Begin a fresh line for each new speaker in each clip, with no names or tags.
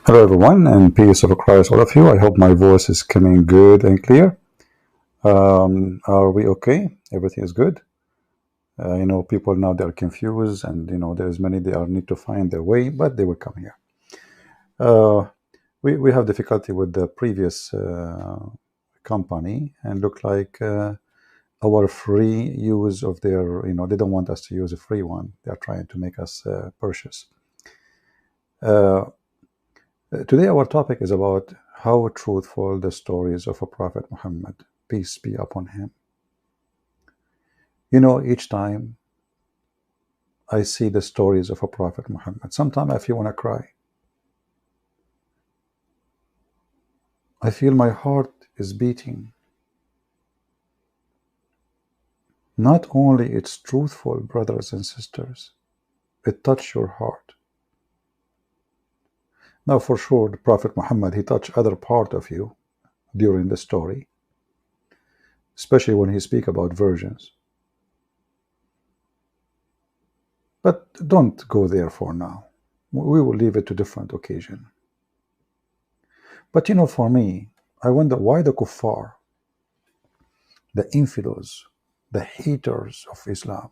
Hello everyone, and peace of Christ all of you. I hope my voice is coming good and clear. Are we okay? Everything is good. People now they are confused, and there's many they are need to find their way, but they will come here. We have difficulty with the previous company, and look like our free use of their they don't want us to use a free one. They are trying to make us purchase. Today our topic is about how truthful the stories of a Prophet Muhammad, peace be upon him. Each time I see the stories of a Prophet Muhammad, sometimes I feel want to cry. I feel my heart is beating. Not only it's truthful, brothers and sisters, it touched your heart. Now for sure, the Prophet Muhammad, he touched other part of you during the story, especially when he speak about virgins. But don't go there for now. We will leave it to different occasion. But for me, I wonder why the kuffar, the infidels, the haters of Islam,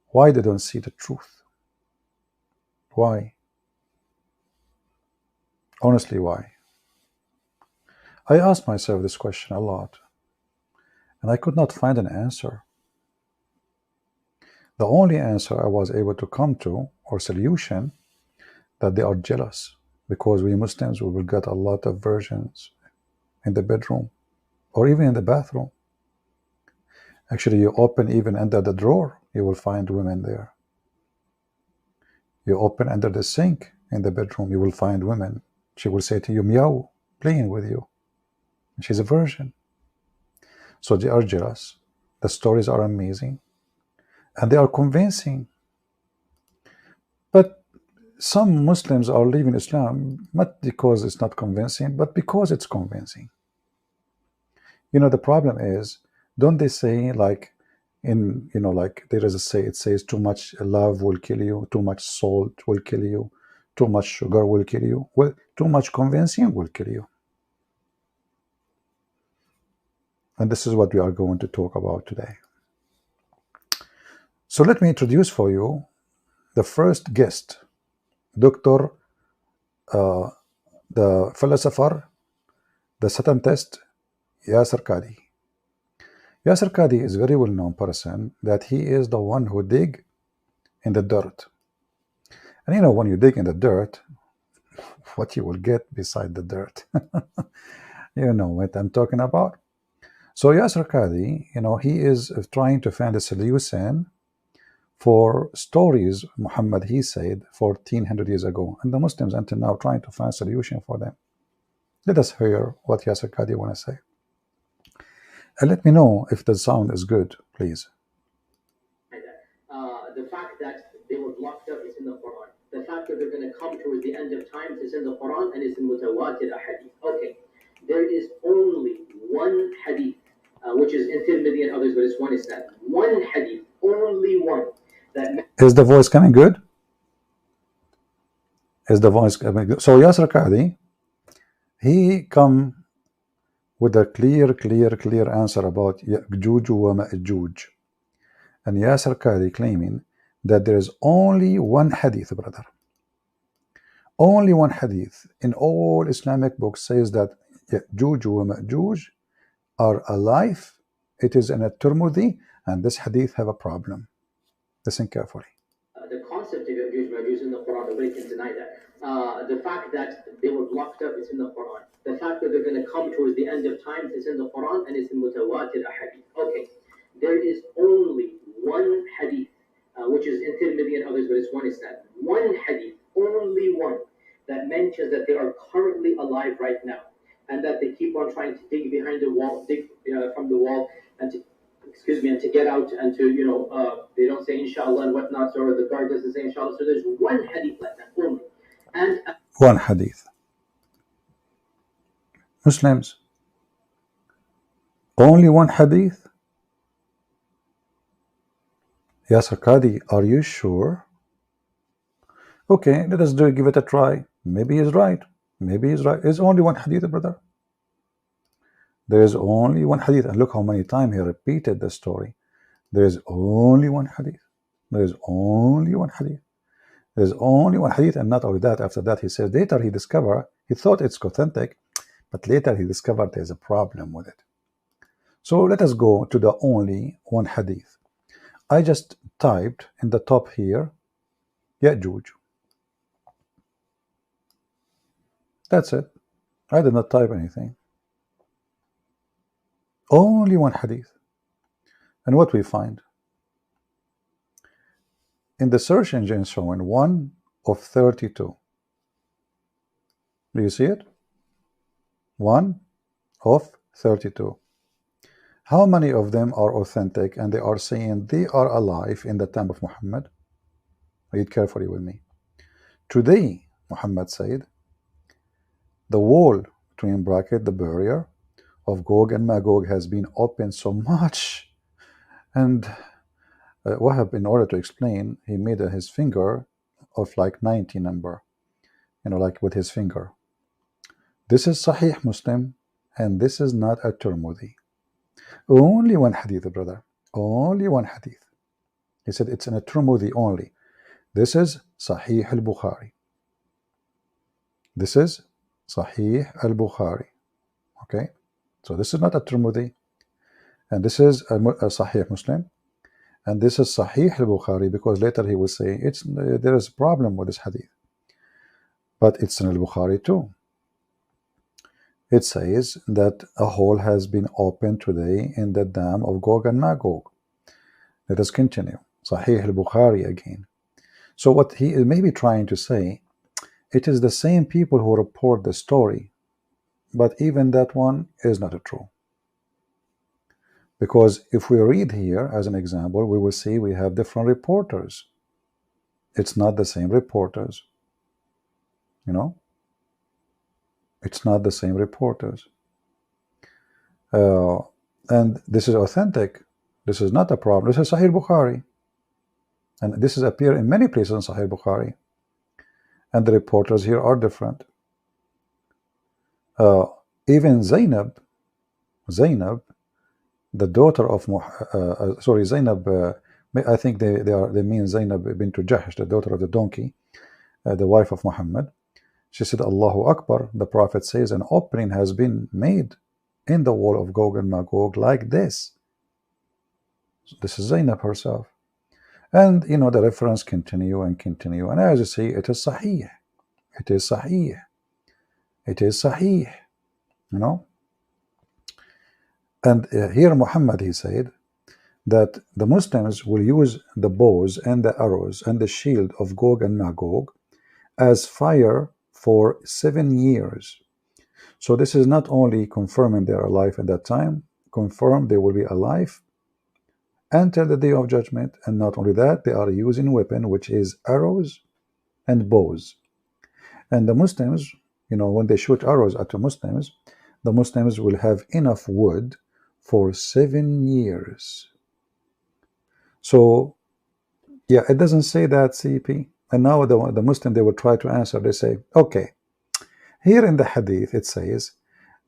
why they don't see the truth? Why? Honestly, why? I asked myself this question a lot, and I could not find an answer. The only answer I was able to come to, or solution, that they are jealous, because we Muslims, we will get a lot of virgins in the bedroom, or even in the bathroom. Actually, you open even under the drawer, you will find women there. You open under the sink in the bedroom, you will find women. She will say to you, meow, playing with you. She's a virgin. So they are jealous. The stories are amazing. And they are convincing. But some Muslims are leaving Islam, not because it's not convincing, but because it's convincing. The problem is, don't they say like, like there is a say, it says too much love will kill you, too much salt will kill you, too much sugar will kill you. Well, too much convincing will kill you. And this is what we are going to talk about today. So let me introduce for you the first guest, Dr. The philosopher, the scientist, Yasir Qadhi. Yasir Qadhi is a very well-known person that he is the one who dig in the dirt. And when you dig in the dirt, what you will get beside the dirt. You know what I'm talking about. So Yasir Qadhi, he is trying to find a solution for stories Muhammad, he said, 1400 years ago. And the Muslims until now trying to find a solution for them. Let us hear what Yasir Qadhi want to say. And let me know if the sound is good, please.
The fact that they were blocked up is in the Quran. The fact that they're going to come towards the end of times is in the Quran and it's in mutawatir hadith. Okay, there is only one hadith, which is in Tirmidhi and others, but it's one isnad. One hadith, only one.
Is the voice coming good? Is the voice coming good? So Yasir Qadhi, he come with a clear answer about Yajuj and Majuj. And Yasir Qadhi claiming that there is only one hadith, brother. Only one hadith in all Islamic books says that Yajuj and Majuj are alive. It is in a Tirmidhi, and this hadith have a problem. Listen carefully.
The concept of Yajuj and Majuj in the Quran, nobody can deny that. The fact that they were blocked up is in the Quran. The fact that they're going to come towards the end of times is in the Quran and it's in mutawatir hadith. Okay, there is only one hadith, which is in Tirmidhi and others, but it's one isnad. One hadith, only one, that mentions that they are currently alive right now, and that they keep on trying to dig behind the wall, dig from the wall, and to and to get out, and to they don't say inshallah and whatnot, or the guard doesn't say inshallah. So there's one hadith like that only, and
one hadith. Muslims, only one hadith. Yasir Qadhi, are you sure? Okay, let us give it a try. Maybe he's right. Maybe he's right. There's only one hadith, brother. There is only one hadith. And look how many times he repeated the story. There is only one hadith. There is only one hadith. There's only one hadith, and not only that, after that he says later he thought it's authentic, but later he discovered there's a problem with it. So let us go to the only one hadith. I just typed in the top here, Yajuj. That's it. I did not type anything. Only one hadith. And what we find? In the search engine showing 1 of 32. Do you see it? 1 of 32. How many of them are authentic and they are saying they are alive in the time of Muhammad? Read carefully with me. Today, Muhammad said, the wall, between bracket, the barrier of Gog and Magog has been opened so much. And Wahab, in order to explain, he made his finger of like 90 number, like with his finger. This is Sahih Muslim, and this is not a Tirmidhi. Only one hadith, brother. Only one hadith. He said it's in a Tirmidhi only. This is Sahih al-Bukhari. This is Sahih al-Bukhari. Okay? So this is not a Tirmidhi. And this is a Sahih Muslim. And this is Sahih al-Bukhari, because later he will say there is a problem with this hadith. But it's in al-Bukhari too. It says that a hole has been opened today in the dam of Gog and Magog. Let us continue. Sahih al-Bukhari again. So what he is maybe trying to say, it is the same people who report the story, but even that one is not true. Because if we read here as an example, we will see we have different reporters. It's not the same reporters. It's not the same reporters. And this is authentic. This is not a problem. This is Sahih Bukhari. And this is appear in many places in Sahih Bukhari. And the reporters here are different. Even Zainab, the daughter of Zainab, I think they mean Zainab bint Jahsh, the daughter of the donkey, the wife of Muhammad. She said, Allahu Akbar. The Prophet says an opening has been made in the wall of Gog and Magog like this. This is Zainab herself. And the reference continue and continue. And as you see, it is Sahih. It is Sahih. It is Sahih. And here Muhammad, he said that the Muslims will use the bows and the arrows and the shield of Gog and Magog as fire for 7 years. So this is not only confirming they are alive at that time, confirm they will be alive until the day of judgment. And not only that, they are using weapon, which is arrows and bows. And the Muslims, when they shoot arrows at the Muslims will have enough wood for 7 years. So, yeah, it doesn't say that, CP. And now the Muslim, they will try to answer. They say, okay, here in the hadith, it says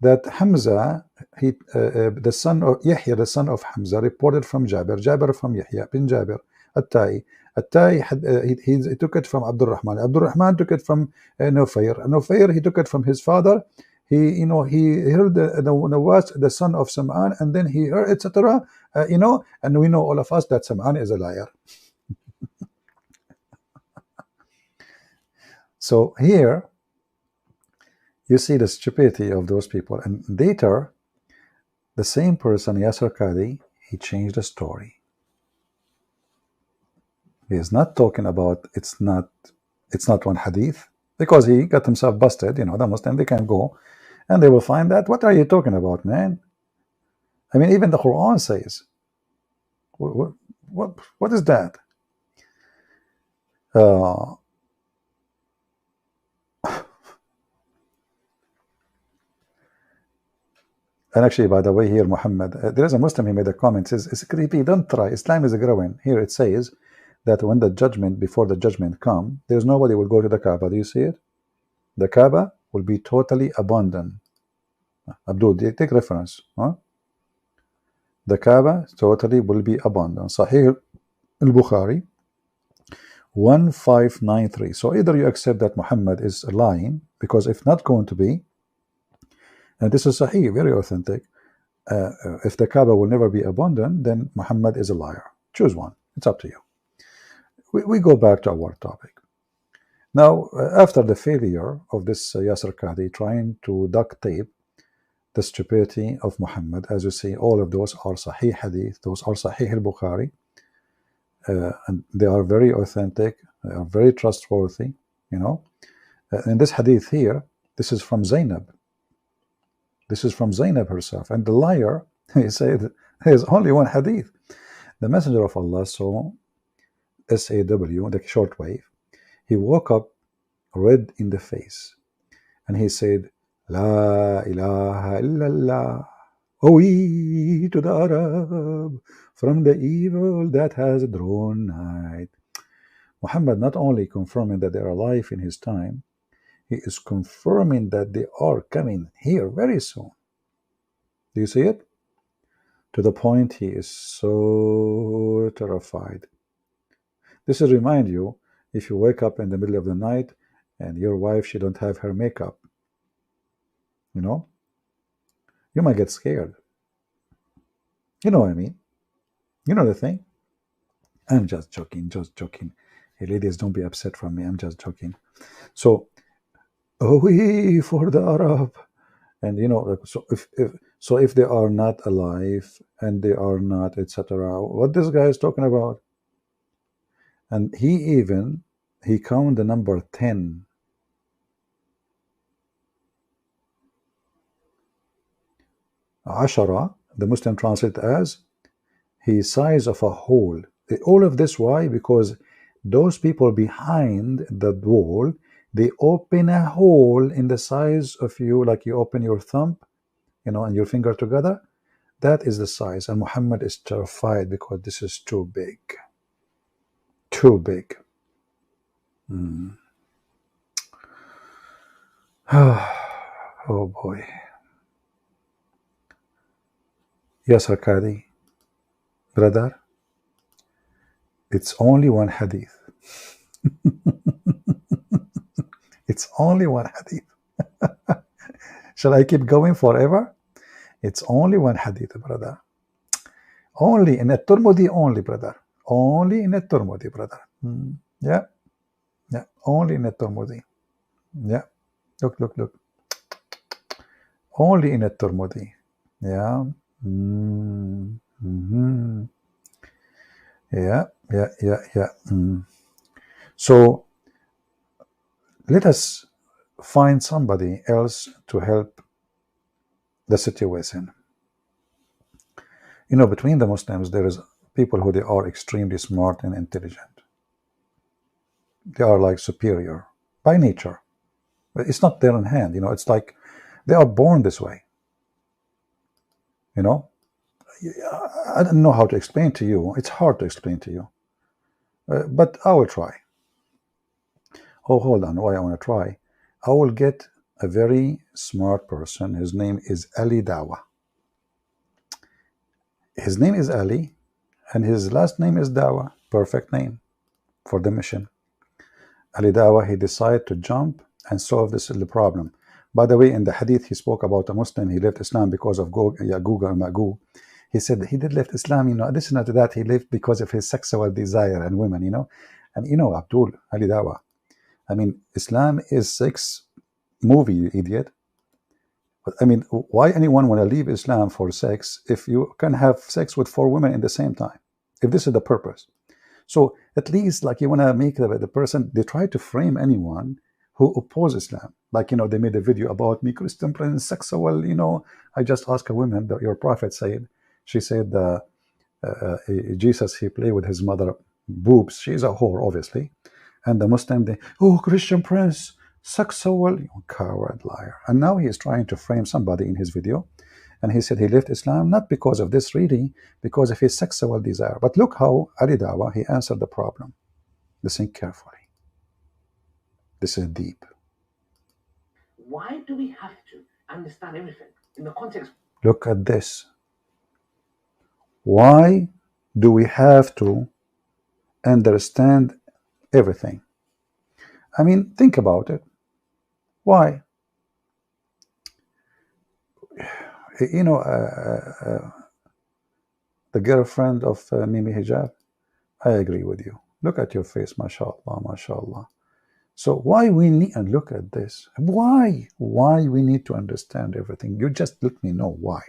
that Hamza, the son of Yahya, the son of Hamza, reported from Jabir from Yahya bin Jabir, At-Tai. He took it from Abdurrahman. Abdurrahman took it from Nufayr. Nufayr, he took it from his father. He heard the Nawas, the son of Sam'an, and then he heard, etc. And we know all of us that Sam'an is a liar. So here, you see the stupidity of those people. And later, the same person, Yasir Qadhi, he changed the story. He is not talking about it's not one hadith, because he got himself busted. The Muslim, they can go and they will find that. What are you talking about, man? I mean, even the Quran says, what is that? And actually, by the way, here, Muhammad, there is a Muslim, he made a comment, says, it's creepy, don't try, Islam is growing. Here it says that when before the judgment come, there's nobody will go to the Kaaba. Do you see it? the Kaaba will be totally abandoned. Abdul, take reference. Huh? The Kaaba totally will be abandoned. Sahih al-Bukhari 1593. So either you accept that Muhammad is lying, because if not going to be, and this is Sahih, very authentic, if the Kaaba will never be abandoned, then Muhammad is a liar. Choose one. It's up to you. We go back to our topic. Now, after the failure of this Yasir Qadhi trying to duct tape the stupidity of Muhammad, as you see, all of those are Sahih Hadith, those are Sahih al-Bukhari, and they are very authentic, they are very trustworthy, you know. In this Hadith here, this is from Zainab. This is from Zainab herself. And the liar, he said, there's only one Hadith. The Messenger of Allah saw SAW, the shortwave. He woke up red in the face. And he said, La ilaha illallah. Away to the Arab from the evil that has drawn night. Muhammad not only confirming that they are alive in his time, he is confirming that they are coming here very soon. Do you see it? To the point he is so terrified. This will remind you, if you wake up in the middle of the night and your wife, she don't have her makeup, you know, you might get scared. You know what I mean? You know the thing? I'm just joking, just joking. Hey, ladies, don't be upset from me. I'm just joking. So, away for the Arab. And you know, so if they are not alive and they are not, etc., what this guy is talking about? And he count the number 10. Ashara, the Muslim translate as his size of a hole. All of this, why? Because those people behind the wall, they open a hole in the size of you, like you open your thumb, you know, and your finger together. That is the size. And Muhammad is terrified because this is too big. Too big. Oh boy. Yasir Qadhi, brother, it's only one hadith. It's only one hadith. Shall I keep going forever? It's only one hadith, brother. Only in a Turmudi, only, brother. Only in a Turmudi, brother. Yeah. Yeah. Only in a Turmudi. Yeah. Look. Only in a Turmudi. Yeah. Yeah. So let us find somebody else to help the situation. You know, between the Muslims, there is people who they are extremely smart and intelligent. They are like superior by nature. But it's not there in hand, you know, it's like they are born this way. You know, I don't know how to explain to you. It's hard to explain to you. But I will try. Oh, hold on. Why I want to try? I will get a very smart person. His name is Ali Dawah. His name is Ali, and his last name is Dawah. Perfect name for the mission. Ali Dawah, he decided to jump and solve this little problem. By the way, in the hadith, he spoke about a Muslim. He left Islam because of Yajuj and Majuj. He said he did left Islam, you know, additional to that, he left because of his sexual desire and women, you know. And you know, Abdul, Ali Dawah, I mean, Islam is sex movie, you idiot. But I mean, why anyone want to leave Islam for sex if you can have sex with 4 women in the same time? If this is the purpose. So at least, like, you want to make the person, they try to frame anyone who oppose Islam. Like, you know, they made a video about me, Christian prince, sexual, you know. I just asked a woman that your prophet said, she said, Jesus, he played with his mother boobs. She's a whore, obviously. And the Muslim, they, oh, Christian prince, sexual, you coward, liar. And now he is trying to frame somebody in his video. And he said he left Islam not because of this, really, because of his sexual desire. But look how Ali Dawah, he answered the problem. Listen carefully. This is deep.
why do we have to understand everything in the context?
Look at this. Why do we have to understand everything? I mean, think about it. Why? You know, the girlfriend of Mimi Hijab, I agree with you. Look at your face, mashallah, mashallah. So why we need, and look at this, why we need to understand everything? You just let me know why.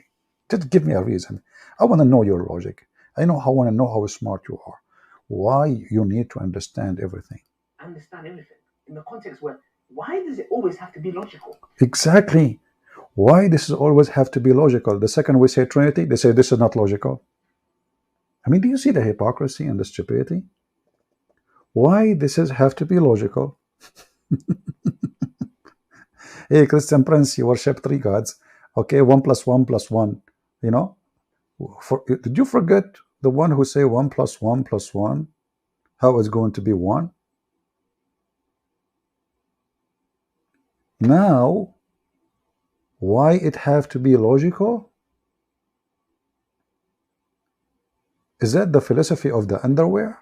Just give me a reason. I want to know your logic. I want to know how smart you are. Why you need to understand everything?
Understand everything in the context where, why does it always have to be logical?
Exactly. Why does it always have to be logical? The second we say Trinity, they say this is not logical. I mean, do you see the hypocrisy and the stupidity? Why this is have to be logical? Hey, Christian Prince, you worship three gods. Okay, 1 + 1 + 1. You know, did you forget the one who say 1 + 1 + 1? How it's going to be 1? Now, why it have to be logical? Is that the philosophy of the underwear?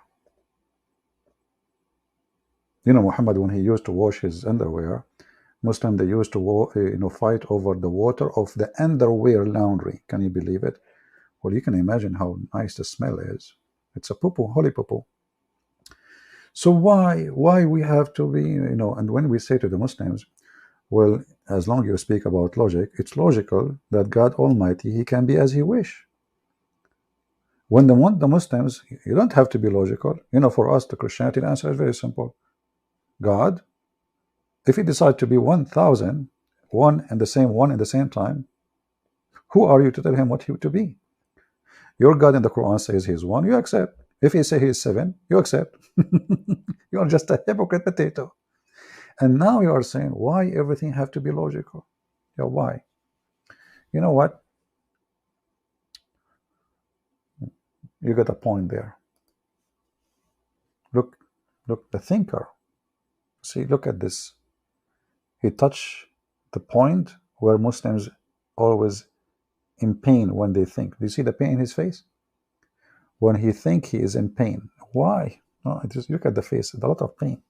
You know, Muhammad, when he used to wash his underwear, Muslim, they used to fight over the water of the underwear laundry. Can you believe it? Well, you can imagine how nice the smell is. It's a poo-poo, holy poo-poo. So why we have to be, and when we say to the Muslims, well, as long as you speak about logic, it's logical that God Almighty, he can be as he wish. When they want the Muslims, you don't have to be logical. For us, the Christianity, the answer is very simple. God, if he decides to be 1,000, one in the same time, who are you to tell him what he to be? Your God in the Quran says he's 1, you accept. If he says he's 7, you accept. You are just a hypocrite potato. And now you are saying, why everything have to be logical? Yeah, why? You know what? You got a point there. Look, the thinker. See, look at this. He touched the point where Muslims always in pain when they think. Do you see the pain in his face? When he think he is in pain. Why? No, just look at the face. There's a lot of pain.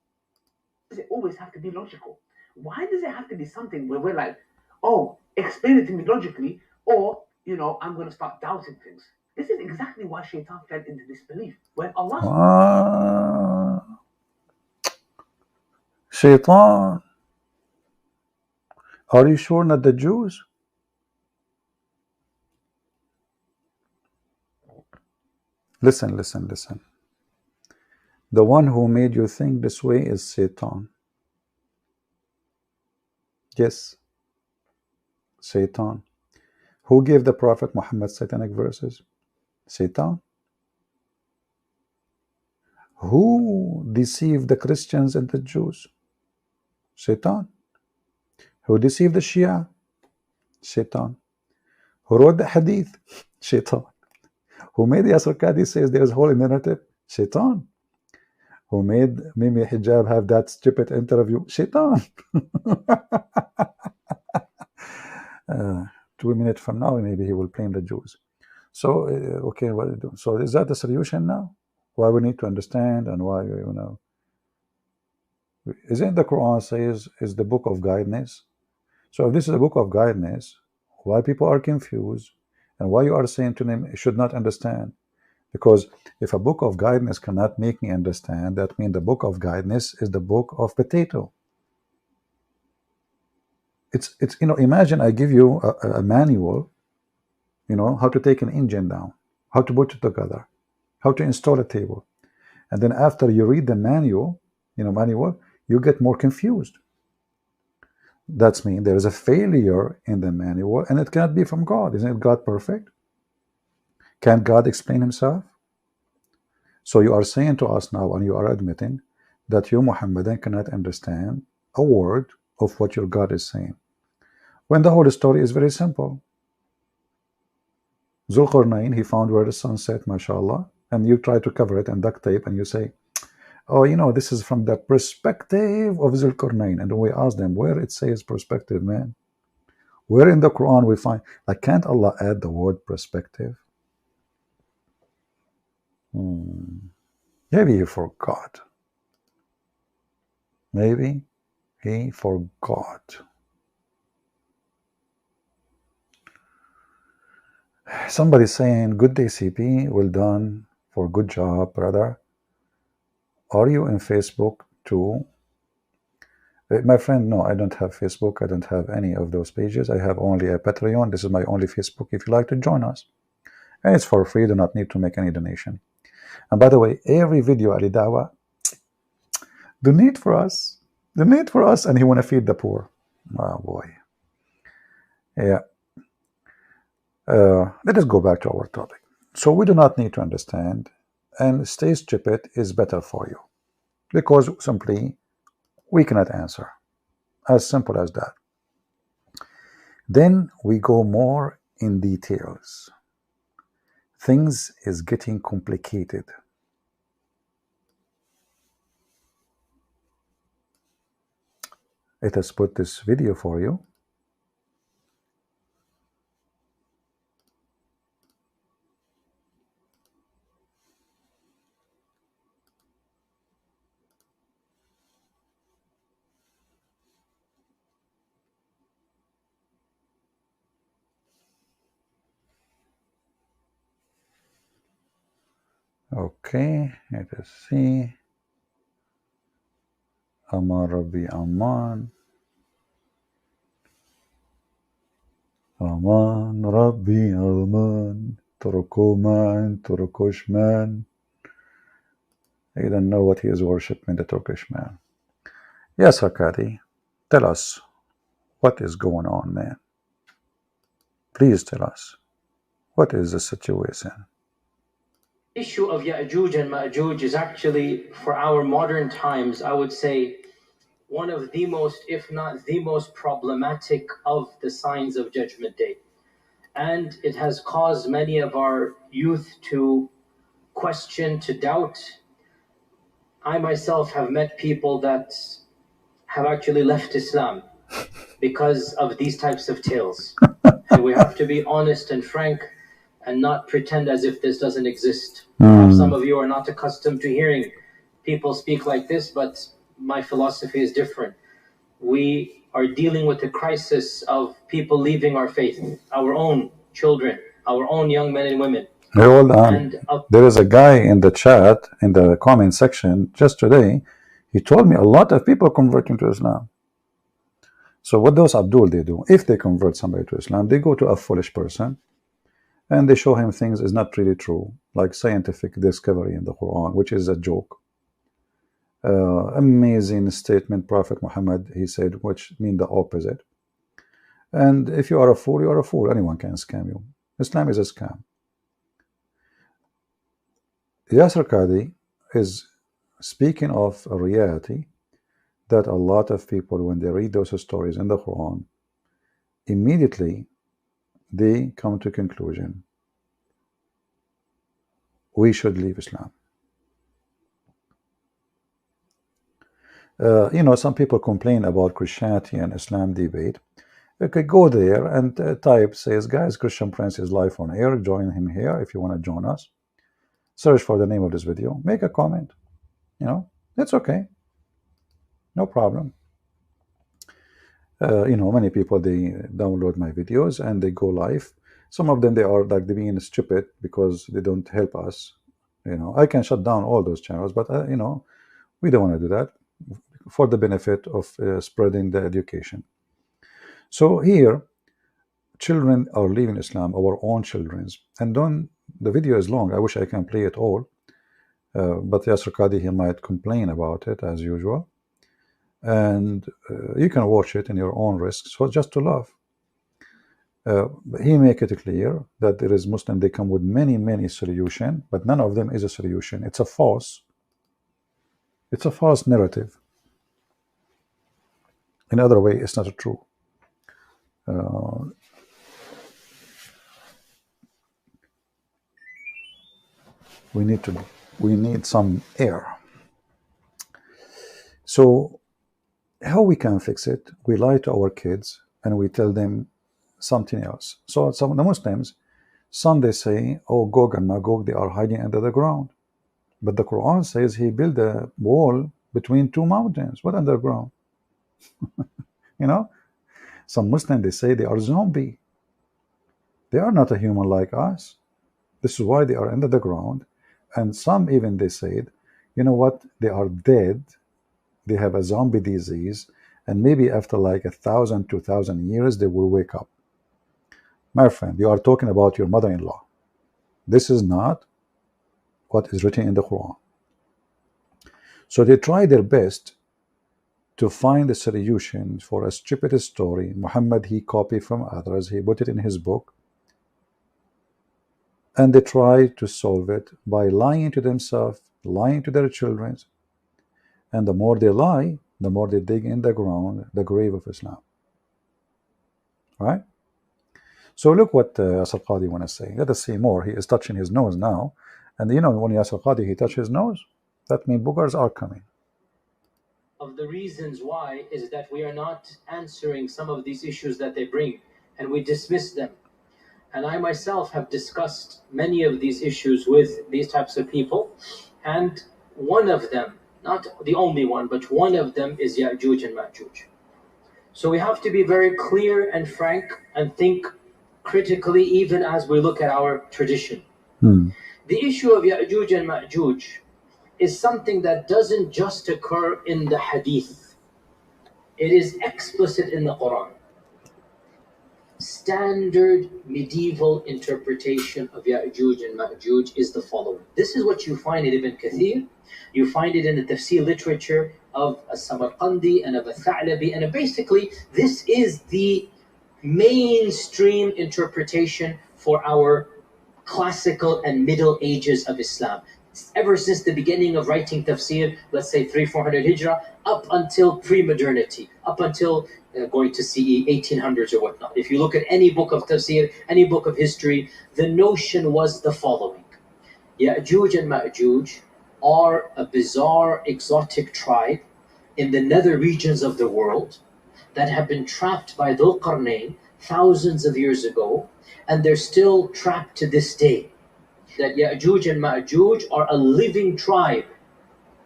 Does it always have to be logical? Why does it have to be something where we're like, oh, explain it to me logically, or I'm going to start doubting things? This is exactly why Shaitan fell into disbelief. When Allah,
Shaitan. Are you sure not the Jews? Listen. The one who made you think this way is Satan. Yes, Satan. Who gave the Prophet Muhammad satanic verses? Satan. Who deceived the Christians and the Jews? Satan. Who deceived the Shia? Satan. Who wrote the Hadith? Shaitan. Who made Yasir Qadhi says there's a whole narrative? Shaitan. Who made Mimi Hijab have that stupid interview? Shaitan. 2 minutes from now, maybe he will blame the Jews. So, okay, what do you do? So is that the solution now? Why we need to understand and why, isn't the Quran says is the book of guidance? So if this is a book of guidance, why people are confused and why you are saying to them, should not understand? Because if a book of guidance cannot make me understand, that means the book of guidance is the book of potato. It's imagine I give you a manual, how to take an engine down, how to put it together, how to install a table. And then after you read the manual, you get more confused. That's mean there is a failure in the manual and it cannot be from God. Isn't God perfect? Can't God explain himself? So you are saying to us now, and you are admitting that you, Muhammadan, cannot understand a word of what your God is saying. When the whole story is very simple. Zulqarnain, he found where the sun set, mashallah, and you try to cover it in duct tape and you say, Oh, this is from the perspective of Zulkarnain. And we ask them where it says perspective, man. Where in the Quran we find, like, can't Allah add the word perspective? Maybe he forgot. Maybe he forgot. Somebody saying, good day, CP. Well done. For good job, brother. Are you in Facebook too? My friend, no, I don't have Facebook. I don't have any of those pages. I have only a Patreon. This is my only Facebook if you like to join us. And it's for free. Do not need to make any donation. And by the way, every video Ali Dawah, donate for us. Donate for us. And he want to feed the poor. Oh, boy. Yeah. Let us go back to our topic. So we do not need to understand. And stay stupid is better for you. Because simply, we cannot answer. As simple as that. Then we go more in details. Things is getting complicated. Let us put this video for you. Okay, let us see. Aman Rabbi Aman. Aman Rabbi Aman. Turkoman, Turkoshman. I don't know what he is worshipping, the Turkish man. Yasir Qadhi, tell us what is going on, man. Please tell us. What is the situation?
Issue of Yajuj and Majuj is actually, for our modern times, I would say, one of the most, if not the most problematic of the signs of Judgment Day. And it has caused many of our youth to question, to doubt. I myself have met people that have actually left Islam because of these types of tales. And we have to be honest and frank and not pretend as if this doesn't exist. Some of you are not accustomed to hearing people speak like this, but my philosophy is different. We are dealing with a crisis of people leaving our faith, our own children, our own young men and women.
Hey, hold on. There is a guy in the chat, in the comment section, just today, he told me a lot of people converting to Islam. So what those Abdul, they do, if they convert somebody to Islam, they go to a foolish person and they show him things is not really true, like scientific discovery in the Quran, which is a joke. Amazing statement, Prophet Muhammad, he said, which mean the opposite. And if you are a fool, you are a fool. Anyone can scam you. Islam is a scam. Yasir Qadhi is speaking of a reality that a lot of people, when they read those stories in the Quran, immediately they come to conclusion, we should leave Islam. Some people complain about Christianity and Islam debate. You could go there and type, says, guys, Christian Prince is live on air. Join him here if you want to join us. Search for the name of this video. Make a comment. It's okay. No problem. Many people, they download my videos and they go live. Some of them, they are like, they're being stupid because they don't help us. I can shut down all those channels, but, we don't want to do that for the benefit of spreading the education. So here, children are leaving Islam, our own children's. And the video is long. I wish I can play it all. But Yasir Qadhi, he might complain about it as usual. And you can watch it in your own risk, so just to laugh. He make it clear that there is Muslim, they come with many solutions, but none of them is a solution. It's a false narrative. In other way, it's not true. We need some air. So how we can fix it? We lie to our kids and we tell them something else. So some of the Muslims, some they say, oh, Gog and Magog, they are hiding under the ground. But the Quran says he built a wall between two mountains. What underground? You know, some Muslims, they say they are zombie. They are not a human like us. This is why they are under the ground. And some even they said, you know what? They are dead. They have a zombie disease. And maybe after like 1,000, 2,000 years, they will wake up. My friend, you are talking about your mother-in-law. This is not what is written in the Quran. So they try their best to find a solution for a stupid story. Muhammad, he copied from others. He put it in his book. And they try to solve it by lying to themselves, lying to their children. And the more they lie, the more they dig in the ground, the grave of Islam. Right? So look what Yasir Qadhi want to say. Let us see more. He is touching his nose now. And you know, when Yasir Qadhi, he touches his nose, that means boogers are coming.
Of the reasons why is that we are not answering some of these issues that they bring, and we dismiss them. And I myself have discussed many of these issues with these types of people, and one of them, not the only one, but one of them is Yajuj and Majuj. So we have to be very clear and frank and think critically even as we look at our tradition. The issue of Yajuj and Majuj is something that doesn't just occur in the hadith. It is explicit in the Quran. Standard medieval interpretation of Yajuj and Majuj is the following. This is what you find in Ibn Kathir. You find it in the tafsir literature of Samarqandi and of Tha'labi, and basically this is the mainstream interpretation for our classical and middle ages of Islam. Ever since the beginning of writing tafsir, let's say 300-400 hijrah, up until pre-modernity, up until going to CE 1800s or whatnot. If you look at any book of tafsir, any book of history, the notion was the following. Yajuj and Majuj are a bizarre, exotic tribe in the nether regions of the world that have been trapped by Dhul Qarnayn thousands of years ago, and they're still trapped to this day. That Yajuj and Majuj are a living tribe,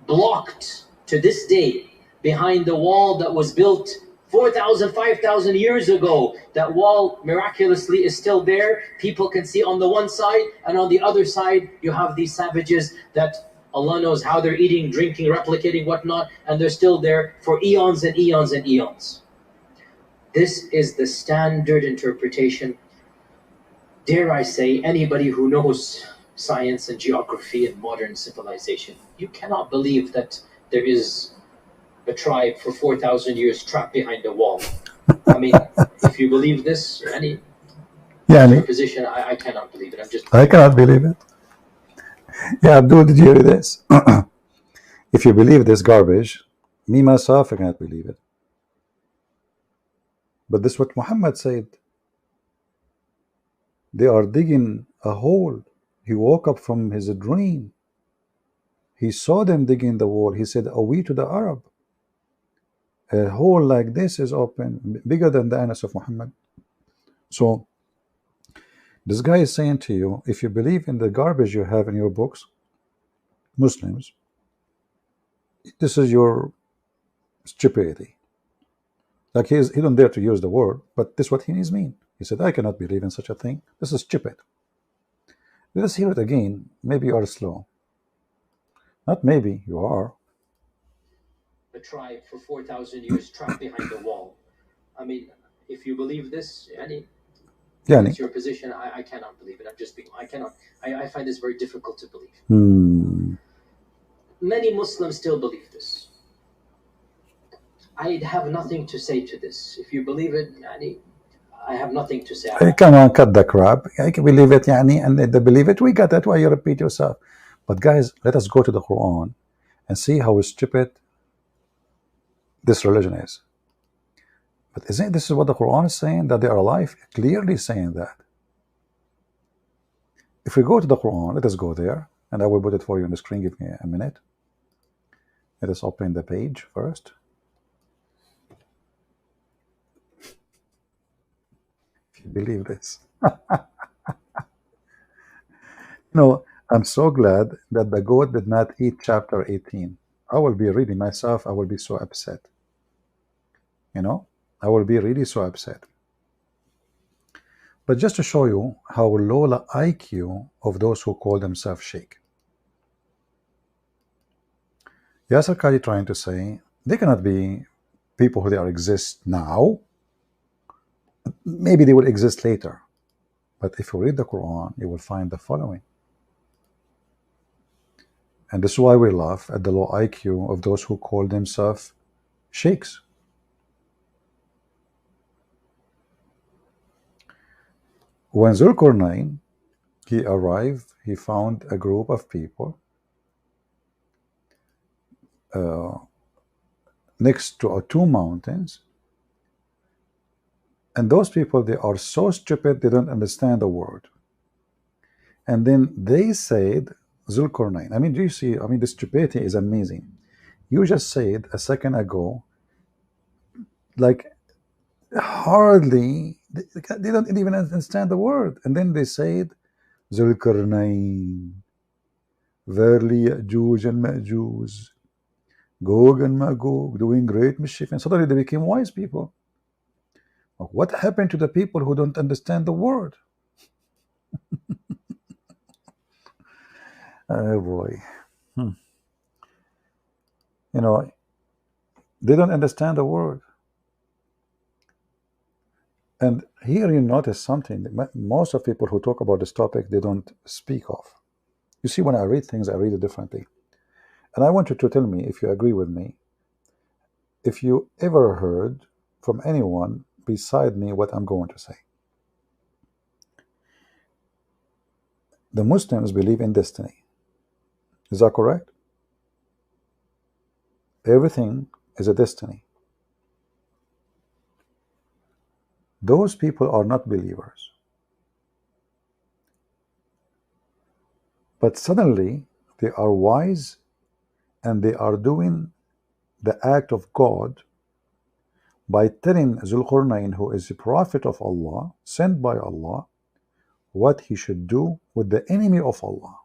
blocked to this day behind the wall that was built 4,000, 5,000 years ago. That wall miraculously is still there. People can see on the one side, and on the other side you have these savages that Allah knows how they're eating, drinking, replicating, whatnot, and they're still there for eons and eons and eons. This is the standard interpretation. Dare I say, anybody who knows science and geography and modern civilization, you cannot believe that there is a tribe for 4,000 years trapped behind a wall. I mean, if you believe this, your position, I cannot believe it.
I cannot believe it. Yeah, Abdul, did you hear this? If you believe this garbage, me myself, I cannot believe it. But this is what Muhammad said. They are digging a hole. He woke up from his dream. He saw them digging the wall. He said, "Awi to the Arab. A hole like this is open, bigger than the anus of Muhammad." So this guy is saying to you, if you believe in the garbage you have in your books, Muslims, this is your stupidity. Like he don't dare to use the word, but this is what he mean. He said, "I cannot believe in such a thing. This is stupid." Let us hear it again. Maybe you are slow. Not maybe, you are.
A tribe for 4,000 years trapped behind a wall. I mean, if you believe this, it's your position. I cannot believe it. I find this very difficult to believe. Many Muslims still believe this. I have nothing to say to this. If you believe it, I have nothing to say.
Come on, cut the crap. I can believe it, and they believe it. We got that. Why you repeat yourself? But guys, let us go to the Quran and see how stupid this religion is. But isn't this is what the Quran is saying, that they are alive? Clearly saying that. If we go to the Quran, let us go there, and I will put it for you on the screen. Give me a minute. Let us open the page first. If you believe this. I'm so glad that the goat did not eat chapter 18. I will be reading myself, I will be so upset. I will be really so upset. But just to show you how low the IQ of those who call themselves sheikh. Yasir Qadhi trying to say they cannot be people who they are exist now. Maybe they will exist later. But if you read the Quran, you will find the following. And this is why we laugh at the low IQ of those who call themselves sheikhs. When Zulkarnain, he arrived, he found a group of people next to two mountains. And those people, they are so stupid, they don't understand the word. And then they said, Zulkarnain. Do you see? The stupidity is amazing. You just said a second ago, like hardly, they don't even understand the word. And then they said, Zulkarnain, verily Yajuj and Majuj, Gog and Magog, doing great mischief. And suddenly they became wise people. What happened to the people who don't understand the word? Oh boy. They don't understand the word. And here you notice something that most of people who talk about this topic, they don't speak of. You see, when I read things, I read it differently. And I want you to tell me if you agree with me, if you ever heard from anyone beside me what I'm going to say. The Muslims believe in destiny. Is that correct? Everything is a destiny. Those people are not believers. But suddenly they are wise and they are doing the act of God by telling Zulkarnain, who is a prophet of Allah, sent by Allah, what he should do with the enemy of Allah.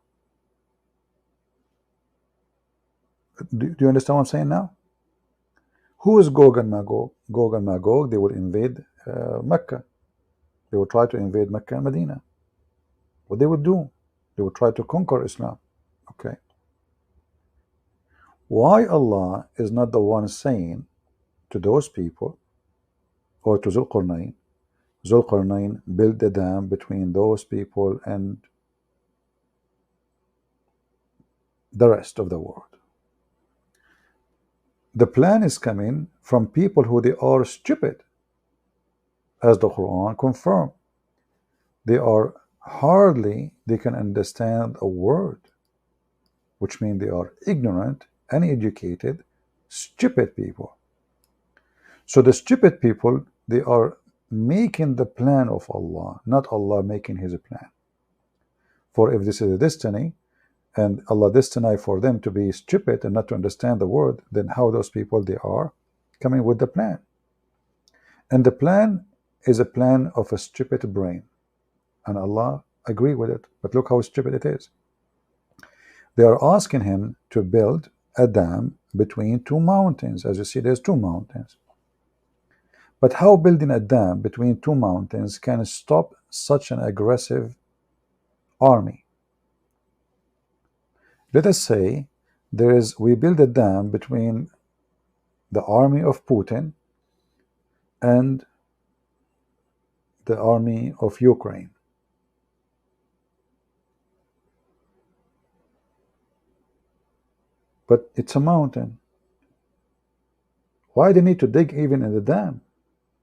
Do you understand what I'm saying now? Who is Gog and Magog? Gog and Magog, they will invade Mecca. They will try to invade Mecca and Medina. What they would do? They would try to conquer Islam. Okay. Why Allah is not the one saying to those people, or to Zulkarnain, build a dam between those people and the rest of the world? The plan is coming from people who they are stupid, as the Quran confirms. They can understand a word, which means they are ignorant, uneducated, stupid people. So the stupid people, they are making the plan of Allah, not Allah making his plan. For if this is a destiny, and Allah destined for them to be stupid and not to understand the word, then how those people, they are coming with the plan? And the plan is a plan of a stupid brain. And Allah agree with it. But look how stupid it is. They are asking him to build a dam between two mountains. As you see, there's two mountains. But how building a dam between two mountains can stop such an aggressive army? Let us say we build a dam between the army of Putin and the army of Ukraine. But it's a mountain. Why do they need to dig even in the dam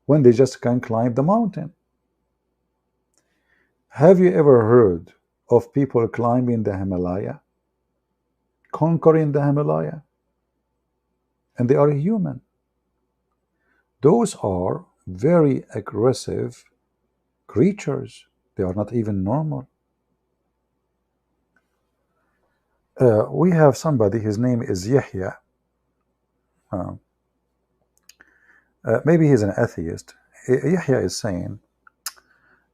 when they just can climb the mountain? Have you ever heard of people climbing the Himalaya, conquering the Himalaya? And they are human. Those are very aggressive creatures. They are not even normal. We have somebody, his name is Yahya. maybe he's an atheist. Yahya is saying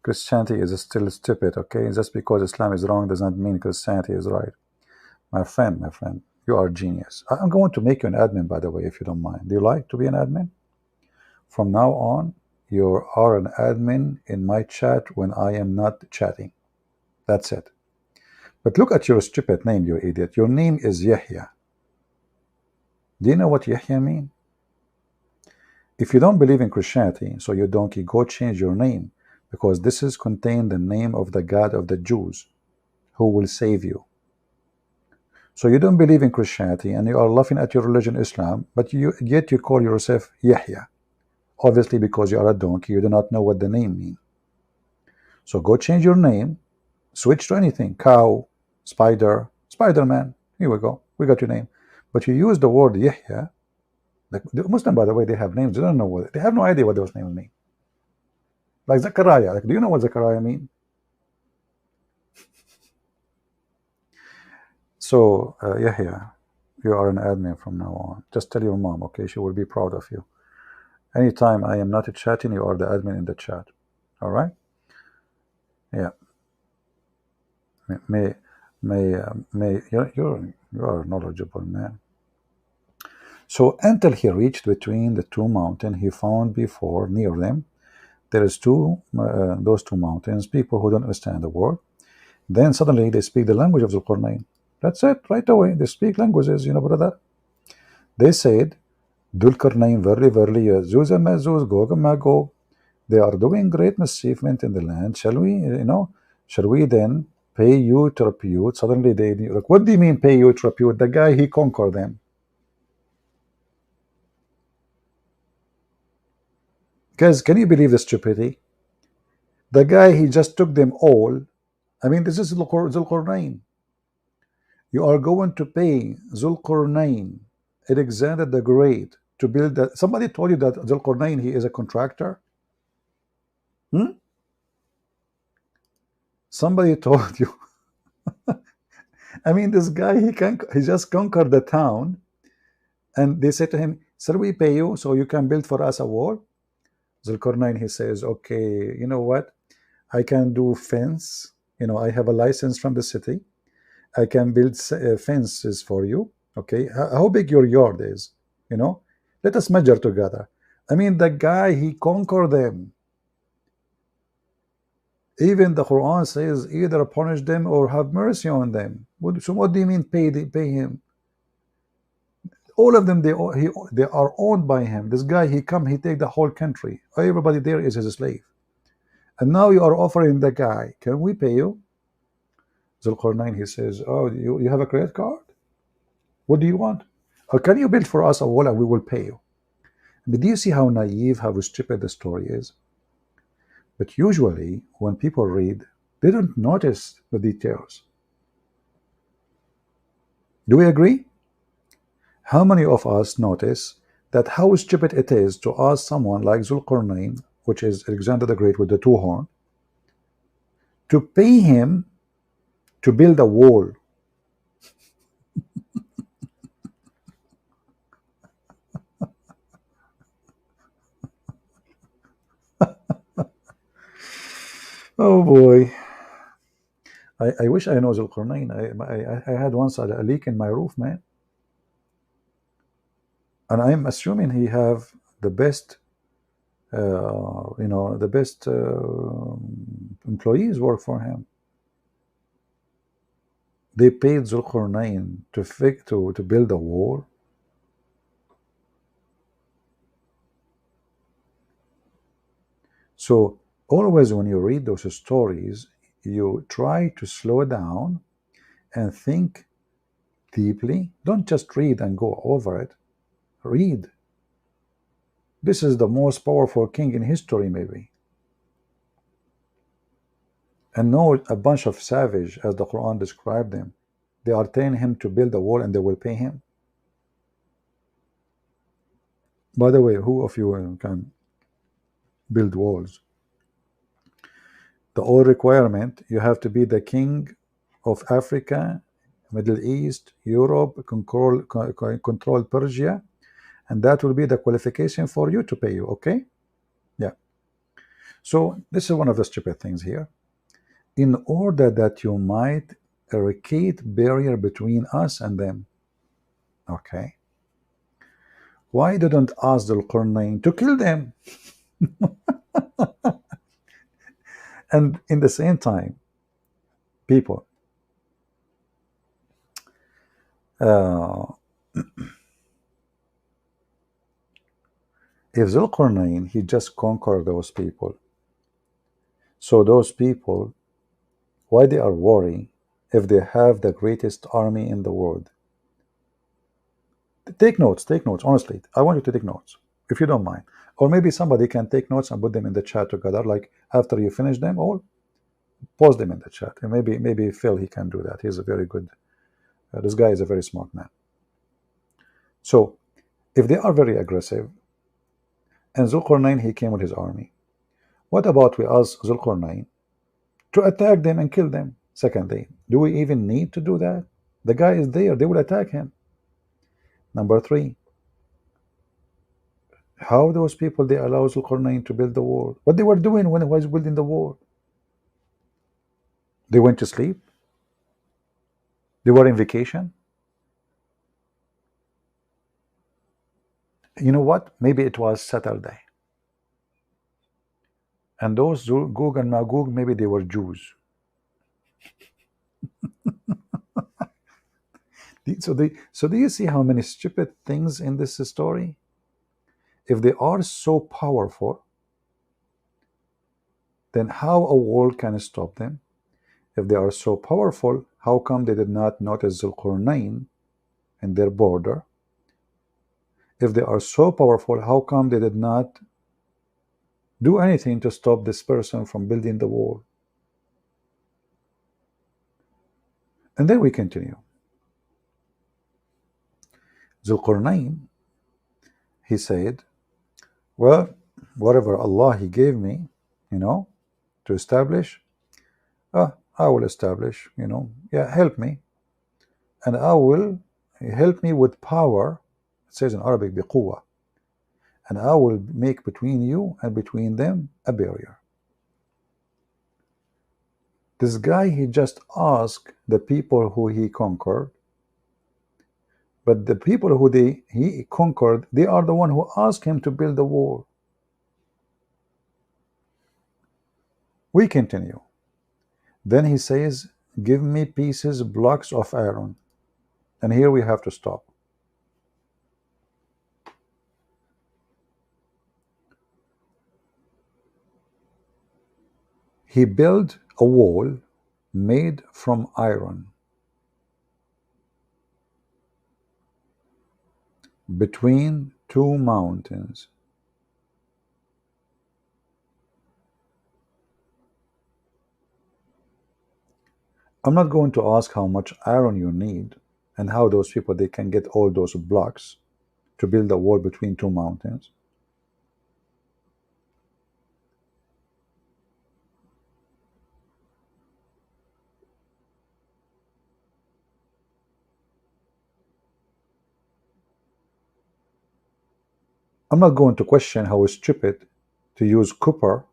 Christianity is still stupid, okay? Just because Islam is wrong does not mean Christianity is right. My friend, you are a genius. I'm going to make you an admin, by the way, if you don't mind. Do you like to be an admin? From now on, you are an admin in my chat when I am not chatting. That's it. But look at your stupid name, you idiot. Your name is Yahya. Do you know what Yahya means? If you don't believe in Christianity, so you donkey, go change your name, because this is contained the name of the God of the Jews who will save you. So you don't believe in Christianity and you are laughing at your religion, Islam, but yet you call yourself Yahya. Obviously, because you are a donkey, you do not know what the name means. So go change your name, switch to anything, cow, spider, Spider-Man. Here we go. We got your name. But you use the word Yahya. Like the Muslim, by the way, they have names. They don't know what, they have no idea what those names mean. Like Zachariah. Like, do you know what Zachariah mean? So Yahya, you are an admin from now on. Just tell your mom, okay? She will be proud of you. Anytime I am not chatting, you are the admin in the chat. All right? Yeah. May you are knowledgeable, man. So until he reached between the two mountains, he found before near them there is those two mountains, people who don't understand the word. Then suddenly they speak the language of Zulqarnain. That's it, right away. They speak languages, brother. They said, Dhul-Qarnain, verily, Yajuj and Majuj, Gog and Magog, they are doing great mischievement in the land. Shall we then pay you to repute? Suddenly they, like, what do you mean pay you to repute? The guy, he conquered them. Guys, can you believe the stupidity? The guy, he just took them all. I mean, this is Zulqarnain. You are going to pay Zulqarnain, Alexander the Great, to build that. Somebody told you that Zulqarnain, he is a contractor? Somebody told you. I mean, this guy, he just conquered the town, and they said to him, "Shall we pay you so you can build for us a wall?" Zulqarnain, he says, "Okay, you know what? I can do fence. I have a license from the city. I can build fences for you. Okay, how big your yard is? Let us measure together." I mean, the guy, he conquered them. Even the Quran says either punish them or have mercy on them. So what do you mean pay him? All of them, they are owned by him. This guy, he take the whole country. Everybody there is his slave. And now you are offering the guy, can we pay you? Zulqarnain, he says, oh, you have a credit card? What do you want? Or can you build for us a wall and we will pay you? But do you see how naive, how stupid the story is? But usually, when people read, they don't notice the details. Do we agree? How many of us notice that how stupid it is to ask someone like Zulqarnain, which is Alexander the Great with the two horns, to pay him to build a wall? Oh boy. I wish I know Zulqarnain. I had once a leak in my roof, man. And I'm assuming he have the best, the best employees work for him. They paid Zulqarnain to build a wall. So always when you read those stories, you try to slow down and think deeply. Don't just read and go over it. Read. This is the most powerful king in history, maybe. And not a bunch of savage, as the Quran described them. They are telling him to build a wall and they will pay him. By the way, who of you can build walls? The only requirement, you have to be the king of Africa, Middle East, Europe, control Persia, and that will be the qualification for you to pay you. Okay? Yeah. So this is one of the stupid things here. In order that you might eradicate barrier between us and them. Okay. Why didn't ask the Qurnayn to kill them? And in the same time, people, uh, if Zulqarnain, he just conquered those people, so those people, why they are worried if they have the greatest army in the world? Take notes, honestly. I want you to take notes, if you don't mind. Or maybe somebody can take notes and put them in the chat together, like after you finish them all, post them in the chat. And maybe Phil, he can do that. He's a very good, this guy is a very smart man. So, if they are very aggressive, and Zulqarnain, he came with his army, what about we ask Zulqarnain to attack them and kill them? Secondly, do we even need to do that? The guy is there, they will attack him. Number three, how those people, they allow Zulqarnain to build the wall? What they were doing when he was building the wall? They went to sleep? They were in vacation? You know what? Maybe it was Saturday. And those Gog and Magog, maybe they were Jews. So do you see how many stupid things in this story? If they are so powerful, then how a wall can stop them? If they are so powerful, how come they did not notice Zulqarnain in their border? If they are so powerful, how come they did not do anything to stop this person from building the wall? And then we continue. Zulqarnain, he said, well, whatever Allah he gave me, to establish, I will establish, help me. And I will help me with power. It says in Arabic, biquwa. And I will make between you and between them a barrier. This guy, he just asked the people who he conquered, but the people who he conquered, they are the one who asked him to build the wall. We continue. Then he says, give me pieces, blocks of iron. And here we have to stop. He built a wall made from iron between two mountains. I'm not going to ask how much iron you need and how those people, they can get all those blocks to build a wall between two mountains. I'm not going to question how stupid to use copper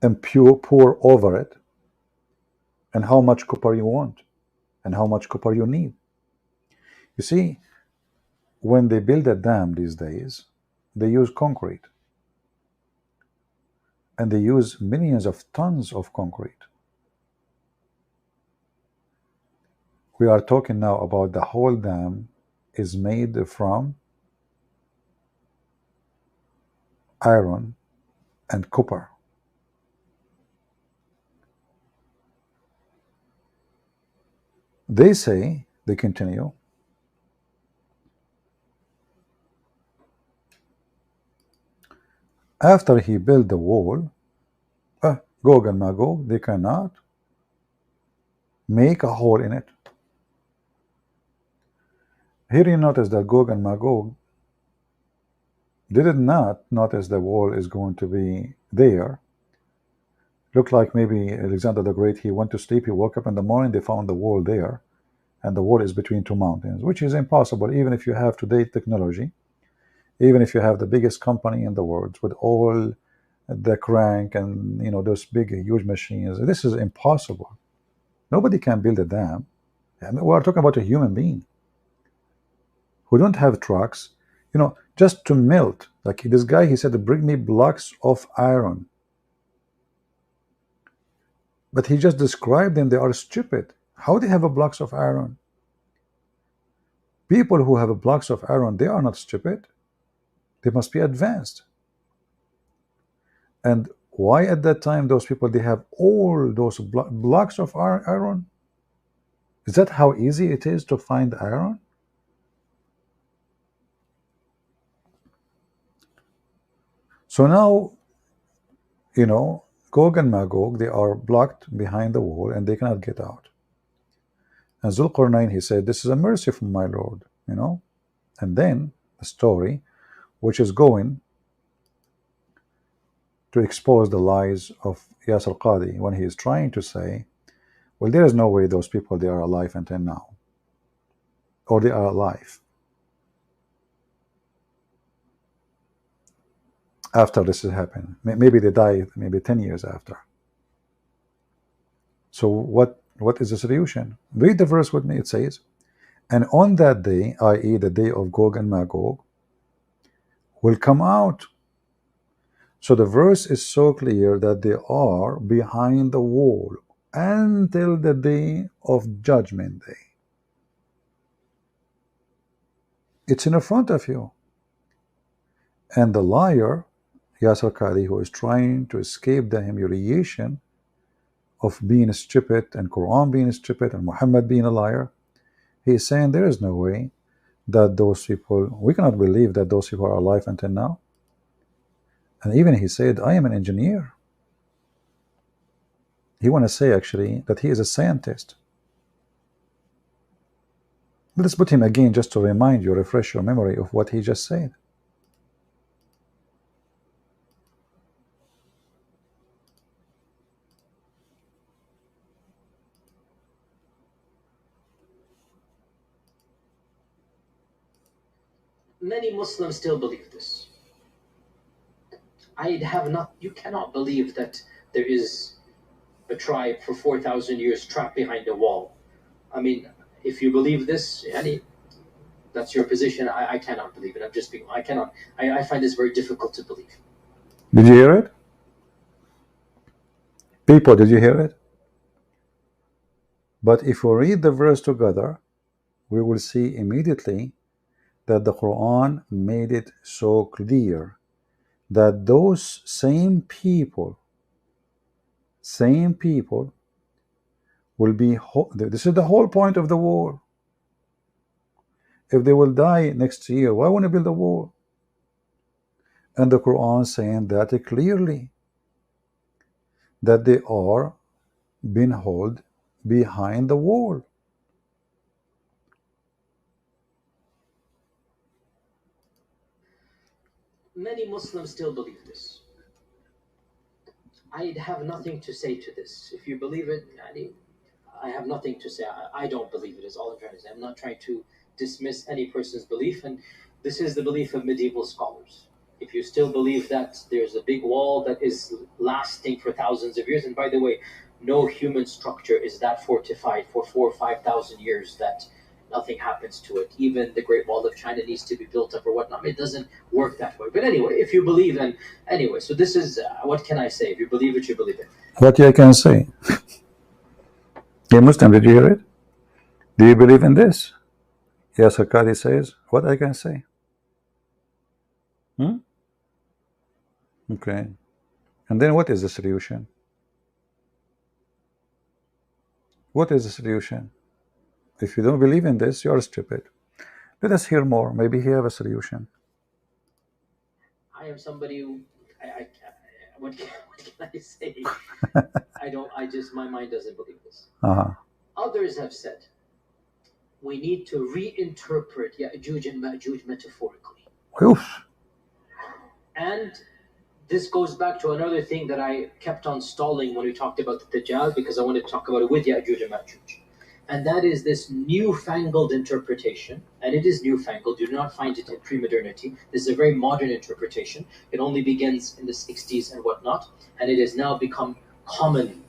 and pour over it, and how much copper you want and how much copper you need. You see, when they build a dam these days, they use concrete, and they use millions of tons of concrete. We are talking now about the whole dam is made from iron and copper. They say, they continue, after he built the wall, Gog and Magog, they cannot make a hole in it. Here you notice that Gog and Magog, they did not notice the wall is going to be there. Looked like maybe Alexander the Great, he went to sleep, he woke up in the morning, they found the wall there, and the wall is between two mountains, which is impossible even if you have today technology, even if you have the biggest company in the world with all the crank and those big huge machines. This is impossible. Nobody can build a dam. And we are talking about a human being who don't have trucks, just to melt. Like this guy, he said, bring me blocks of iron. But he just described them, they are stupid. How they have a blocks of iron? People who have blocks of iron, they are not stupid. They must be advanced. And why at that time those people, they have all those blocks of iron? Is that how easy it is to find iron? So now, Gog and Magog, they are blocked behind the wall and they cannot get out. And Zulqarnain, he said, this is a mercy from my Lord, And then the story, which is going to expose the lies of Yasir Qadhi when he is trying to say, well, there is no way those people, they are alive until now. Or they are alive after this has happened. Maybe they died maybe 10 years after. So what is the solution? Read the verse with me. It says, and on that day, i.e. the day of Gog and Magog, will come out. So the verse is so clear that they are behind the wall until the day of Judgment Day. It's in front of you. And the liar, Yasir Qadhi, who is trying to escape the humiliation of being stupid and Quran being stupid and Muhammad being a liar, he is saying there is no way that those people, we cannot believe that those people are alive until now. And even he said, I am an engineer. He want to say actually that he is a scientist. Let's put him again just to remind you, refresh your memory of what he just said.
Many Muslims still believe this. You cannot believe that there is a tribe for 4,000 years trapped behind a wall. I mean, if you believe this, that's your position. I cannot believe it. I find this very difficult to believe.
Did you hear it? People, did you hear it? But if we read the verse together, we will see immediately that the Quran made it so clear that those same people will be, this is the whole point of the war. If they will die next year, why want to build a wall? And the Quran saying that clearly, that they are being held behind the wall.
Many Muslims still believe this. I have nothing to say to this. If you believe it, I have nothing to say. I don't believe it, is all I'm trying to say. I'm not trying to dismiss any person's belief, and this is the belief of medieval scholars. If you still believe that there's a big wall that is lasting for thousands of years, and by the way, no human structure is that fortified for 4,000 or 5,000 years that nothing happens to it. Even the Great Wall of China needs to be built up or whatnot. It doesn't work that way. But anyway, if you believe, and anyway, so this is what can I say? If you believe it, you believe it.
What I can say? Hey Muslim, did you hear it? Do you believe in this? Yasir Qadhi says, what I can say? Okay. And then what is the solution? What is the solution? If you don't believe in this, you are stupid. Let us hear more. Maybe he have a solution.
I am somebody who, what can I say? My mind doesn't believe this. Others have said, we need to reinterpret Yajuj and Majuj metaphorically.
Oof.
And this goes back to another thing that I kept on stalling when we talked about the Dajjal, because I wanted to talk about it with Yajuj and Majuj. and that is this newfangled interpretation. And it is newfangled. You do not find it in pre-modernity. This is a very modern interpretation. It only begins in the 60s and whatnot, and it has now become common,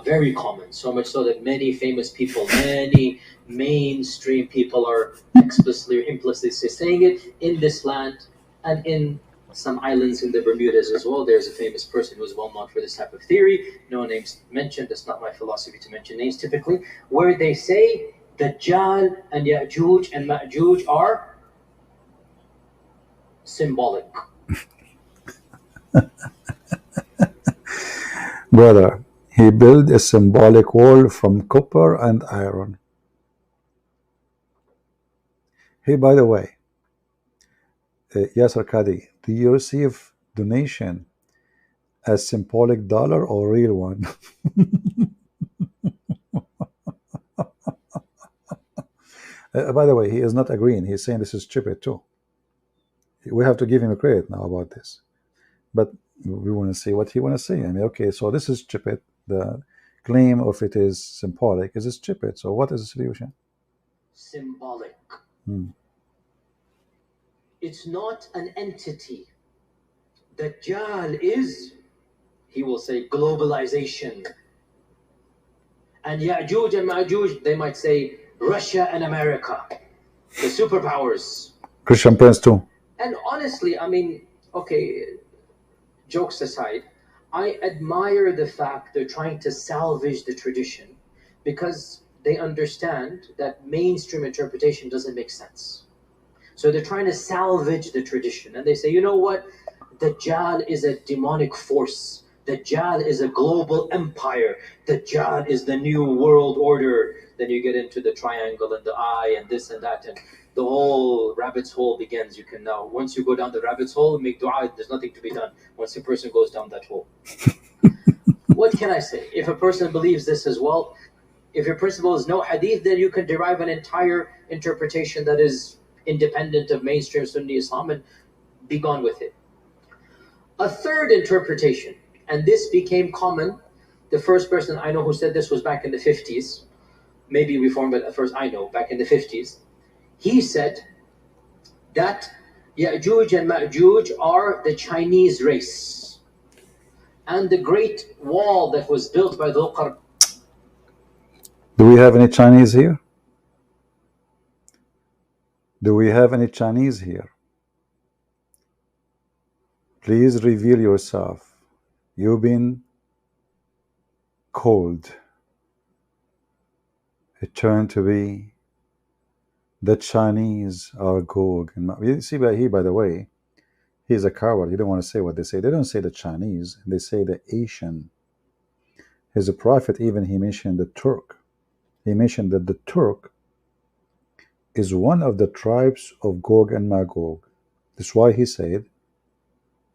very common. So much so that many famous people, many mainstream people, are explicitly or implicitly saying it in this land and in some islands in the Bermudas as well. There's a famous person who is well known for this type of theory. No names mentioned. That's not my philosophy to mention names typically. Where they say Dajjal and Yajuj and Majuj are symbolic.
Brother, he built a symbolic wall from copper and iron. Hey, by the way, Yasir Qadhi, do you receive donation as symbolic dollar or real one? By the way, he is not agreeing. He's saying this is stupid too. We have to give him a credit now about this. But we want to see what he want to say. I mean, okay, so this is stupid. The claim of it is symbolic is stupid. So what is the solution?
Symbolic.
Hmm.
It's not an entity. Dajjal is, he will say, globalization. And Yajuj and Majuj, they might say Russia and America, the superpowers.
Christian Prince too.
And honestly, I mean, okay, jokes aside, I admire the fact they're trying to salvage the tradition because they understand that mainstream interpretation doesn't make sense. So they're trying to salvage the tradition. And they say, you know what? Dajjal is a demonic force. Dajjal is a global empire. Dajjal is the new world order. Then you get into the triangle and the eye and this and that, and the whole rabbit's hole begins. You can now, once you go down the rabbit's hole, make dua, there's nothing to be done once a person goes down that hole. What can I say? If a person believes this as well, if your principle is no hadith, then you can derive an entire interpretation that is independent of mainstream Sunni Islam and be gone with it. A third interpretation, and this became common. The first person I know who said this was back in the 50s, maybe before, but at first I know, back in the 50s. He said that Yajuj and Majuj are the Chinese race. And the great wall that was built by Dhul Qarn.
Do we have any Chinese here? Do we have any Chinese here? Please reveal yourself. You've been called. It turned to be the Chinese are Gog. And you see, by the way, he's a coward. He don't want to say what they say. They don't say the Chinese. They say the Asian. His prophet, even he mentioned the Turk. He mentioned that the Turk is one of the tribes of Gog and Magog. That's why he said,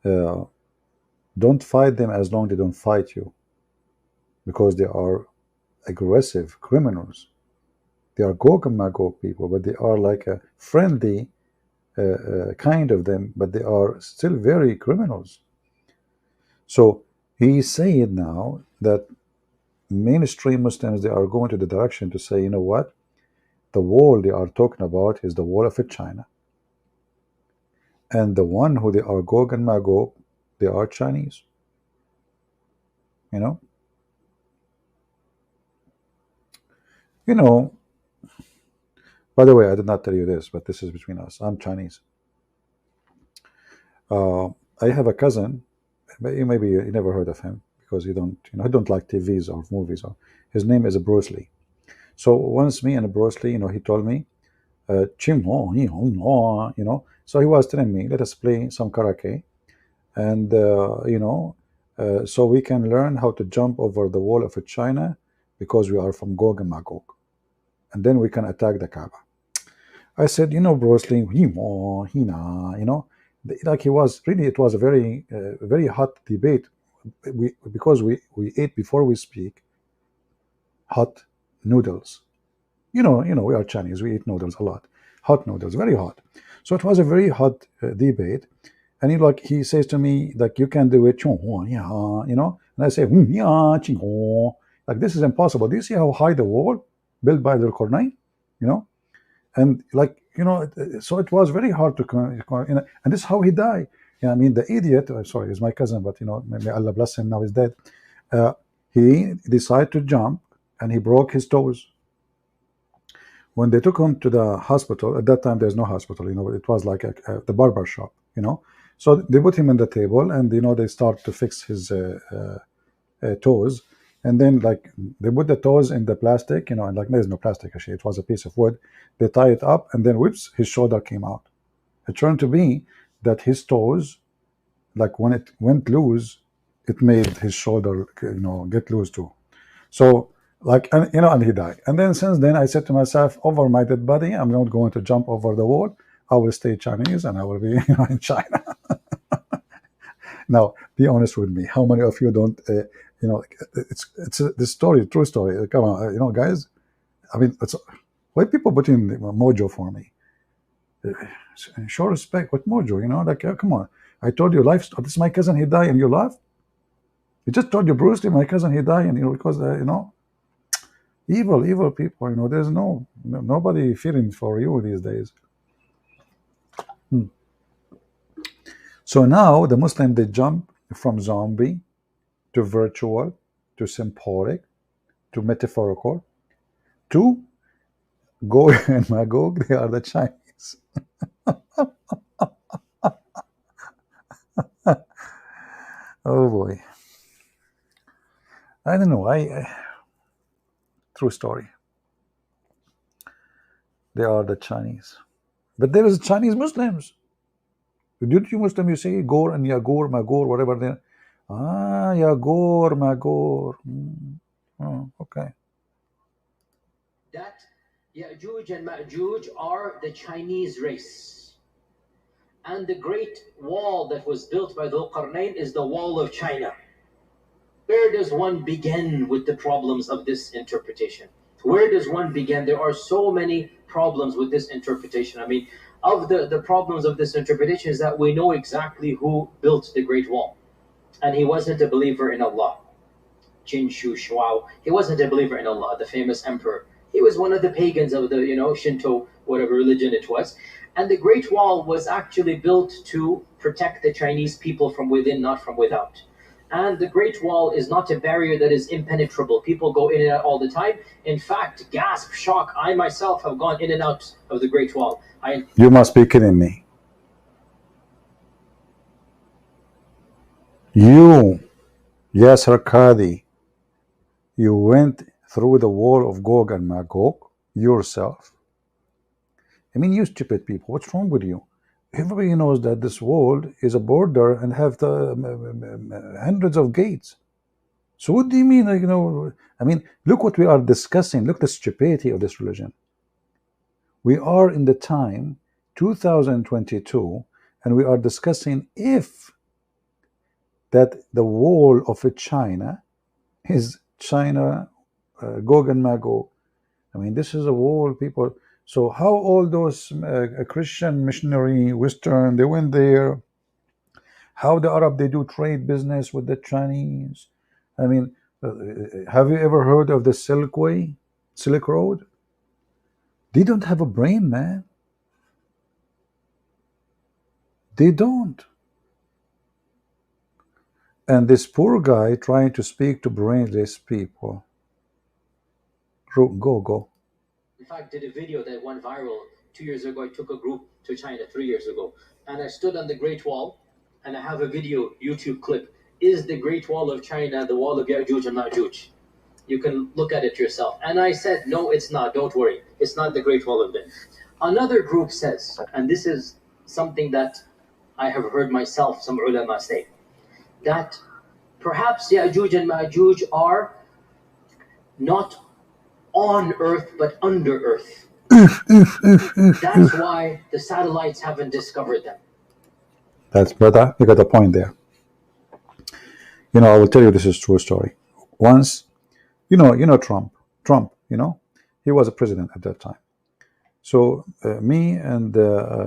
don't fight them as long as they don't fight you, because they are aggressive criminals. They are Gog and Magog people, but they are like a friendly kind of them, but they are still very criminals. So he said now that mainstream Muslims, they are going to the direction to say, you know what, the wall they are talking about is the wall of China, and the one who they are Gog and Magog, they are Chinese. You know, by the way, I did not tell you this, but this is between us. I'm Chinese. I have a cousin. Maybe you never heard of him because you don't, I don't like TVs or movies. His name is Bruce Lee. So once me and Bruce Lee, he told me, Chim ho, So he was telling me, let us play some karate, and so we can learn how to jump over the wall of China because we are from Gog and Magog, and then we can attack the Kaaba. I said, Bruce Lee, like he was really, it was a very, very hot debate. Because we ate before we speak hot noodles. We are Chinese. We eat noodles a lot. Hot noodles, very hot. So it was a very hot debate. And he says to me, like, you can do it, and I say, like, this is impossible. Do you see how high the wall? built by the Qur'an, you know, and like so it was very hard to and this is how he died. Yeah, I mean the idiot. Sorry, he's my cousin, but may Allah bless him. Now he's dead. Uh, he decided to jump, and he broke his toes. When they took him to the hospital, at that time there's no hospital. It was like the barber shop. So they put him on the table, and they start to fix his toes. And then like they put the toes in the plastic, and like there's no plastic actually, it was a piece of wood. They tie it up, and then whips, his shoulder came out. It turned to be that his toes, like when it went loose, it made his shoulder get loose too. So like, and he died. And then since then I said to myself, over my dead body, I'm not going to jump over the wall. I will stay Chinese, and I will be in China. Now, be honest with me. How many of you don't? It's this story, true story. Come on, guys. I mean, why people put in mojo for me? Show respect. What mojo? Like, come on. I told you life. This is my cousin. He died, and you laugh. You just told you Bruce Lee, my cousin, he died, and because evil people. There's nobody feeling for you these days. So now the Muslim, they jump from zombie to virtual to symbolic to metaphorical to Gog and Magog. They are the Chinese. Oh boy. I don't know. True story. They are the Chinese. But there is Chinese Muslims. Did you Muslim, you say Gor and Yagur, Magor, whatever they are. Yagur, Magor. Oh, okay.
That Yajuj and Majuj are the Chinese race. And the great wall that was built by Dhul Qarnayn is the wall of China. Where does one begin with the problems of this interpretation? Where does one begin? There are so many problems with this interpretation. I mean, of the problems of this interpretation is that we know exactly who built the Great Wall. And he wasn't a believer in Allah. Jin Shu Shuao. He wasn't a believer in Allah, the famous emperor. He was one of the pagans of the, Shinto, whatever religion it was. And the Great Wall was actually built to protect the Chinese people from within, not from without. And the Great Wall is not a barrier that is impenetrable. People go in and out all the time. In fact, gasp, shock, I myself have gone in and out of the Great Wall.
You must be kidding me. You, Yasir Qadhi, you went through the wall of Gog and Magog yourself. I mean, you stupid people, what's wrong with you? Everybody knows that this wall is a border and have the hundreds of gates. So what do you mean? I mean, look what we are discussing. Look the stupidity of this religion. We are in the time 2022, and we are discussing if that the wall of China is China, Gog and Magog. I mean, this is a wall, people. So how all those Christian missionary Western, they went there? How the Arab, they do trade business with the Chinese? I mean, have you ever heard of the Silk Way, Silk Road? They don't have a brain, man. They don't. And this poor guy trying to speak to brainless people. Go.
In fact, did a video that went viral 2 years ago. I took a group to China 3 years ago, and I stood on the Great Wall, and I have a video, YouTube clip. Is the Great Wall of China the wall of Yajuj and Majuj? You can look at it yourself. And I said, no, it's not. Don't worry. It's not the Great Wall of them. Another group says, and this is something that I have heard myself, some ulama say, that perhaps Yajuj and Majuj are not on Earth, but under Earth. That's why the satellites haven't discovered them.
That's better. You got a point there. I will tell you, this is true story. Once, Trump, he was a president at that time. So me and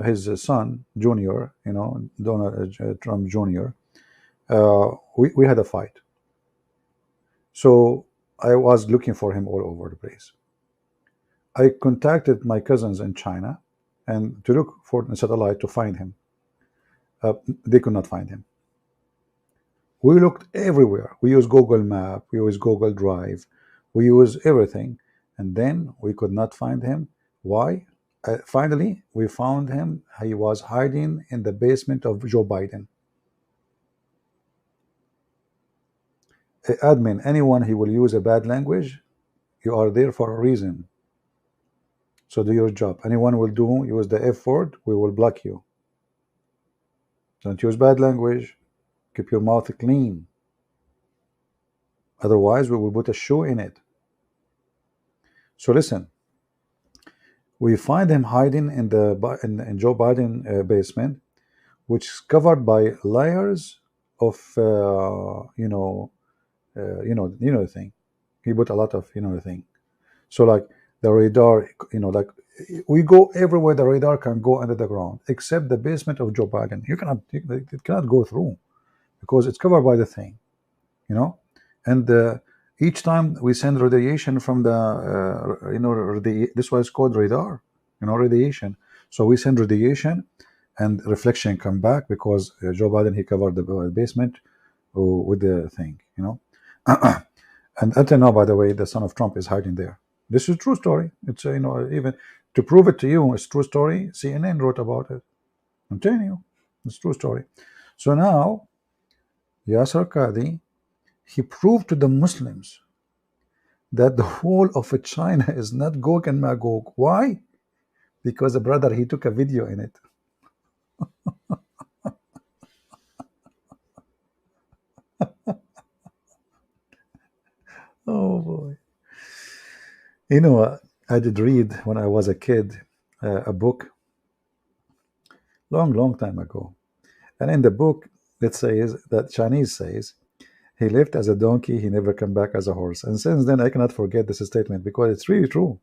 his son, Junior, Donald Trump Jr., we had a fight. So I was looking for him all over the place. I contacted my cousins in China and to look for a satellite to find him. They could not find him. We looked everywhere. We used Google Map, we used Google Drive, we used everything, and then we could not find him. Why? Finally, we found him. He was hiding in the basement of Joe Biden. Admin, anyone he will use a bad language, you are there for a reason. So do your job. Anyone will use the F word, we will block you. Don't use bad language. Keep your mouth clean. Otherwise, we will put a shoe in it. So listen, we find him hiding in Joe Biden basement, which is covered by layers of the thing. He put a lot of the thing. So like the radar, like we go everywhere the radar can go under the ground, except the basement of Joe Biden. It cannot go through because it's covered by the thing, and each time we send radiation from the this was called radar, radiation. So we send radiation and reflection come back because Joe Biden, he covered the basement with the thing, and until now, by the way, the son of Trump is hiding there. This is a true story. It's even to prove it to you, it's a true story. CNN wrote about it. I'm telling you, it's a true story. So now, Yasir Qadhi, he proved to the Muslims that the whole of China is not Gog and Magog. Why? Because the brother, he took a video in it. Oh boy. I did read when I was a kid a book long time ago. And in the book, it says that Chinese says, he lived as a donkey, he never came back as a horse. And since then, I cannot forget this statement because it's really true.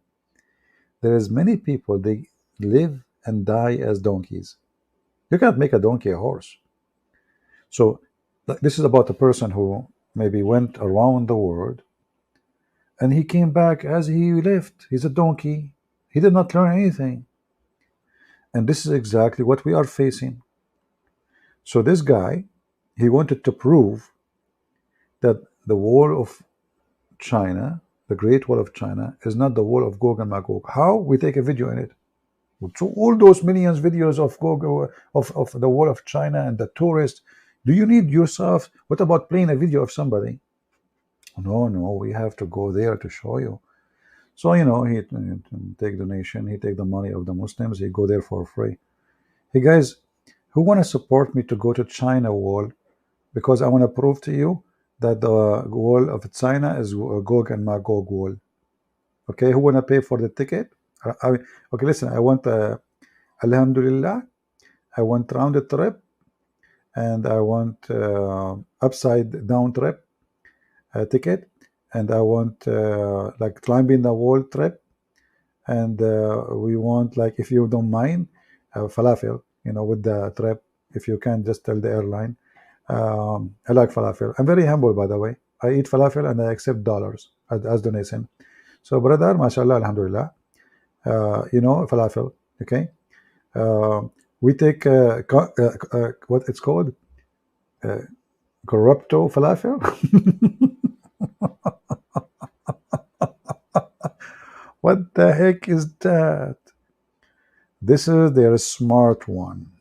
There is many people, they live and die as donkeys. You cannot make a donkey a horse. So this is about a person who maybe went around the world and he came back as he lived. He's a donkey. He did not learn anything. And this is exactly what we are facing. So this guy, he wanted to prove that the wall of China, the Great Wall of China, is not the wall of Gog and Magog. How? We take a video in it. So all those millions videos of Gog, of the Wall of China and the tourists, do you need yourself? What about playing a video of somebody? No, we have to go there to show you. So, he take donation, he take the money of the Muslims, he go there for free. Hey guys, who want to support me to go to China Wall? Because I want to prove to you that the wall of China is Gog and Magog wall. Okay, who want to pay for the ticket? Okay, listen, I want Alhamdulillah, I want round trip, and I want upside down trip ticket, and I want like climbing the wall trip, and we want, like, if you don't mind, falafel, with the trip. If you can, just tell the airline. I like falafel. I'm very humble, by the way. I eat falafel and I accept dollars as donation. So, brother, mashallah, alhamdulillah, falafel, okay? We take what it's called, corrupto falafel. What the heck is that? This is their smart one.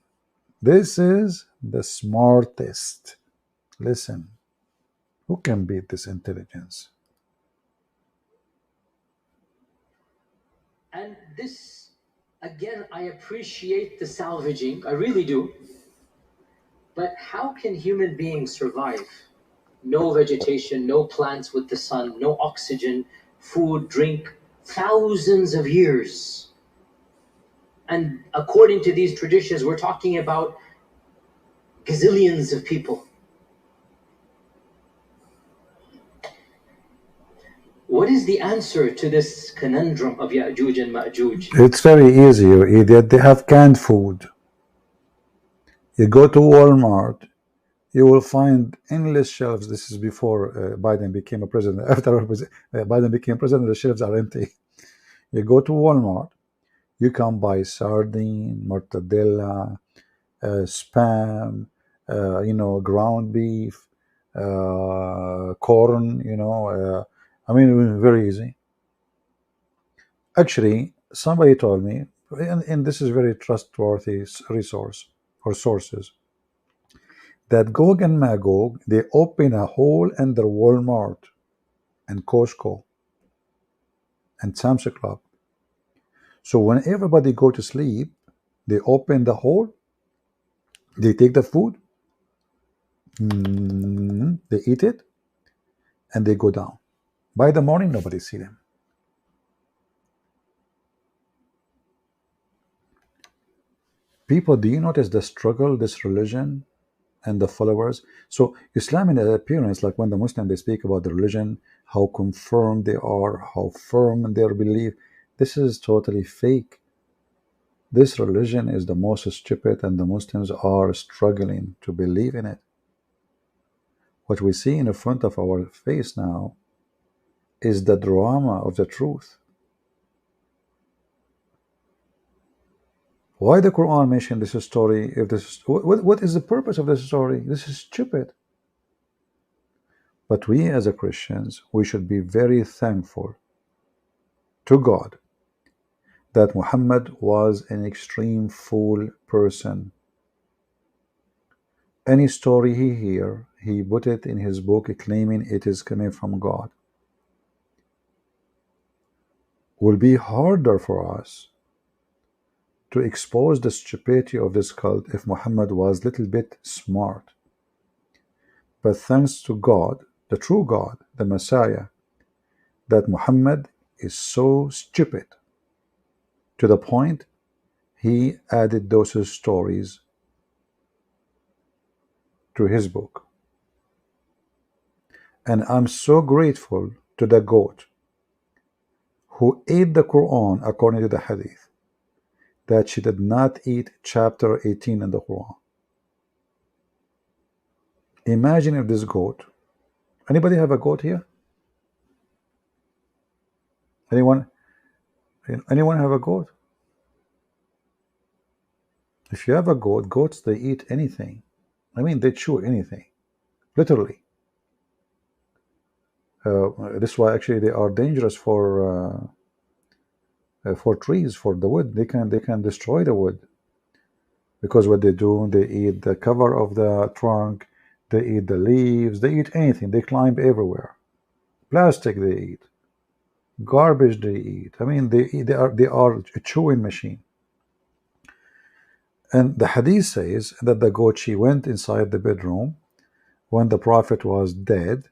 This is the smartest. Listen, who can beat this intelligence?
And this, again, I appreciate the salvaging, I really do. But how can human beings survive? No vegetation, no plants with the sun, no oxygen, food, drink, thousands of years. And according to these traditions, we're talking about gazillions of people. What is the answer to this conundrum of Yajuj and Majuj?
It's very easy, you idiot. They have canned food. You go to Walmart, you will find endless shelves. This is before Biden became a president. After Biden became president, the shelves are empty. You go to Walmart, you can buy sardine, mortadella, spam, ground beef, corn. I mean, very easy. Actually, somebody told me, and this is very trustworthy resource or sources, that Gog and Magog, they open a hole under Walmart and Costco and Sam's Club. So when everybody go to sleep, they open the hole, they take the food, they eat it, and they go down. By the morning, nobody see them. People, do you notice the struggle, this religion and the followers? So Islam in appearance, like when the Muslim they speak about the religion, how confirmed they are, how firm in their belief, this is totally fake. This religion is the most stupid, and the Muslims are struggling to believe in it. What we see in the front of our face now is the drama of the truth. Why the Quran mentioned this story? If this, what is the purpose of this story? This is stupid. But we as a Christians, we should be very thankful to God that Muhammad was an extreme fool person. Any story he hear, he put it in his book claiming it is coming from God. Will be harder for us to expose the stupidity of this cult if Muhammad was a little bit smart. But thanks to God, the true God, the Messiah, that Muhammad is so stupid to the point he added those stories to his book. And I'm so grateful to the goat who ate the Quran according to the hadith, that she did not eat chapter 18 in the Quran. Imagine if this goat, anybody have a goat here? Anyone have a goat? If you have a goat, goats, they eat anything. I mean, they chew anything, literally. This is why actually they are dangerous for trees, for the wood. They can destroy the wood, because what they do, they eat the cover of the trunk, they eat the leaves, they eat anything. They climb everywhere. Plastic they eat, garbage they eat. I mean, they are a chewing machine. And the hadith says that the goat, she went inside the bedroom when the prophet was dead,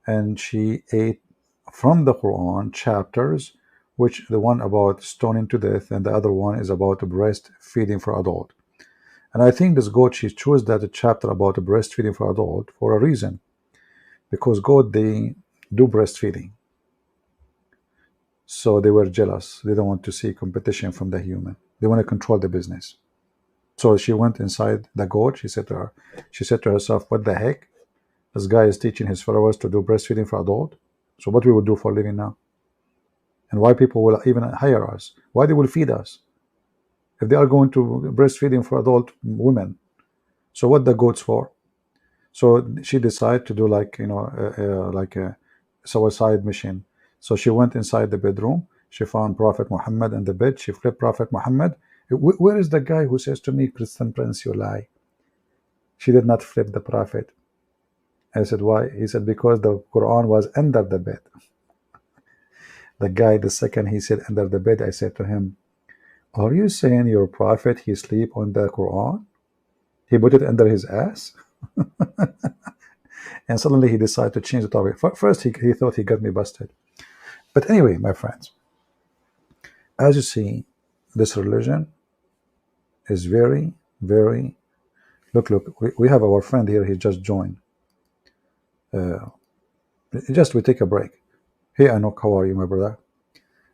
and she ate from the Quran chapters, which the one about stoning to death and the other one is about breastfeeding for adult. And I think this goat, she chose that chapter about breastfeeding for adult for a reason, because goat, they do breastfeeding, so they were jealous. They don't want to see competition from the human. They want to control the business. So she went inside the goat. She said to herself, what the heck? This guy is teaching his followers to do breastfeeding for adult. So what we will do for a living now? And why people will even hire us? Why they will feed us if they are going to breastfeeding for adult women? So what the goats for? So she decided to do like a suicide mission. So she went inside the bedroom. She found Prophet Muhammad in the bed. She flipped Prophet Muhammad. Where is the guy who says to me, Christian Prince, you lie? She did not flip the Prophet. I said, why? He said, because the Quran was under the bed. The guy, the second he said under the bed, I said to him, are you saying your Prophet, he sleep on the Quran? He put it under his ass? And suddenly he decided to change the topic. First, he thought he got me busted. But anyway, my friends, as you see, this religion is very, very... Look, we have our friend here. He just joined. We take a break. Hey, Anok, how are you, my brother?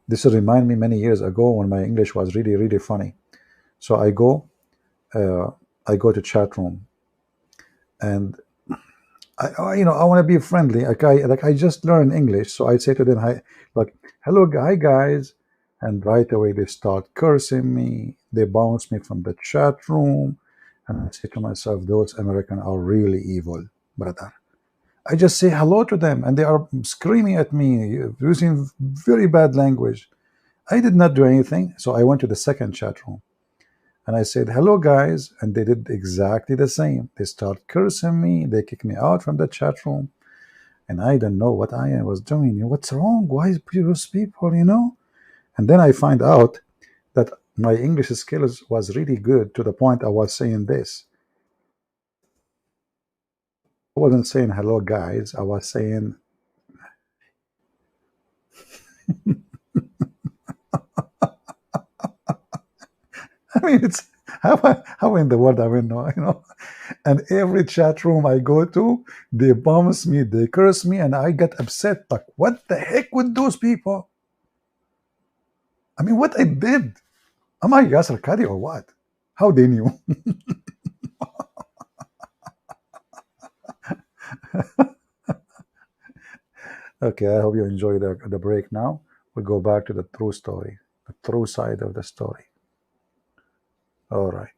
This remind me many years ago when my English was really, really funny. So I go to chat room, and I want to be friendly. I just learned English, so I say to them, hi, like, hello, hi guys, And right away they start cursing me. They bounce me from the chat room. And I say to myself, those Americans are really evil, brother. I just say hello to them and they are screaming at me using very bad language. I did not do anything. So I went to the second chat room and I said, hello, guys. And they did exactly the same. They start cursing me. They kick me out from the chat room. And I don't know what I was doing. What's wrong? Why is those people? And then I find out that my English skills was really good to the point I was saying this. I wasn't saying hello, guys. I was saying, I mean, it's how in the world I mean, no. And every chat room I go to, they bounce me, they curse me, and I get upset. Like, what the heck with those people? I mean, what I did? Am I Yasir Qadhi or what? How they knew? Okay, I hope you enjoy the break now. We'll go back to the true story, the true side of the story. All right.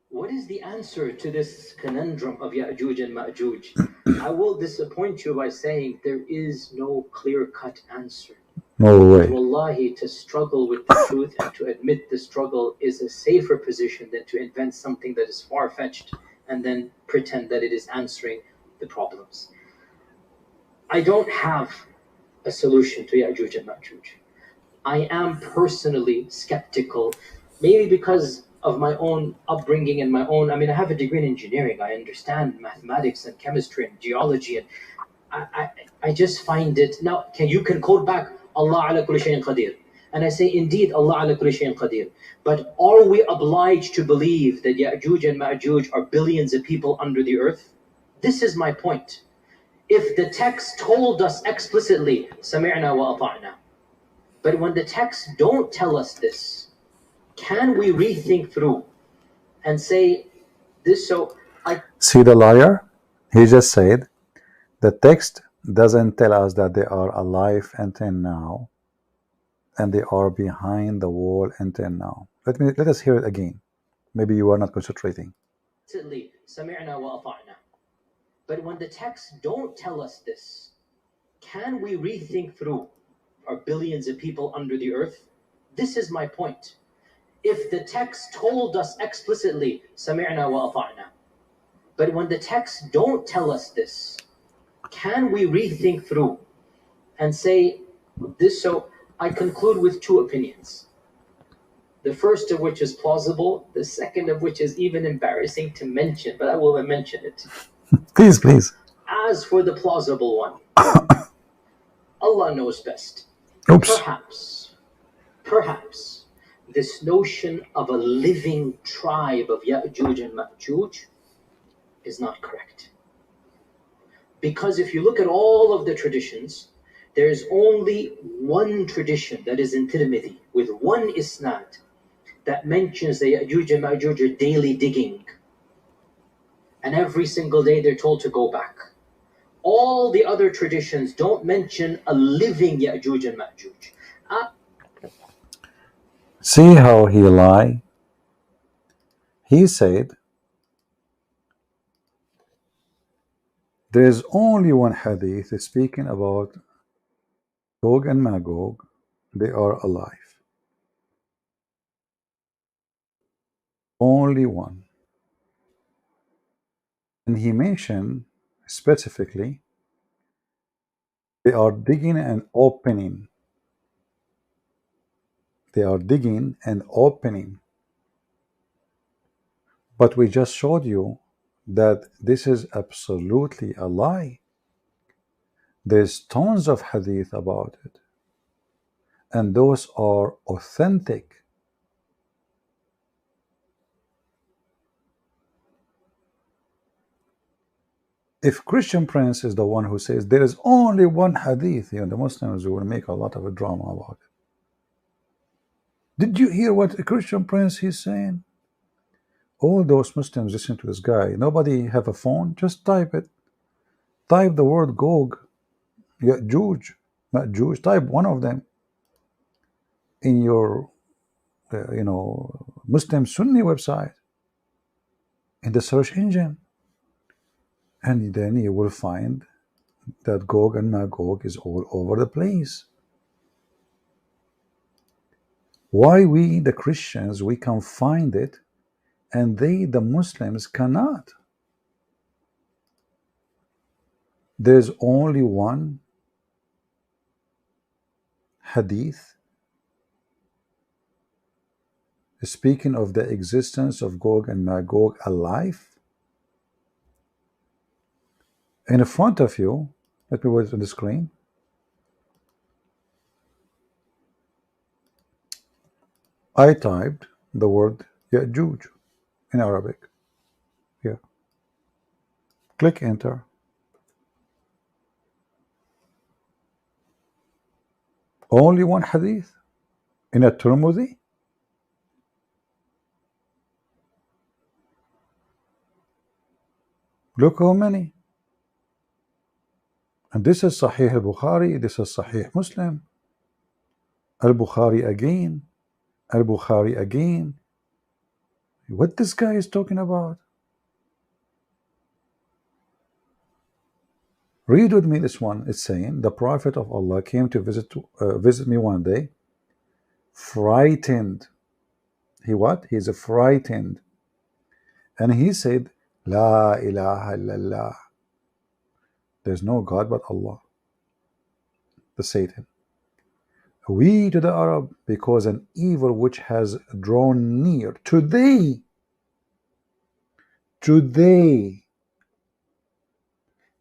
What is the answer to this conundrum of Yajuj and Majuj? I will disappoint you by saying there is no clear-cut answer.
No way.
Wallahi, to struggle with the truth and to admit the struggle is a safer position than to invent something that is far-fetched and then pretend that it is answering the problems. I don't have a solution to Yajuj and Majuj. I am personally skeptical, maybe because of my own upbringing and my own. I mean, I have a degree in engineering. I understand mathematics and chemistry and geology, and I just find it. Now, you can quote back Allah ala kulli shayin qadir. And I say, indeed, Allah ala kulli shayin qadir. But are we obliged to believe that Yajuj and Majuj are billions of people under the earth? This is my point. If the text told us explicitly, sami'na wa ata'na, but when the texts don't tell us this, can we rethink through and say this? So I
See the liar? He just said the text doesn't tell us that they are alive until now, and they are behind the wall until now. Let us hear it again. Maybe you are not concentrating.
سمعنا وأطعنا. But when the texts don't tell us this, can we rethink through? Are billions of people under the earth? This is my point. If the text told us explicitly, سمعنا وأطعنا, but when the texts don't tell us this, can we rethink through and say this? So I conclude with two opinions. The first of which is plausible, the second of which is even embarrassing to mention, but I will mention it.
Please, please.
As for the plausible one, Allah knows best.
Oops.
Perhaps this notion of a living tribe of Yajuj and Majuj is not correct. Because if you look at all of the traditions, there is only one tradition that is in Tirmidhi with one isnad that mentions the Yajuj and Majuj are daily digging. And every single day they're told to go back. All the other traditions don't mention a living Yajuj and Majuj.
See how he lied? He said there is only one hadith speaking about Gog and Magog. They are alive. Only one. And he mentioned specifically they are digging and opening. They are digging and opening. But we just showed you that this is absolutely a lie. There's tons of hadith about it. And those are authentic. If Christian Prince is the one who says there is only one hadith, the Muslims will make a lot of a drama about it. Did you hear what Christian Prince is saying? All those Muslims listen to this guy. Nobody have a phone. Just type it. Type the word Gog, Yajuj, Majuj. Type one of them in your, Muslim Sunni website in the search engine, and then you will find that Gog and Magog is all over the place. Why we, the Christians, we can find it, and they, the Muslims, cannot? There's only one hadith speaking of the existence of Gog and Magog alive in front of you. Let me put it on the screen. I typed the word Yajuj in Arabic. Here. Click enter. Only one hadith in a Tirmidhi. Look how many. And this is Sahih al-Bukhari, this is Sahih Muslim. Al-Bukhari again, Al-Bukhari again. What this guy is talking about? Read with me this one. It's saying, the Prophet of Allah came to visit me one day, frightened. He what? He's frightened. And he said, La ilaha illallah. There's no God but Allah. The Satan. We to the Arab, because an evil which has drawn near. Today,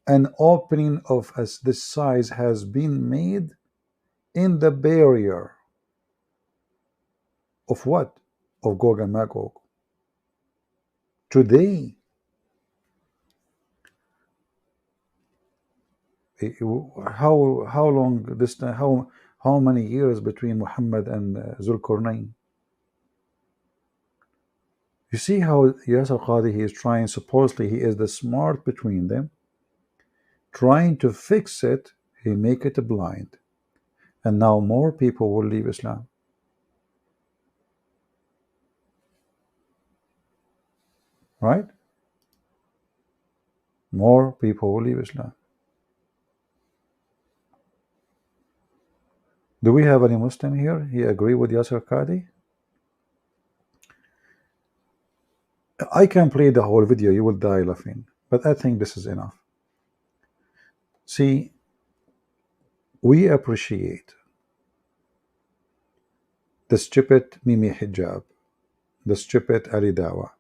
an opening of this size has been made in the barrier of what? Of Gog and Magog. Today. How long this time? How many years between Muhammad and Zulkarnain? You see how Yasir Qadhi, he is trying, supposedly he is the smart between them, trying to fix it. He make it blind, and now more people will leave Islam. Right? More people will leave Islam. Do we have any Muslim here? He agree with Yasir Qadhi? I can play the whole video, you will die laughing, but I think this is enough. See, we appreciate the stupid Mimi Hijab, the stupid Ali Dawah,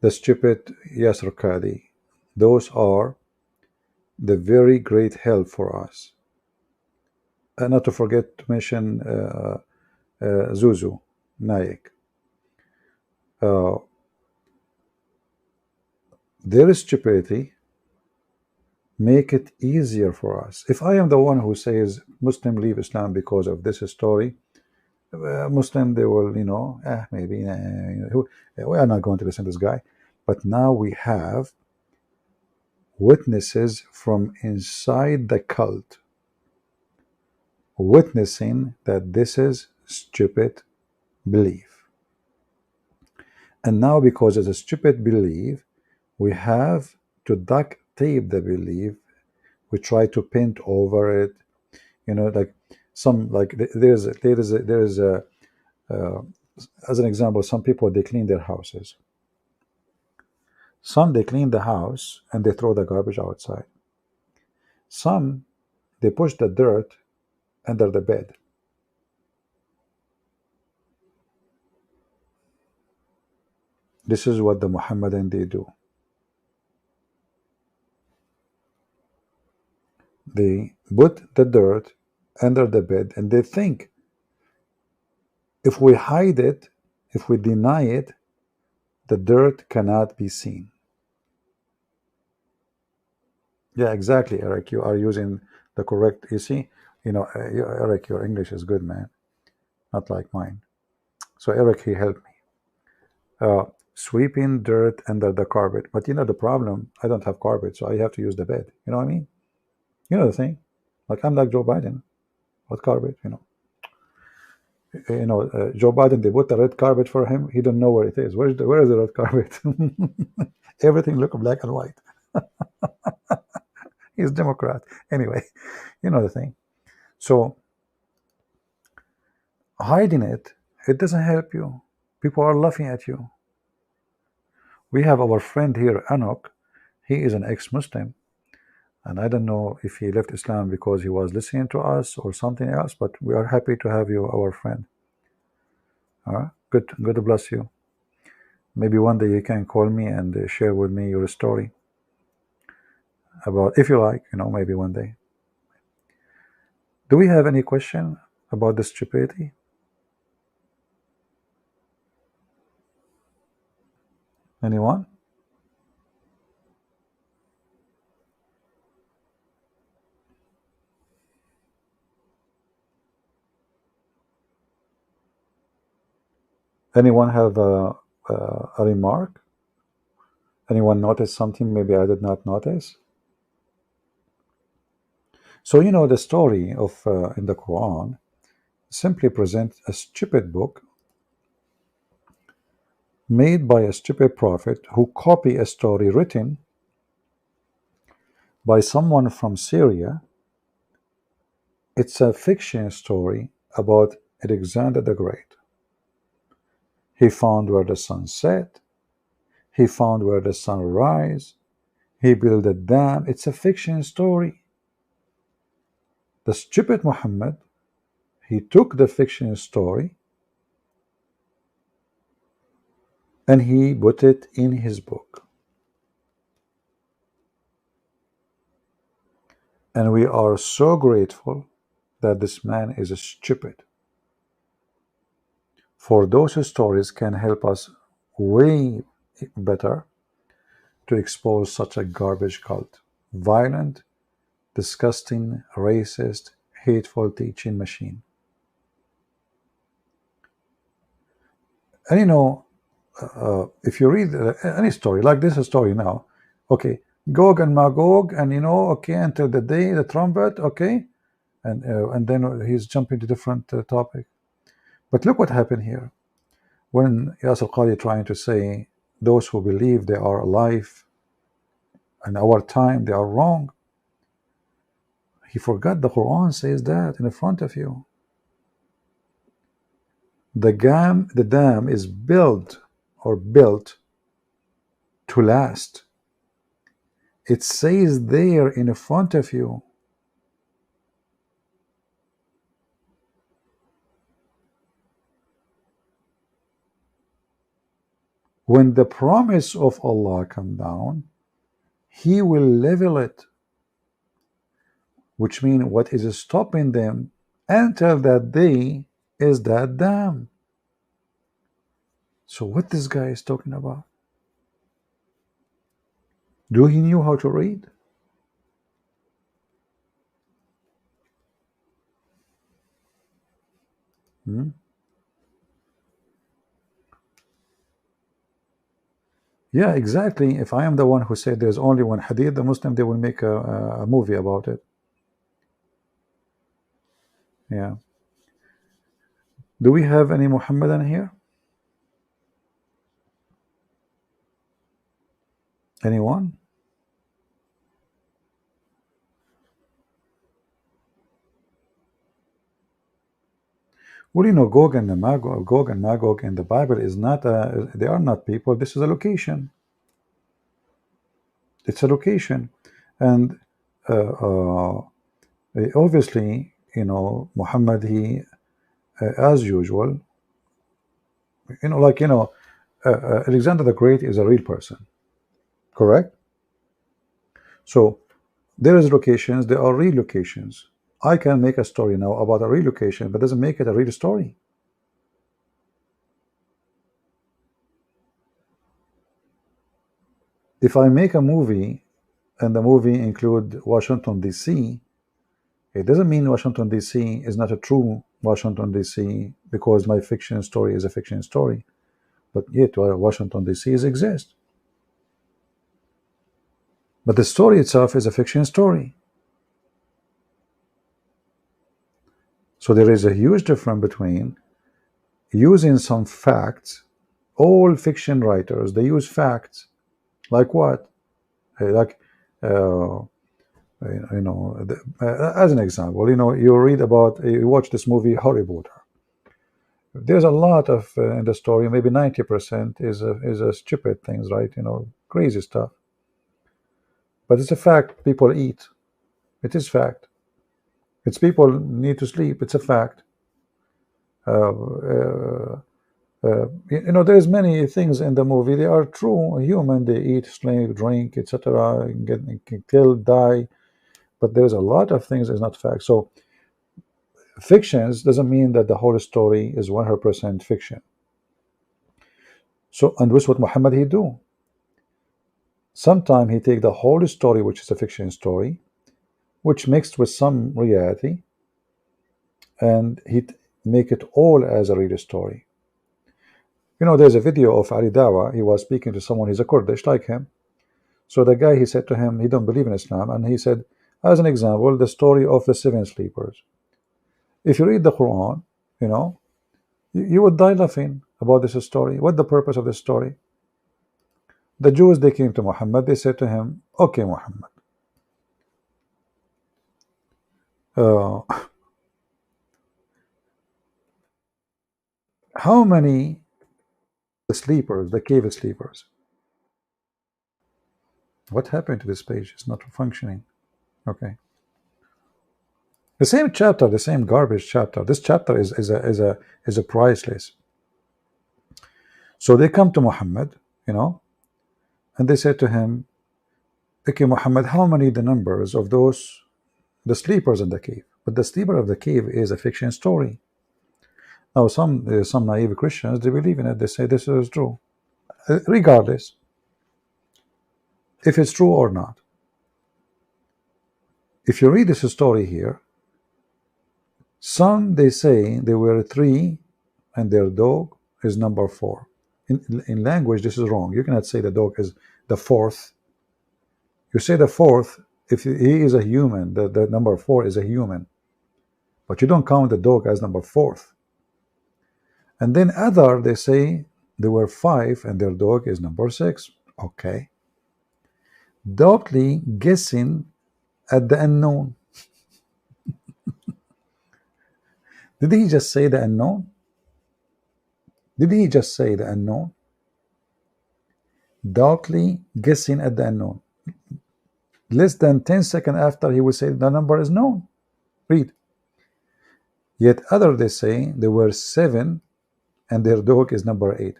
the stupid Yasir Qadhi. Those are the very great help for us. And not to forget to mention Zuzu Naik. Their stupidity make it easier for us. If I am the one who says Muslim leave Islam because of this story, Muslim, they will, maybe we are not going to listen to this guy. But now we have witnesses from inside the cult witnessing that this is stupid belief. And now, because it's a stupid belief, we have to duct tape the belief. We try to paint over it, like there's a as an example, some people, they clean their houses. Some, they clean the house and they throw the garbage outside. Some, they push the dirt under the bed. This is what the Muhammadan they do. They put the dirt under the bed and they think, if we hide it, if we deny it, the dirt cannot be seen. Yeah, exactly, Eric. You are using the correct, you see, Eric, your English is good, man. Not like mine. So Eric, he helped me. sweeping dirt under the carpet. But you know the problem, I don't have carpet, so I have to use the bed. You know what I mean? You know the thing? Like I'm like Joe Biden with carpet, Joe Biden, they put the red carpet for him. He don't know where it is. Where is the red carpet? Everything look black and white. He's Democrat. Anyway, you know the thing. So hiding it doesn't help you. People are laughing at you. We have our friend here, Anok. He is an ex-Muslim. And I don't know if he left Islam because he was listening to us or something else, but we are happy to have you, our friend. All right? Good. God bless you. Maybe one day you can call me and share with me your story about, if you like, maybe one day. Do we have any question about the stupidity? Anyone? Anyone have a remark? Anyone notice something maybe I did not notice? So the story of in the Quran simply presents a stupid book made by a stupid prophet who copy a story written by someone from Syria. It's a fiction story about Alexander the Great. He found where the sun set. He found where the sun rise. He built a dam. It's a fiction story. The stupid Muhammad, he took the fiction story and he put it in his book. And we are so grateful that this man is stupid. For those stories can help us way better to expose such a garbage cult. Violent, disgusting, racist, hateful teaching machine. And if you read any story, like this story now, okay, Gog and Magog, and okay, until the day, the trumpet, okay, and then he's jumping to different topic. But look what happened here. When Yasir Qadhi trying to say those who believe they are alive in our time, they are wrong. He forgot the Quran says that in front of you. The dam is built to last. It says there in front of you. When the promise of Allah come down, He will level it. Which means what is stopping them until that day is that dam. So what this guy is talking about? Do he knew how to read? Yeah, exactly. If I am the one who said there's only one hadith, the Muslim, they will make a movie about it. Yeah. Do we have any Muhammadan here? Anyone? Well, Gog and Magog in the Bible is not they are not people. This is a location. It's a location, and obviously, Muhammad, he as usual, Alexander the Great is a real person, correct? So there is locations, there are real locations. I can make a story now about a real location, but doesn't make it a real story. If I make a movie and the movie include Washington DC, it doesn't mean Washington DC is not a true Washington DC because my fiction story is a fiction story. but yet Washington D.C. exists. But the story itself is a fiction story. So there is a huge difference between using some facts. All fiction writers, they use facts. Like what? Like, as an example, you read about, you watch this movie Harry Potter. There's a lot of in the story, maybe 90% is a stupid things, right? Crazy stuff. But it's a fact. People eat. It is fact. It's people need to sleep. It's a fact. There's many things in the movie. They are true. Human. They eat, sleep, drink, etc. Get killed, die. But there's a lot of things is not fact. So fictions doesn't mean that the whole story is 100% fiction. So, and this what Muhammad he do. Sometimes he take the whole story, which is a fiction story, which mixed with some reality, and he make it all as a real story. There's a video of Ali Dawah. He was speaking to someone. He's a Kurdish like him. So the guy, he said to him, he don't believe in Islam, and he said, as an example, the story of the 7 sleepers. If you read the Quran, you would die laughing about this story. What the purpose of this story? The Jews, they came to Muhammad. They said to him, okay, Muhammad, how many sleepers, the cave sleepers? What happened to this page? It's not functioning. Okay. The same chapter, the same garbage chapter. This chapter is a priceless. So they come to Muhammad, and they said to him, okay, Muhammad, how many the numbers of those, the sleepers in the cave? But the sleeper of the cave is a fiction story. Now, some naive Christians, they believe in it. They say this is true. Regardless, if it's true or not. If you read this story here, some, they say there were 3 and their dog is number 4. In language, this is wrong. You cannot say the dog is the 4th. You say the 4th if he is a human, the number 4 is a human. But you don't count the dog as number 4th. And then other, they say there were 5 and their dog is number 6. Okay. Doubtly guessing at the unknown. Did he just say the unknown? Did he just say the unknown? Doubtly guessing at the unknown. Less than 10 seconds after, he will say the number is known. Read. Yet other, they say there were 7 and their dog is number 8.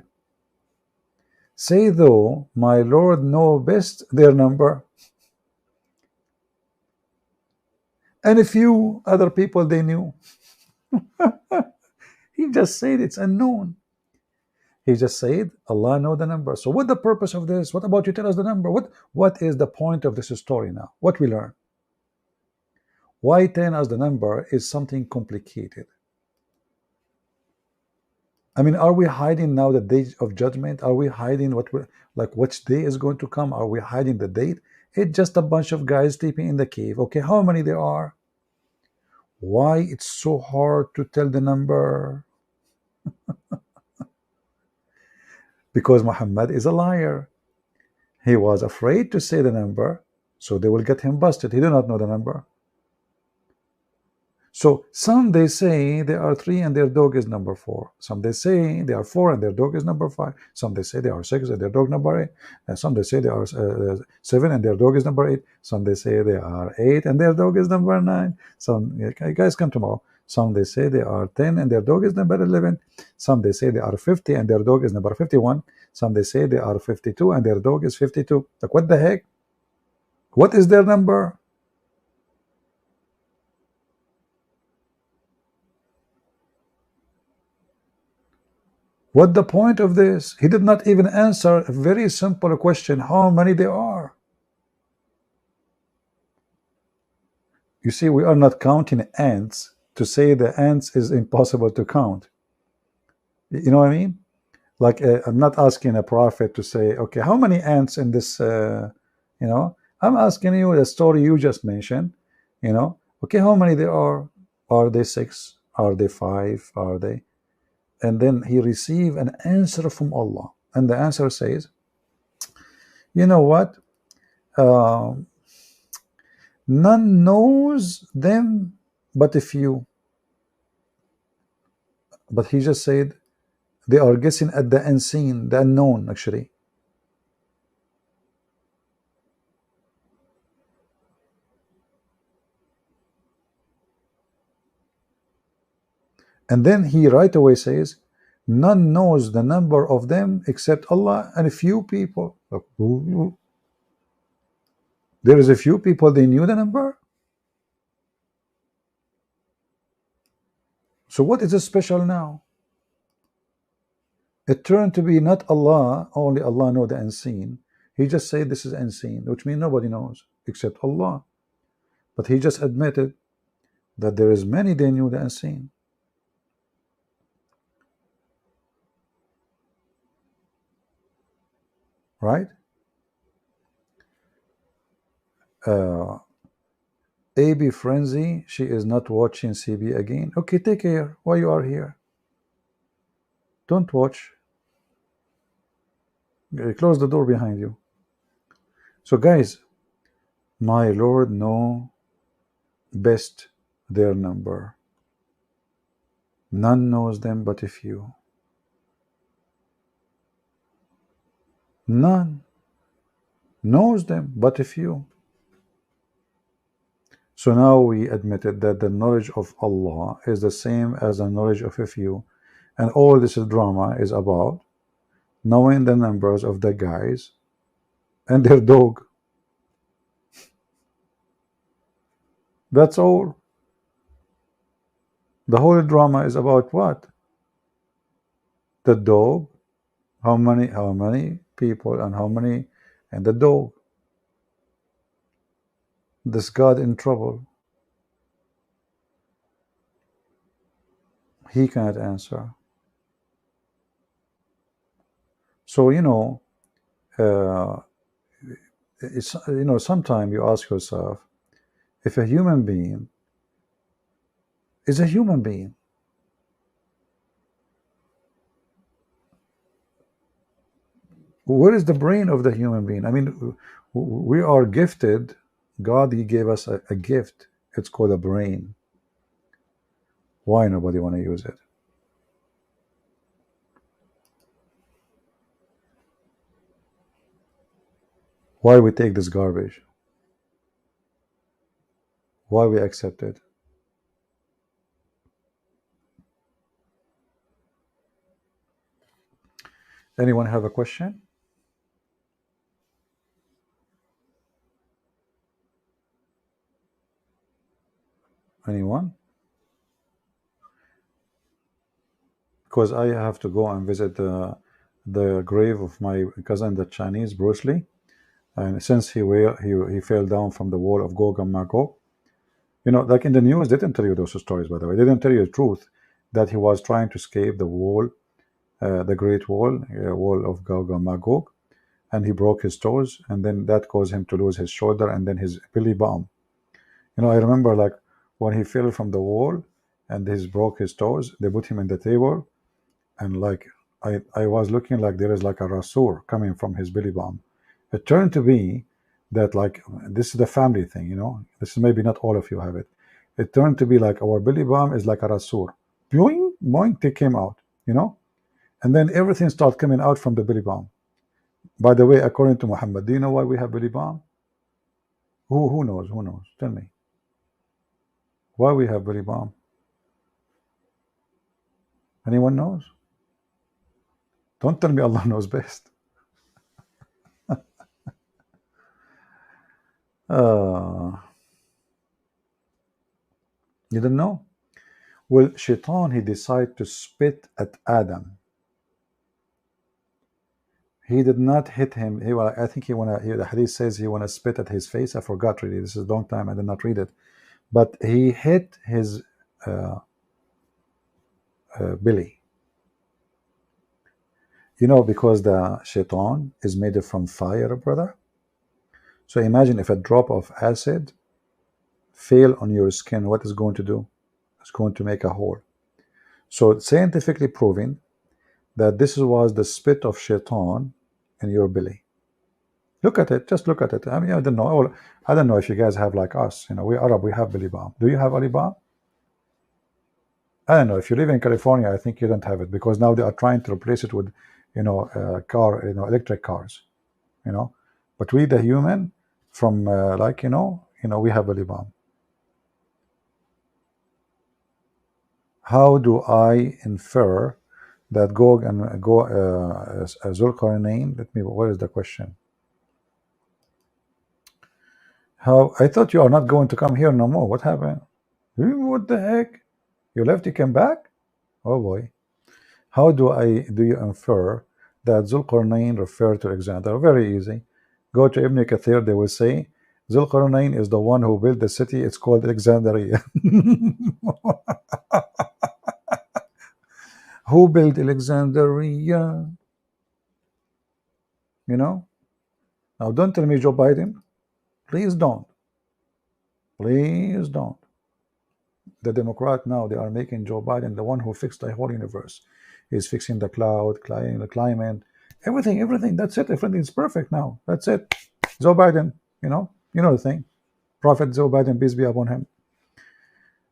Say though, my Lord know best their number. And a few other people they knew. He just said it's unknown. He just said Allah know the number. So what the purpose of this? What about you tell us the number? What is the point of this story now? What we learn? Why telling us the number is something complicated? I mean, are we hiding now the day of judgment? Are we hiding which day is going to come? Are we hiding the date? It's just a bunch of guys sleeping in the cave. Okay, how many there are? Why it's so hard to tell the number? Because Muhammad is a liar. He was afraid to say the number, so they will get him busted. He did not know the number. So some, they say there are 3 and their dog is number 4. Some they say they are 4 and their dog is number 5. Some they say they are 6 and their dog number 8. And some they say they are 7 and their dog is number 8. Some they say they are 8 and their dog is number 9. Some, you guys come tomorrow. Some they say they are 10 and their dog is number 11. Some they say they are 50 and their dog is number 51. Some they say they are 52 and their dog is 52. Like, what the heck? What is their number? What the point of this? He did not even answer a very simple question, how many there are. You see, we are not counting ants to say the ants is impossible to count. You know what I mean? Like I'm not asking a prophet to say, okay, how many ants in this, I'm asking you the story you just mentioned, okay, how many there are? Are they 6? Are they 5? Are they? And then he received an answer from Allah. And the answer says, you know what? Um, None knows them but a few. But he just said they are guessing at the unseen, the unknown, actually. And then he right away says, none knows the number of them except Allah and a few people. There is a few people, they knew the number. So what is special now? It turned to be not Allah, only Allah know the unseen. He just said this is unseen, which means nobody knows except Allah. But he just admitted that there is many they knew the unseen. Right? AB Frenzy, she is not watching CB again. Okay, take care. Why you are here? Don't watch. Close the door behind you. So guys, my Lord know best their number. None knows them but a few. None knows them but a few. So now we admitted that the knowledge of Allah is the same as the knowledge of a few. And all this drama is about knowing the numbers of the guys and their dog. That's all. The whole drama is about what? The dog, how many people and how many, and the dog. This God in trouble. He cannot answer. So it's sometimes you ask yourself, if a human being is a human being, where is the brain of the human being? I mean, we are gifted. God, he gave us a gift. It's called a brain. Why nobody want to use it? Why we take this garbage? Why we accept it? Anyone have a question? Anyone? Because I have to go and visit the grave of my cousin, the Chinese Bruce Lee, and since he fell down from the wall of Gog and Magog, like in the news, they didn't tell you those stories. By the way, they didn't tell you the truth that he was trying to escape the wall, the Great Wall, wall of Gog and Magog, and he broke his toes, and then that caused him to lose his shoulder and then his belly button. I remember like when he fell from the wall and he broke his toes, they put him in the table, and like I was looking like there is like a rasur coming from his belly button. It turned to be that like this is the family thing, this is maybe not all of you have it. It turned to be like our belly button is like a rasur. Boing, boing, they came out, and then everything started coming out from the belly button. By the way, according to Muhammad, do you know why we have belly button? Who knows? Who knows? Tell me. Why we have belly button? Anyone knows? Don't tell me Allah knows best. You don't know? Well, Shaitan, he decided to spit at Adam. He did not hit him. I think the hadith says he wanna spit at his face. I forgot really. This is a long time. I did not read it. But he hit his belly. You know, because the shaitan is made from fire, brother. So imagine if a drop of acid fell on your skin, what is going to do? It's going to make a hole. So it's scientifically proven that this was the spit of shaitan in your belly. Look at it. Just look at it. I mean, I don't know. I don't know if you guys have like us. You know, we Arab, we have belly balm. Do you have belly balm? I don't know. If you live in California, I think you don't have it because now they are trying to replace it with, electric cars. You know, but we, the human, from we have belly balm. How do I infer that Gog and Zulqarnain? What is the question? How? I thought you are not going to come here no more. What happened? What the heck? You left, you came back? Oh boy. How do you infer that Zulqarnain referred to Alexander? Very easy. Go to Ibn Kathir, they will say Zulqarnain is the one who built the city, it's called Alexandria. Who built Alexandria? You know? Now don't tell me Joe Biden. Please don't. Please don't. The Democrat now, they are making Joe Biden the one who fixed the whole universe. He's fixing the the climate, everything. That's it. Everything's perfect now. That's it. Joe Biden, you know the thing. Prophet Joe Biden, peace be upon him.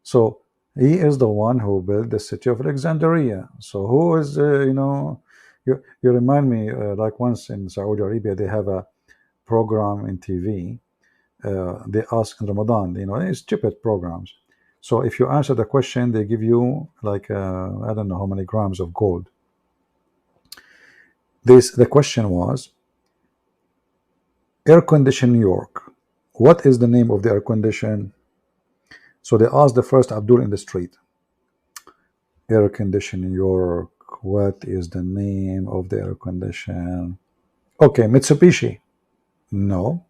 So he is the one who built the city of Alexandria. So who is, you remind me, like once in Saudi Arabia, they have a program in TV. They ask in Ramadan, it's stupid programs. So if you answer the question, they give you like I don't know how many grams of gold. The question was air condition New York. What is the name of the air condition? So they asked the first Abdul in the street. Air condition New York. What is the name of the air condition? Okay, Mitsubishi. No.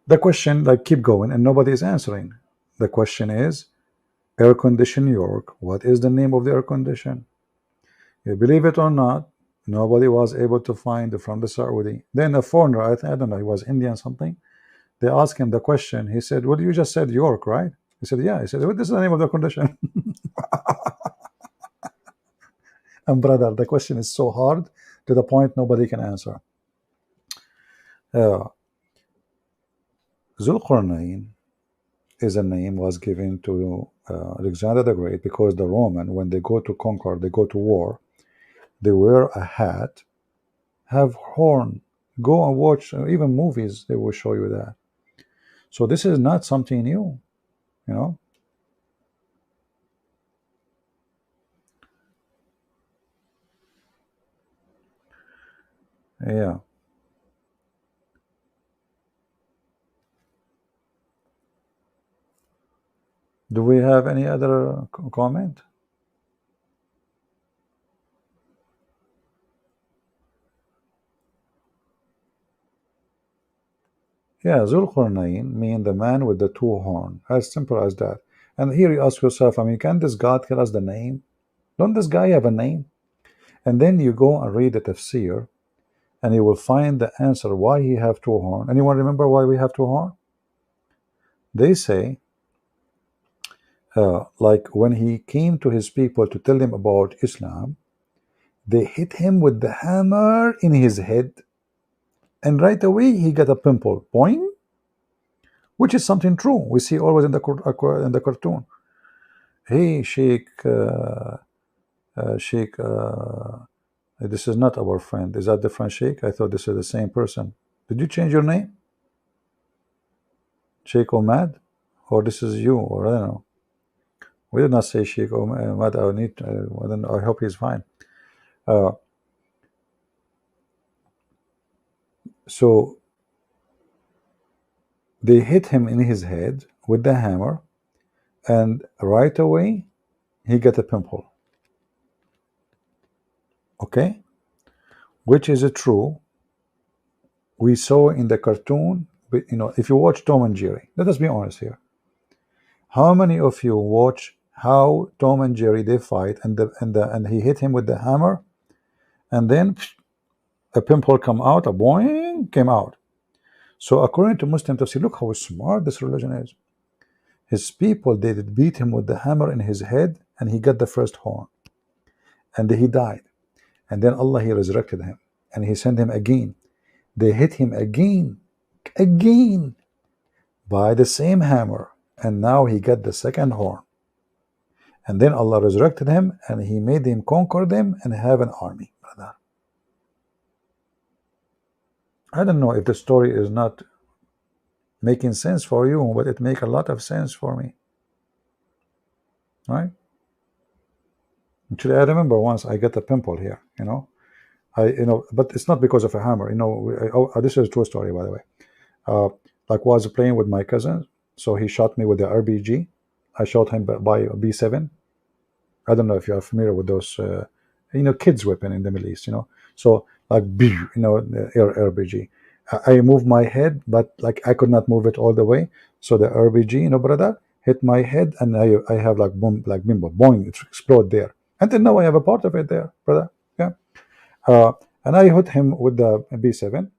The question, like, keep going, and nobody is answering. The question is, air condition New York. What is the name of the air condition? You believe it or not, nobody was able to find it from the Saudi. Then a foreigner, I don't know, he was Indian something. They asked him the question. He said, "Well, you just said York, right?" He said, "Yeah." He said, "What is the name of the condition?" And brother, the question is so hard to the point nobody can answer. Zulqarnain is a name was given to Alexander the Great because the Roman, when they go to conquer, they go to war, they wear a hat, have horn. Go and watch even movies, they will show you that. So this is not something new, you know. Yeah. Do we have any other comment? Yeah, Zulqarnain mean the man with the two horn. As simple as that. And here you ask yourself, I mean, can this God tell us the name? Don't this guy have a name? And then you go and read the tafsir, and you will find the answer why he have two horn. Anyone remember why we have two horn? They say, like when he came to his people to tell them about Islam, they hit him with the hammer in his head, and right away he got a pimple, point, which is something true. We see always in the cartoon. Hey, Sheikh, Sheikh, this is not our friend. Is that different Sheikh? I thought this is the same person. Did you change your name, Sheikh Omad, or this is you, or I don't know. We did not say Sheikh Omad. I hope he's fine. So they hit him in his head with the hammer, and right away he got a pimple. Okay, which is true. We saw in the cartoon, but if you watch Tom and Jerry, let us be honest here. How many of you watch how Tom and Jerry they fight, and he hit him with the hammer, and then a pimple come out, a boing came out. So according to Muslim tafsir, look how smart this religion is. His people, they did beat him with the hammer in his head, and he got the first horn, and he died. And then Allah, he resurrected him, and he sent him again. They hit him again by the same hammer, and now he got the second horn. And then Allah resurrected him, and he made him conquer them and have an army, brother. I don't know if the story is not making sense for you, but it makes a lot of sense for me, right? Actually, I remember once I got a pimple here, but it's not because of a hammer, this is a true story, by the way. Like was playing with my cousin, so he shot me with the RPG. I shot him by a B7. I don't know if you are familiar with those, kids' weapon in the Middle East, So like, the RPG. I moved my head, but like I could not move it all the way. So the RPG, brother, hit my head, and I have like boom, like bimbo, boing, it explode there. And then now I have a part of it there, brother. Yeah. And I hit him with the B7.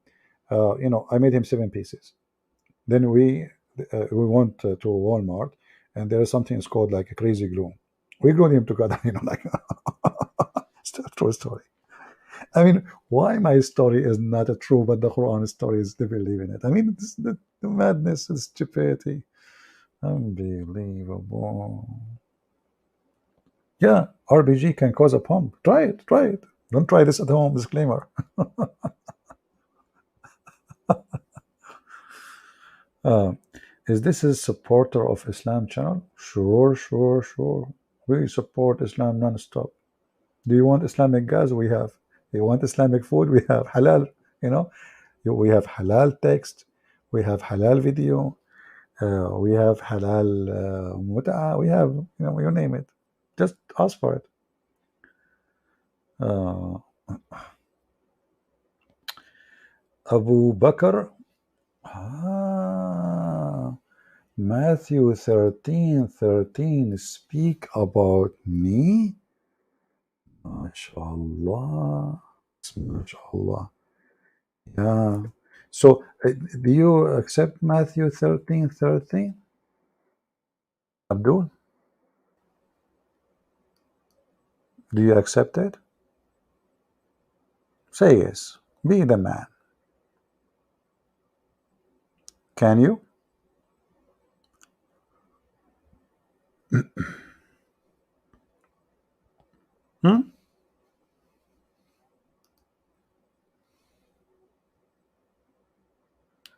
I made him 7 pieces. Then we went to Walmart, and there is something it's called like a crazy glue. We glued him together, like it's a true story. I mean, why my story is not a true, but the Quran story is, they believe in it. I mean, the madness, the stupidity, unbelievable. Yeah, RPG can cause a pump. Try it. Don't try this at home. Disclaimer. Is this a supporter of Islam channel? Sure. We support Islam non-stop. Do you want Islamic gas? We have. You want Islamic food? We have halal. We have halal text. We have halal video. We have halal mut'a. We have, you name it. Just ask for it. Abu Bakr. Matthew 13:13 speak about me. MashaAllah. MashaAllah. Yeah. So do you accept Matthew 13:13? Abdul? Do you accept it? Say yes. Be the man. Can you?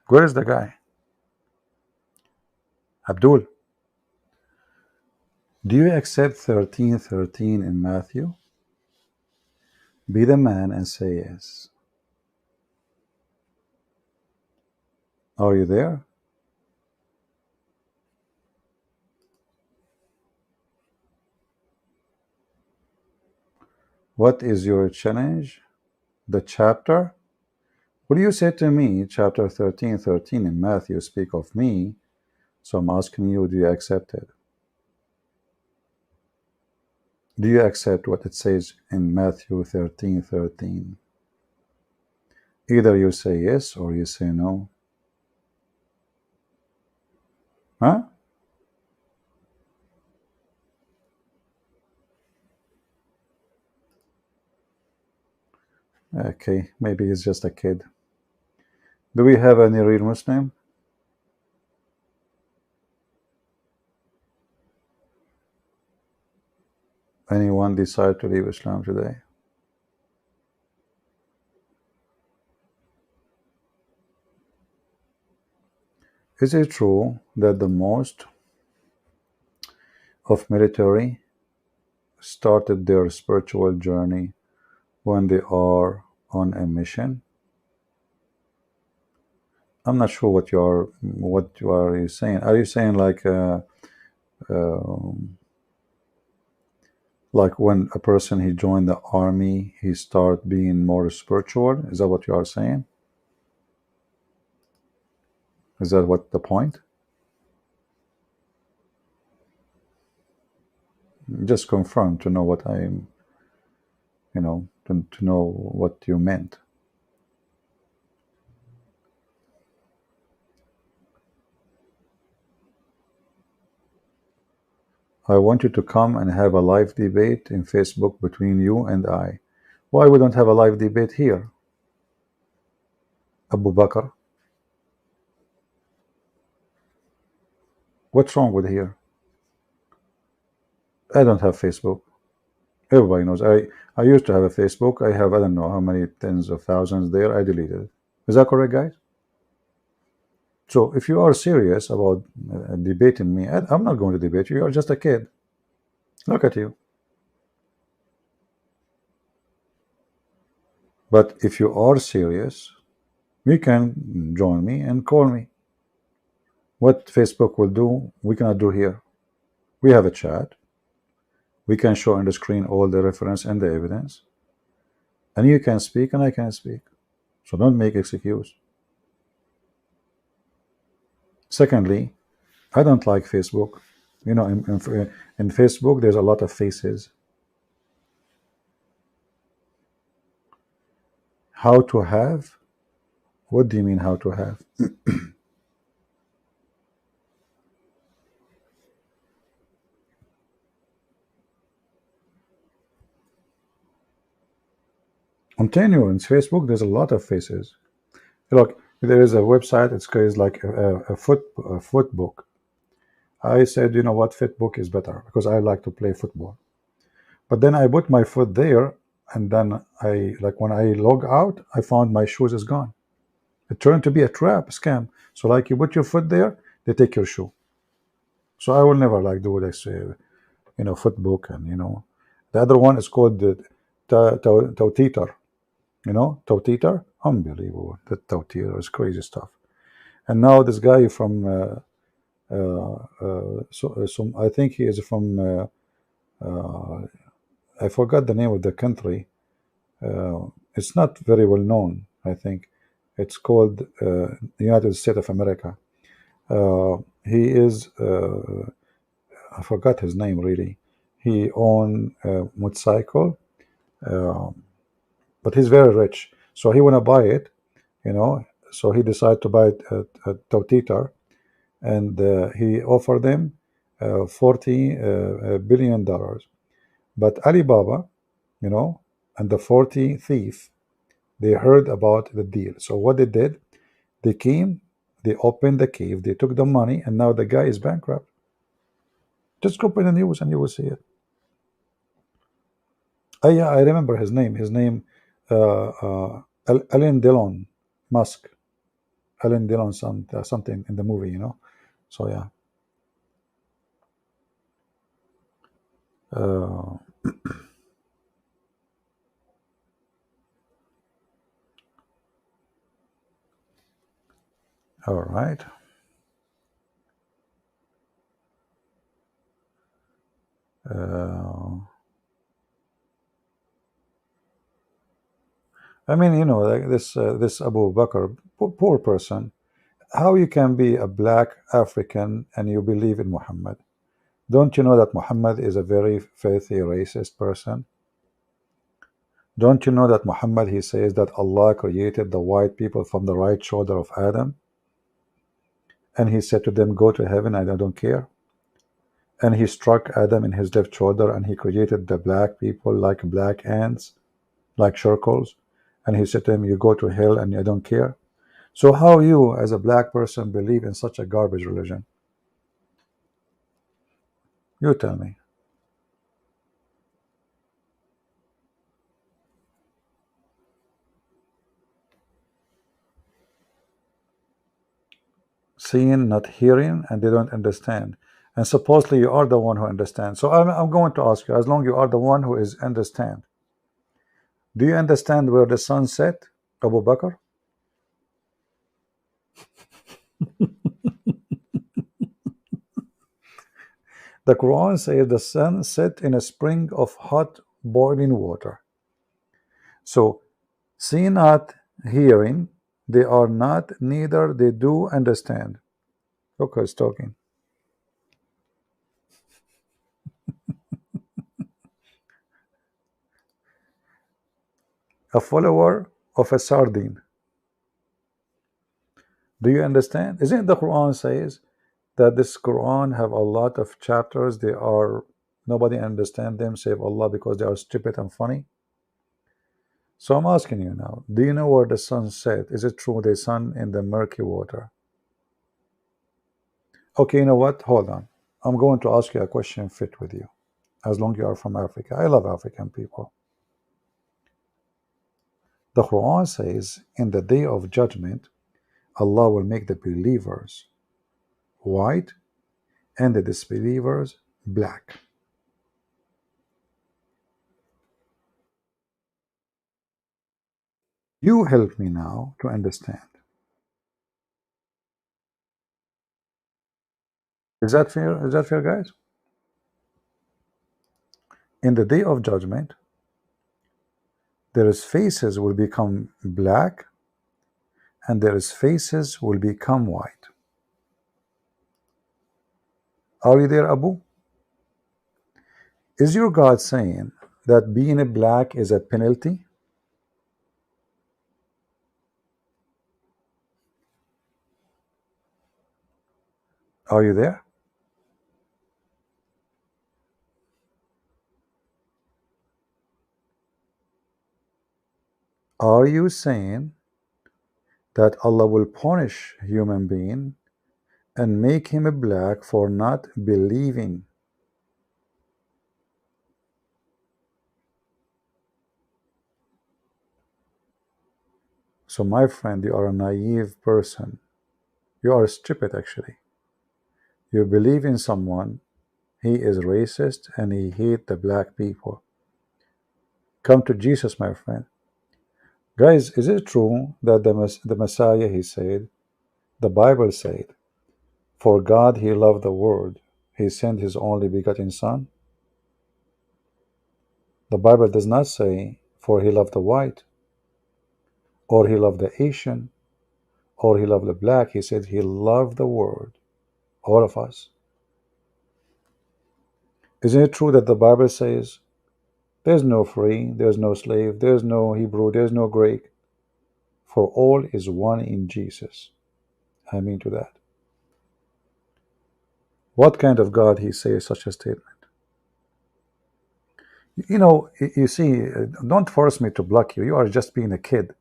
Where is the guy? Abdul. Do you accept 13:13 in Matthew? Be the man and say yes. Are you there? What is your challenge? The chapter? Well, you said to me, chapter 13:13 in Matthew speak of me. So I'm asking you, do you accept it? Do you accept what it says in Matthew 13:13? Either you say yes or you say no. Huh? Okay, maybe he's just a kid. Do we have any real Muslim? Anyone decide to leave Islam today? Is it true that the most of military started their spiritual journey when they are on a mission? I'm not sure what you are saying. Are you saying like when a person he joined the army, he start being more spiritual? Is that what you are saying? Is that what the point? Just confirm to know what I'm, to know what you meant. I want you to come and have a live debate in Facebook between you and I. Why we don't have a live debate here, Abu Bakr? What's wrong with here? I don't have Facebook. Everybody knows. I used to have a Facebook. I have, I don't know how many tens of thousands there. I deleted it. Is that correct, guys? So if you are serious about debating me, I'm not going to debate you. You are just a kid. Look at you. But if you are serious, you can join me and call me. What Facebook will do, we cannot do here. We have a chat. We can show on the screen all the reference and the evidence. And you can speak and I can speak. So don't make excuse. Secondly, I don't like Facebook. In Facebook, there's a lot of faces. How to have? What do you mean how to have? I'm telling you, in Facebook, there's a lot of faces. Look, there is a website. It's called like a foot book. I said, you know what, Fitbook is better because I like to play football. But then I put my foot there, and then when I log out, I found my shoes is gone. It turned to be a trap, a scam. So like you put your foot there, they take your shoe. So I will never like do this, Footbook, and the other one is called the Tauteter. Tauteter, unbelievable. The Tauteter is crazy stuff. And now this guy from I think he is from I forgot the name of the country. It's not very well known. I think it's called the United States of America. He is I forgot his name really. He owned a motorcycle, but he's very rich, so he want to buy it. So he decided to buy it at Tauteter, and he offered them $40 billion. But Alibaba, and the 40 thief, they heard about the deal. So what they did, they came, they opened the cave, they took the money, and now the guy is bankrupt. Just go in the news and you will see it. Yeah, I remember his name. His name, Alain Delon Musk. Alain Delon something in the movie, So yeah. All right. I mean, like this Abu Bakr, poor person. How you can be a black African and you believe in Muhammad? Don't you know that Muhammad is a very filthy racist person? Don't you know that Muhammad, he says that Allah created the white people from the right shoulder of Adam, and he said to them, go to heaven, I don't care. And he struck Adam in his left shoulder, and he created the black people like black ants, like circles, and he said to him, you go to hell and I don't care. So how you as a black person believe in such a garbage religion? You tell me. Seeing, not hearing, and they don't understand. And supposedly you are the one who understands. So I'm going to ask you, as long you are the one who is understand, do you understand where the sun set, Abu Bakr? The Quran says the sun set in a spring of hot boiling water. So seeing, not hearing, they are not, neither they do understand. Look who's talking. a follower of a sardine. Do you understand? Isn't the Quran says that this Quran have a lot of chapters, they are nobody understand them save Allah because they are stupid and funny? So I'm asking you now, do you know where the sun set? Is it true the sun in the murky water? Okay, you know what? Hold on. I'm going to ask you a question fit with you, as long you are from Africa. I love African people. The Quran says, in the day of judgment, Allah will make the believers white and the disbelievers black. You help me now to understand. Is that fair? Is that fair, guys? In the day of judgment, their faces will become black and their faces will become white. Are you there, Abu? Is your God saying that being black is a penalty? Are you there? Are you saying that Allah will punish human being and make him black for not believing? So my friend, you are a naive person. You are stupid actually. You believe in someone, he is racist and he hate the black people. Come to Jesus, my friend. Guys, is it true that the Messiah, he said, the Bible said, for God he loved the world, he sent his only begotten son? The Bible does not say, for he loved the white, or he loved the Asian, or he loved the black. He said he loved the world, all of us. Isn't it true that the Bible says there's no free, there's no slave, there's no Hebrew, there's no Greek, for all is one in Jesus? I mean to that. What kind of God he says such a statement? You know, you see, don't force me to block you. You are just being a kid.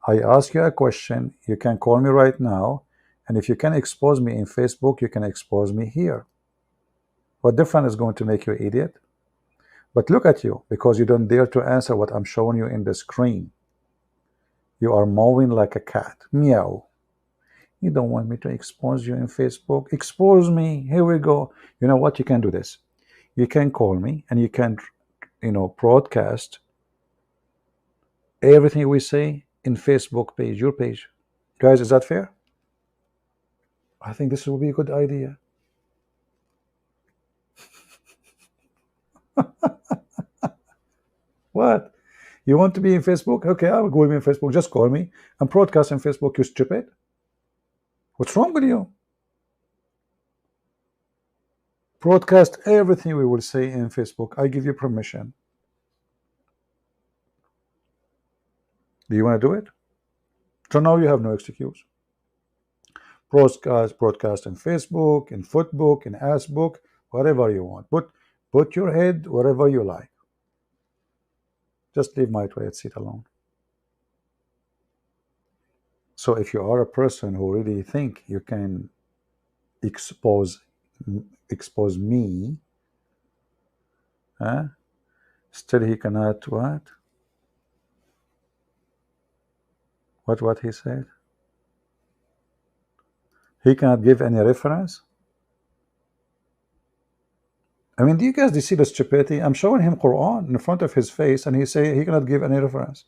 I ask you a question. You can call me right now. And if you can expose me in Facebook, you can expose me here. What difference is going to make you idiot? But look at you, because you don't dare to answer what I'm showing you in the screen. You are mowing like a cat. Meow. You don't want me to expose you in Facebook? Expose me. Here we go. You know what? You can do this. You can call me and you can, broadcast everything we say in Facebook page, your page. Guys, is that fair? I think this will be a good idea. What? You want to be in Facebook? Okay, I will go in Facebook. Just call me and broadcast in Facebook, you stupid. What's wrong with you? Broadcast everything we will say in Facebook. I give you permission. Do you want to do it? So now you have no excuse. Broadcast in Facebook, in Footbook, in Assbook, whatever you want. Put your head wherever you like. Just leave my toilet seat alone. So if you are a person who really think you can expose me, still he cannot what? What he said? He cannot give any reference? I mean, do you guys see the stupidity? I'm showing him Quran in front of his face and he say he cannot give any reference.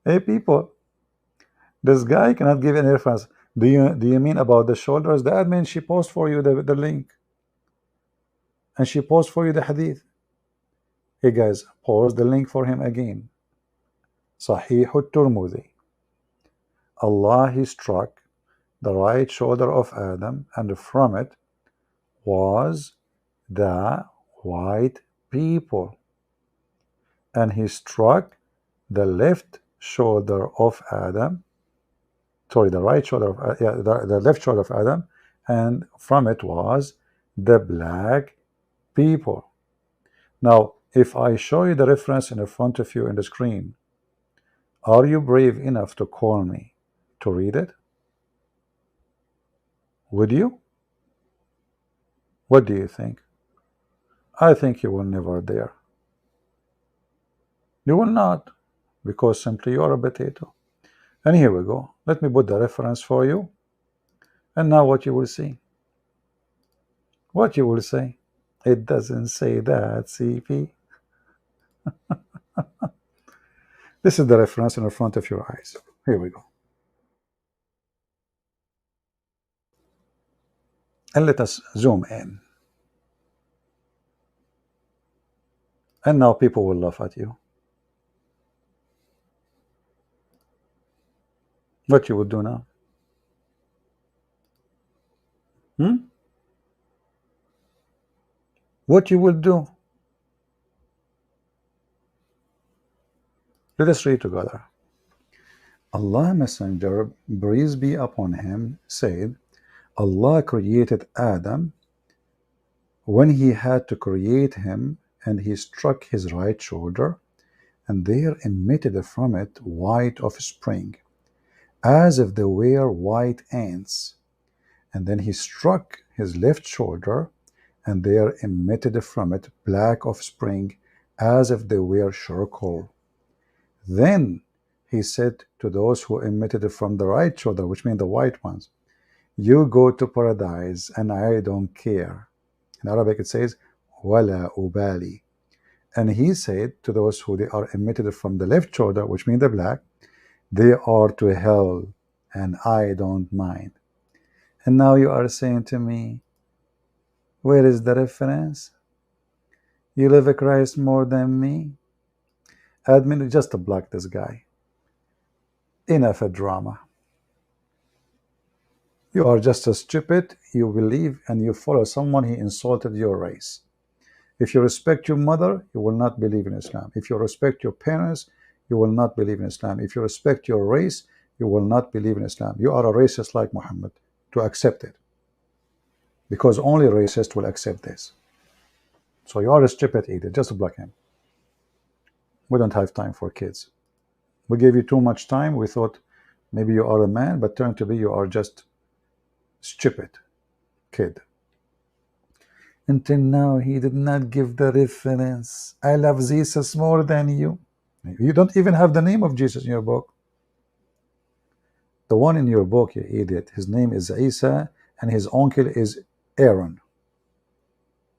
Hey people, this guy cannot give any reference. Do you mean about the shoulders? That means she posts for you the link. And she posts for you the hadith. Hey guys, post the link for him again. Sahih al-Turmudi. Allah, he struck the right shoulder of Adam, and from it was the white people, and he struck the left shoulder of Adam, sorry, the right shoulder of the left shoulder of Adam, and from it was the black people. Now, if I show you the reference in front of you in the screen, are you brave enough to call me to read it? Would you? What do you think? I think you will never dare. You will not, because simply you are a potato. And here we go. Let me put the reference for you. And now what you will see. What you will say. It doesn't say that, CP. This is the reference in front of your eyes. Here we go. And let us zoom in. And now people will laugh at you. What you would do now? What you will do? Let us read together. Allah Messenger, praise be upon him, said, Allah created Adam when he had to create him, and he struck his right shoulder, and there emitted from it white offspring, as if they were white ants. And then he struck his left shoulder, and there emitted from it black offspring, as if they were charcoal. Then he said to those who emitted from the right shoulder, which mean the white ones, you go to paradise and I don't care. In Arabic it says, wala ubali. And he said to those who they are emitted from the left shoulder, which mean the black, they are to hell and I don't mind. And now you are saying to me, where is the reference? You love Christ more than me? Admin, just to block this guy. Enough of drama. You are just as stupid. You believe and you follow someone he insulted your race. If you respect your mother, you will not believe in Islam. If you respect your parents, you will not believe in Islam. If you respect your race, you will not believe in Islam. You are a racist like Muhammad to accept it, because only racists will accept this. So you are a stupid idiot. Just block him. We don't have time for kids. We gave you too much time. We thought maybe you are a man, but turned to be you are just stupid kid. Until now, he did not give the reference. I love Jesus more than you. You don't even have the name of Jesus in your book. The one in your book, you idiot, his name is Isa, and his uncle is Aaron.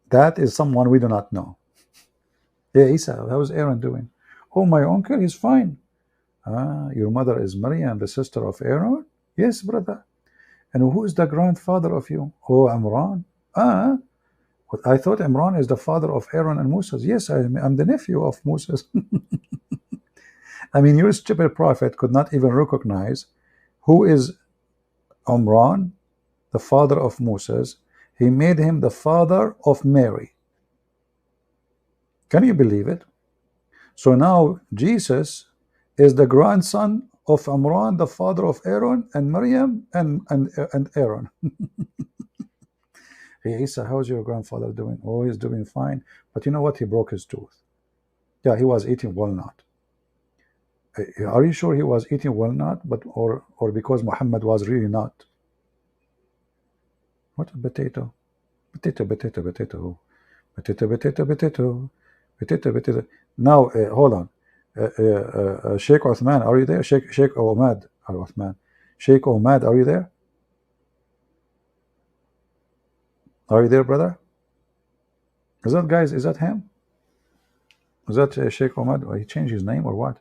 That is someone we do not know. Yeah, Isa, how's Aaron doing? Oh, my uncle is fine. Ah, your mother is Maryam, the sister of Aaron? Yes, brother. And who is the grandfather of you? Oh, Imran. Ah, I thought Imran is the father of Aaron and Moses. Yes, I'm the nephew of Moses. I mean, your stupid prophet could not even recognize who is Imran, the father of Moses. He made him the father of Mary. Can you believe it? So now Jesus is the grandson of Imran, the father of Aaron and Maryam and Aaron. Hey, Isa, how's your grandfather doing? Oh, he's doing fine. But you know what? He broke his tooth. Yeah, he was eating walnut. Are you sure he was eating walnut? But or because Muhammad was really not? What a potato. Potato, potato, potato. Potato, potato, potato. Potato, potato. Now, hold on. Sheikh Othman, are you there? Sheikh Omad Al-Othman. Sheikh Omad, are you there? Are you there, brother? Is that, guys, is that him? Is that Sheikh Omad? Or he changed his name or what?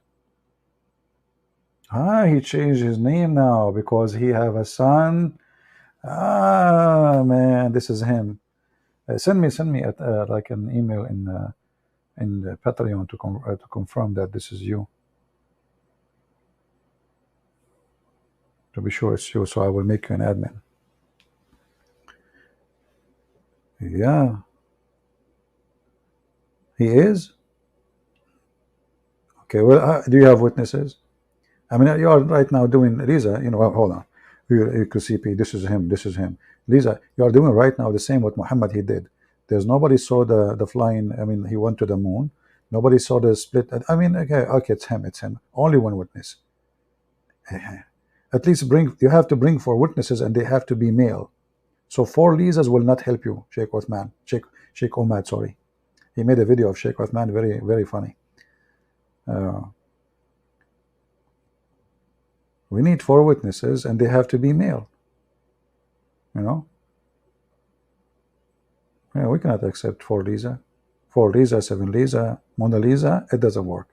Ah, he changed his name now because he have a son. Ah, man, this is him. Send me like an email in Patreon to confirm that this is you. To be sure it's you, so I will make you an admin. Yeah, he is. Okay, well, do you have witnesses? I mean, you are right now doing Lisa. Well, hold on. You could see, this is him. This is him. Lisa, you are doing right now the same what Muhammad he did. There's nobody saw the flying. I mean, he went to the moon. Nobody saw the split. I mean, okay, it's him. It's him. Only one witness. At least bring. You have to bring four witnesses, and they have to be male. So four Lisas will not help you, Sheikh Othman. Sheikh Omad. Sorry, he made a video of Sheikh Othman. Very very funny. Uh, we need four witnesses, and they have to be male. You know. Yeah, we cannot accept four Lisa. Four Lisa, seven Lisa, Mona Lisa. It doesn't work.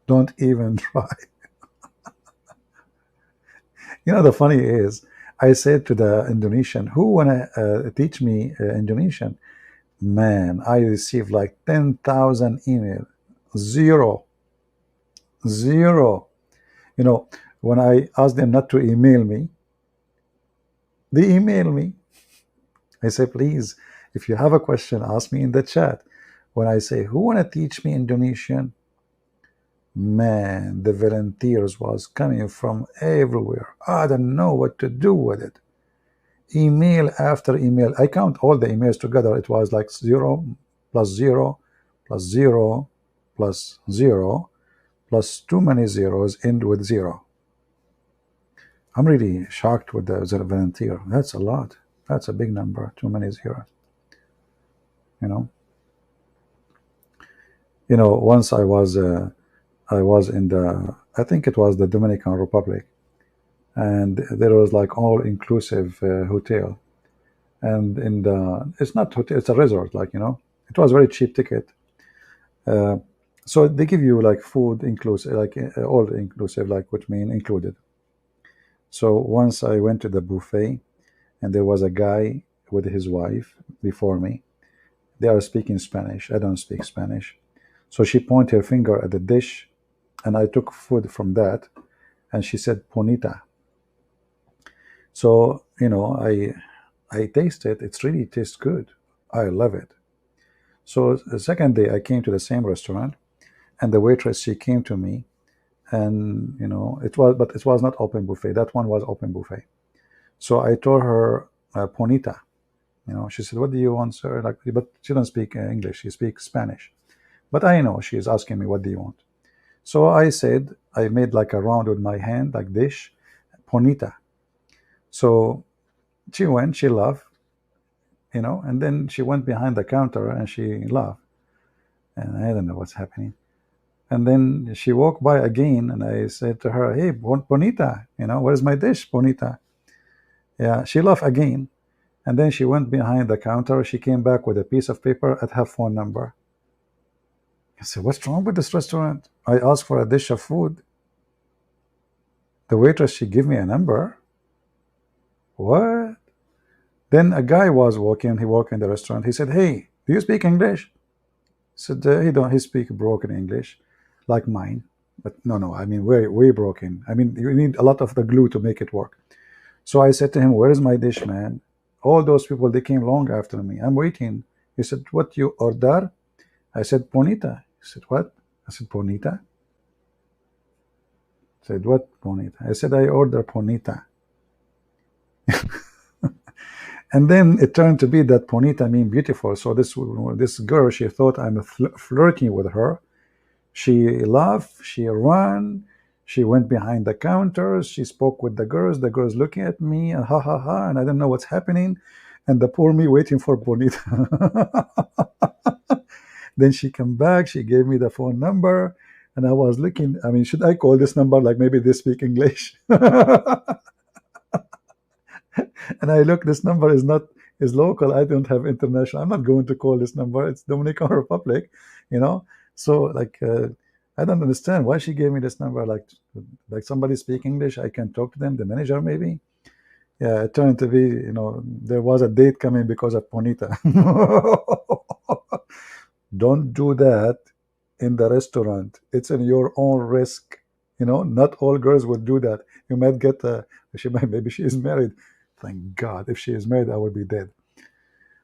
Don't even try. The funny is, I said to the Indonesian, who wanna teach me Indonesian? Man, I received like 10,000 emails. Zero. Zero. When I asked them not to email me, they email me. I say, please, if you have a question, ask me in the chat. When I say, who want to teach me Indonesian? Man, the volunteers was coming from everywhere. I don't know what to do with it. Email after email. I count all the emails together. It was like 0 plus 0 plus 0 plus 0 plus too many zeros end with 0. I'm really shocked with the volunteer. That's a lot. That's a big number. Too many zeros. Once I was in I think it was the Dominican Republic, and there was like all inclusive hotel, and it's not hotel, it's a resort, it was very cheap ticket. So they give you like food inclusive, like all inclusive, like which mean included. So once I went to the buffet, and there was a guy with his wife before me. They are speaking Spanish. I don't speak Spanish. So she pointed her finger at the dish, and I took food from that, and she said "ponita." So I taste it. It really tastes good. I love it. So the second day I came to the same restaurant, and the waitress, she came to me, and but it was not open buffet. That one was open buffet. So I told her "ponita." She said, "What do you want, sir?" But she doesn't speak English. She speaks Spanish. But I know she's asking me, "What do you want?" So I said, I made like a round with my hand, like dish, "ponita." So she went, she laughed, and then she went behind the counter and she laughed. And I don't know what's happening. And then she walked by again, and I said to her, "Hey, bonita, where's my dish, bonita?" Yeah, she laughed again. And then she went behind the counter. She came back with a piece of paper at her phone number. I said, "What's wrong with this restaurant? I asked for a dish of food. The waitress, she gave me a number. What?" Then a guy was walking. He walked in the restaurant. He said, "Hey, do you speak English?" I said, "He don't. He speak broken English, like mine. But no. I mean, way, way broken. I mean, you need a lot of the glue to make it work." So I said to him, "Where is my dish, man? All those people, they came long after me. I'm waiting." He said, "What you order?" I said, "Ponita." He said, "What?" I said, "Ponita." I said, "What ponita?" I said, "I order ponita." And then it turned to be that ponita mean beautiful. So this girl, she thought I'm flirting with her. She laughed, she ran, she went behind the counters, she spoke with the girls looking at me, and ha ha ha, and I don't know what's happening. And the poor me waiting for ponita. Then she came back, she gave me the phone number, and I was looking. I mean, should I call this number? Like maybe they speak English. And I look, this number is local. I don't have international. I'm not going to call this number. It's Dominican Republic, you know. So I don't understand why she gave me this number. Like somebody speak English, I can talk to them. The manager maybe. Yeah, it turned to be, there was a date coming because of Ponita. Don't do that in the restaurant. It's in your own risk. Not all girls would do that. You might get maybe she is married. Thank God. If she is married, I would be dead.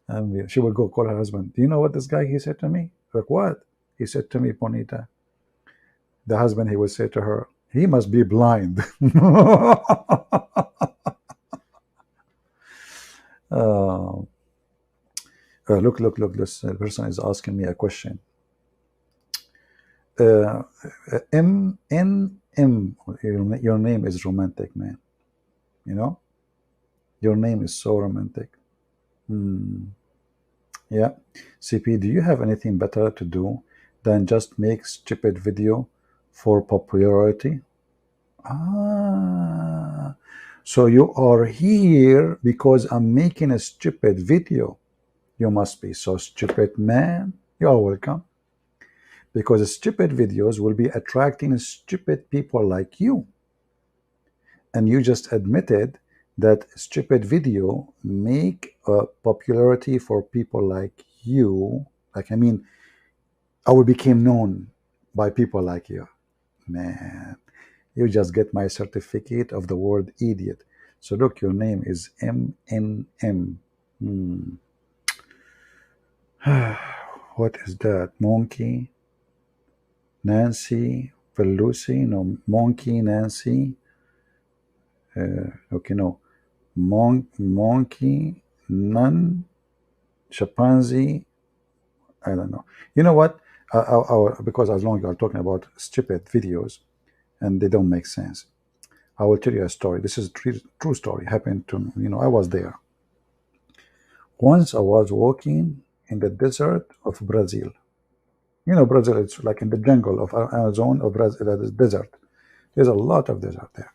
And she would go call her husband. Do you know what this guy, he said to me? Like, what? He said to me, Bonita. The husband, he would say to her, he must be blind. uh, look, this person is asking me a question. M, your name is romantic, man. You know? Your name is so romantic. Yeah. CP, do you have anything better to do than just make stupid video for popularity? Ah. So you are here because I'm making a stupid video. You must be so stupid, man. You are welcome. Because stupid videos will be attracting stupid people like you. And you just admitted that stupid video make a popularity for people like you. Like, I mean, I will become known by people like you. Man, you just get my certificate of the word idiot. So look, your name is MNM. What is that? Monkey, Nancy, Pelosi? No, Monkey, Nancy. Okay, no. Monkey, none, chimpanzee. I don't know. You know what? Because as long as you are talking about stupid videos and they don't make sense, I will tell you a story. This is a true story. Happened to me. I was there. Once I was walking in the desert of Brazil. Brazil, it's like in the jungle of Amazon of Brazil, that is desert. There's a lot of desert there.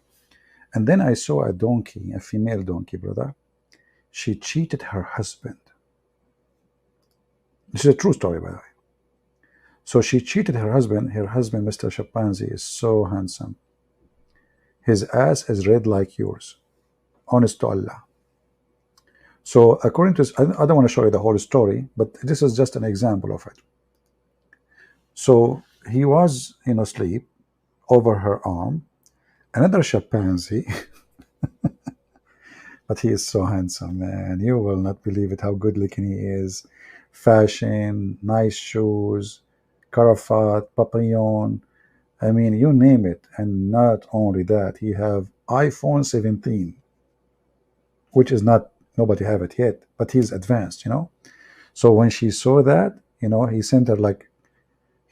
And then I saw a donkey, a female donkey, brother. She cheated her husband. This is a true story, by the way. So she cheated her husband. Her husband, Mr. Chimpanzee, is so handsome. His ass is red like yours. Honest to Allah. So according to, I don't want to show you the whole story, but this is just an example of it. So he was asleep over her arm. Another chimpanzee, but he is so handsome, man. You will not believe it, how good looking he is. Fashion, nice shoes, cravat, papillon. I mean, you name it. And not only that, he have iPhone 17, which is not, nobody have it yet, but he's advanced, So when she saw that, he sent her like,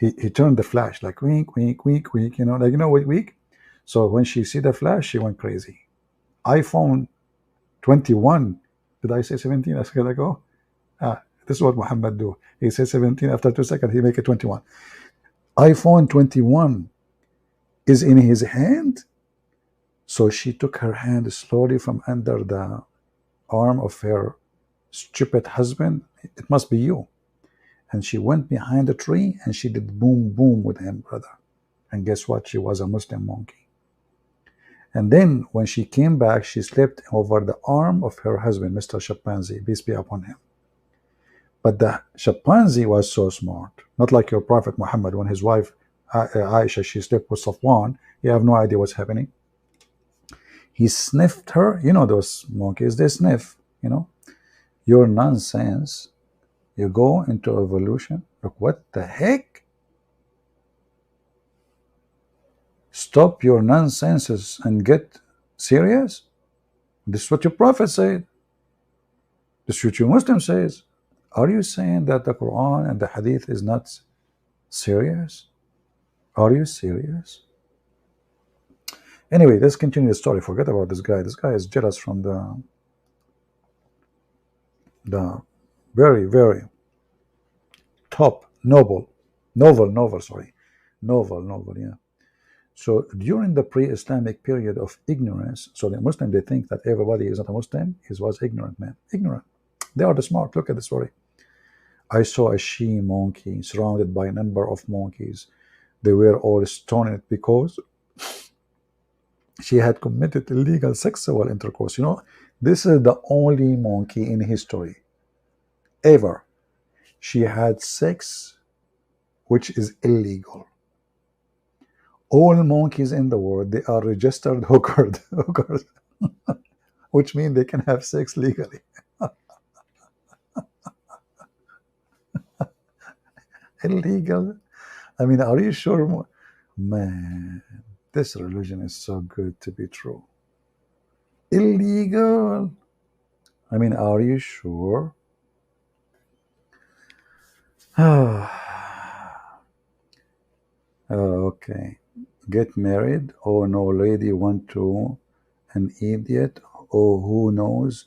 he turned the flash like wink, wink, wink, wink, like, wink. So when she see the flash, she went crazy. iPhone 21. Did I say 17 a second ago? This is what Muhammad do. He says 17, after 2 seconds, he make it 21. iPhone 21 is in his hand. So she took her hand slowly from under the arm of her stupid husband. It must be you. And she went behind a tree and she did boom, boom with him, brother. And guess what? She was a Muslim monkey. And then when she came back, she slept over the arm of her husband, Mr. Chimpanzee, peace be upon him. But the chimpanzee was so smart. Not like your Prophet Muhammad, when his wife Aisha, she slept with Safwan. You have no idea what's happening. He sniffed her. Those monkeys, they sniff, Your nonsense. You go into evolution. Look, what the heck? Stop your nonsenses and get serious. This is what your Prophet said. This is what your Muslim says. Are you saying that the Quran and the Hadith is not serious? Are you serious? Anyway, let's continue the story. Forget about this guy. This guy is jealous from the very, very top novel, yeah. So during the pre-Islamic period of ignorance, so the Muslim, they think that everybody is not a Muslim. He was ignorant, man. Ignorant. They are the smart. Look at the story. I saw a she monkey surrounded by a number of monkeys. They were all stoned because she had committed illegal sexual intercourse. This is the only monkey in history ever. She had sex, which is illegal. All monkeys in the world, they are registered hookers, which means they can have sex legally. Illegal? I mean, are you sure? Man, this religion is so good to be true. Illegal? I mean, are you sure? Okay. Get married? Oh, no, lady want to. An idiot? Oh, who knows?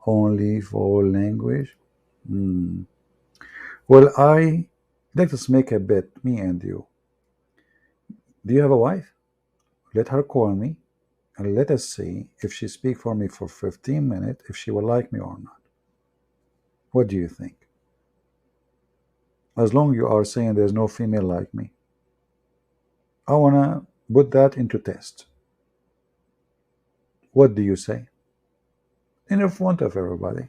Only for language? Hmm. Well, let us make a bet, me and you. Do you have a wife? Let her call me, and let us see if she speak for me for 15 minutes, if she will like me or not. What do you think? As long you are saying there's no female like me, I want to put that into test. What do you say? In front of everybody.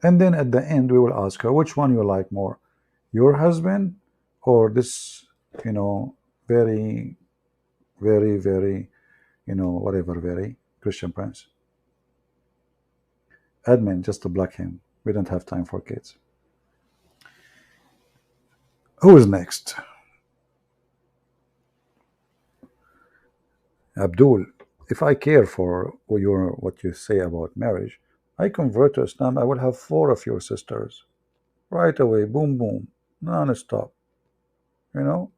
And then at the end, we will ask her which one you like more, your husband or this, you know, very, very, very, whatever, very Christian prince. Admin, just to block him. We don't have time for kids. Who is next? Abdul, if I care for what you say about marriage, I convert to Islam, I will have 4 of your sisters. Right away, boom, boom, non-stop. You know?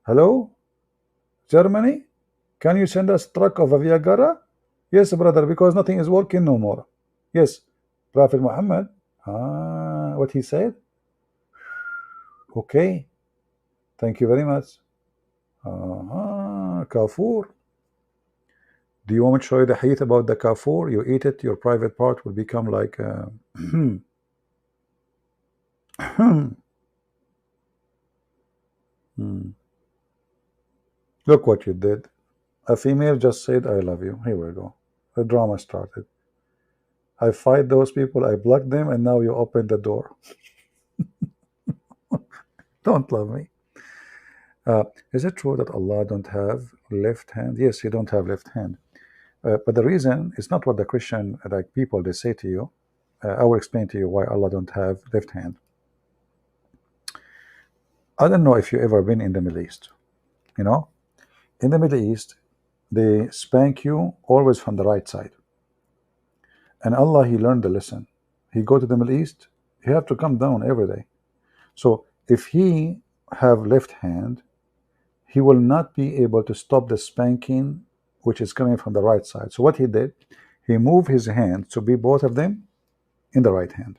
Hello? Germany? Can you send us truck of a Viagra? Yes, brother, because nothing is working no more. Yes, Prophet Muhammad. What he said? Okay, thank you very much. Kafur. Do you want me to show you the hadith about the kafur? You eat it, your private part will become like Look what you did. A female just said, I love you. Here we go. The drama started. I fight those people, I block them, and now you open the door. Don't love me. Is it true that Allah don't have left hand? Yes, He don't have left hand. But the reason is not what the Christian people they say to you. I will explain to you why Allah don't have left hand. I don't know if you ever been in the Middle East. You know, in the Middle East, they spank you always from the right side. And Allah, He learned the lesson. He go to the Middle East, He have to come down every day. So if He have left hand, He will not be able to stop the spanking which is coming from the right side. So what He did, He moved His hands to be both of them in the right hand.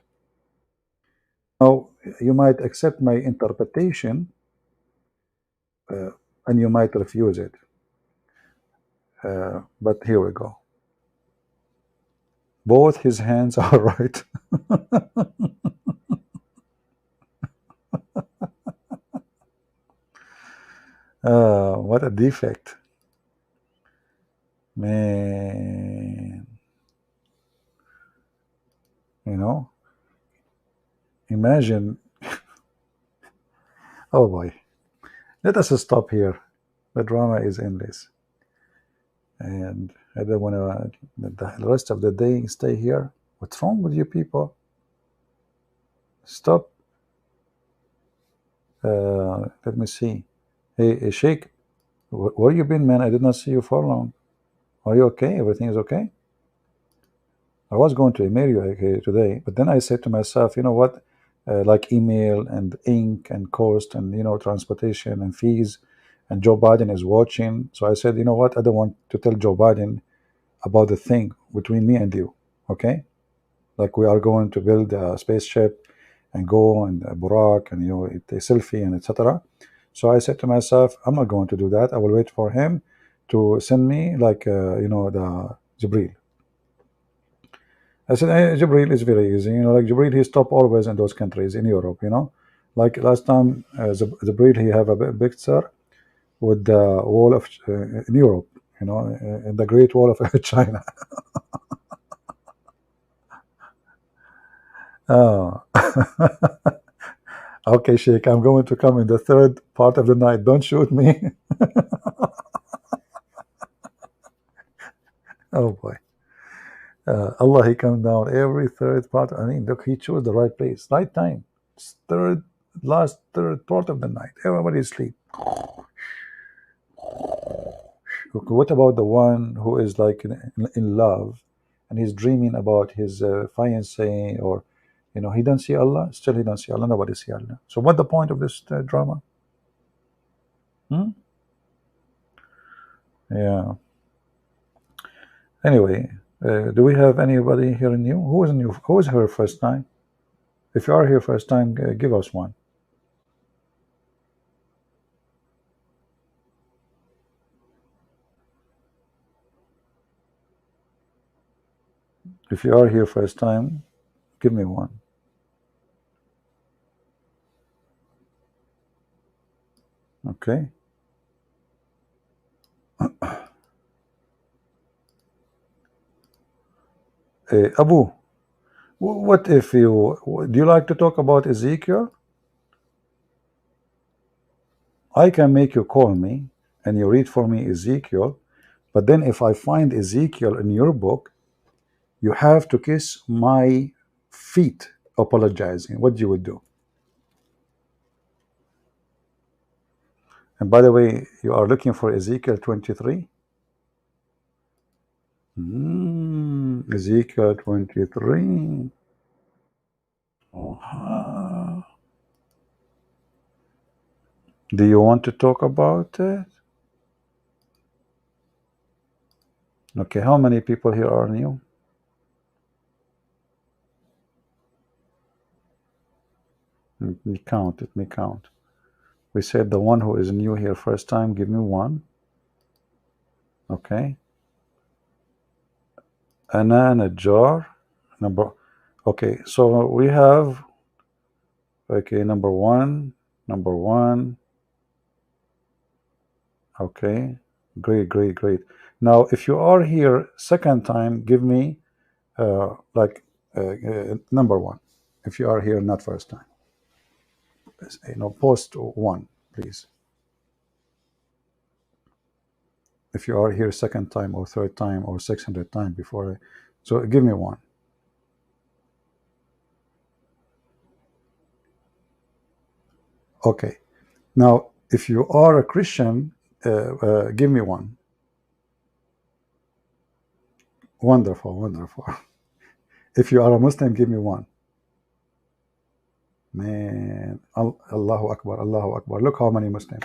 Now, you might accept my interpretation, and you might refuse it. But here we go. Both His hands are right. What a defect. Man. Imagine. Oh boy. Let us stop here. The drama is endless. And I don't want to the rest of the day stay here. What's wrong with you people? Stop. Let me see. Hey, Sheikh, where you been, man? I did not see you for long. Are you okay? Everything is okay? I was going to email you today, but then I said to myself, you know what? Like email and ink and cost and transportation and fees, and Joe Biden is watching. So I said, you know what? I don't want to tell Joe Biden about the thing between me and you. Okay? Like we are going to build a spaceship and go and Burak and a selfie and etc. So I said to myself, I'm not going to do that. I will wait for him to send me like the Jibril. I said, Jibril is very easy. Like Jibril, he stop always in those countries in Europe. Like last time, Jibril, he have a picture with the wall of in Europe. In the Great Wall of China. Oh. Okay, Sheikh, I'm going to come in the third part of the night. Don't shoot me. Oh boy. Allah, He come down every third part. I mean, look, He chose the right place, right time. It's third last third part of the night. Everybody is asleep. Okay, what about the one who is like in love, and he's dreaming about his fiancee, or he don't see Allah. Still, he don't see Allah. Nobody see Allah. So, what the point of this drama? Hmm? Yeah. Anyway, do we have anybody here new? Who is new? Who is here first time? If you are here first time, give us one. If you are here first time, give me one. Okay. Abu, what if do you like to talk about Ezekiel? I can make you call me and you read for me Ezekiel, but then if I find Ezekiel in your book, you have to kiss my feet apologizing. What you would do? And by the way, you are looking for Ezekiel 23? Ezekiel 23. Do you want to talk about it? Okay, how many people here are new? Let me count. Let me count. We said the one who is new here first time, give me one. Okay. Anna Najjar. Okay, so we have, okay, number one. Okay, great. Now, if you are here second time, give me number one. If you are here not first time, post one, please. If you are here second time or third time or 600 time before, so give me one. Okay. Now, if you are a Christian, give me one. Wonderful. If you are a Muslim, give me one. Man, Allahu Akbar. Look how many Muslims.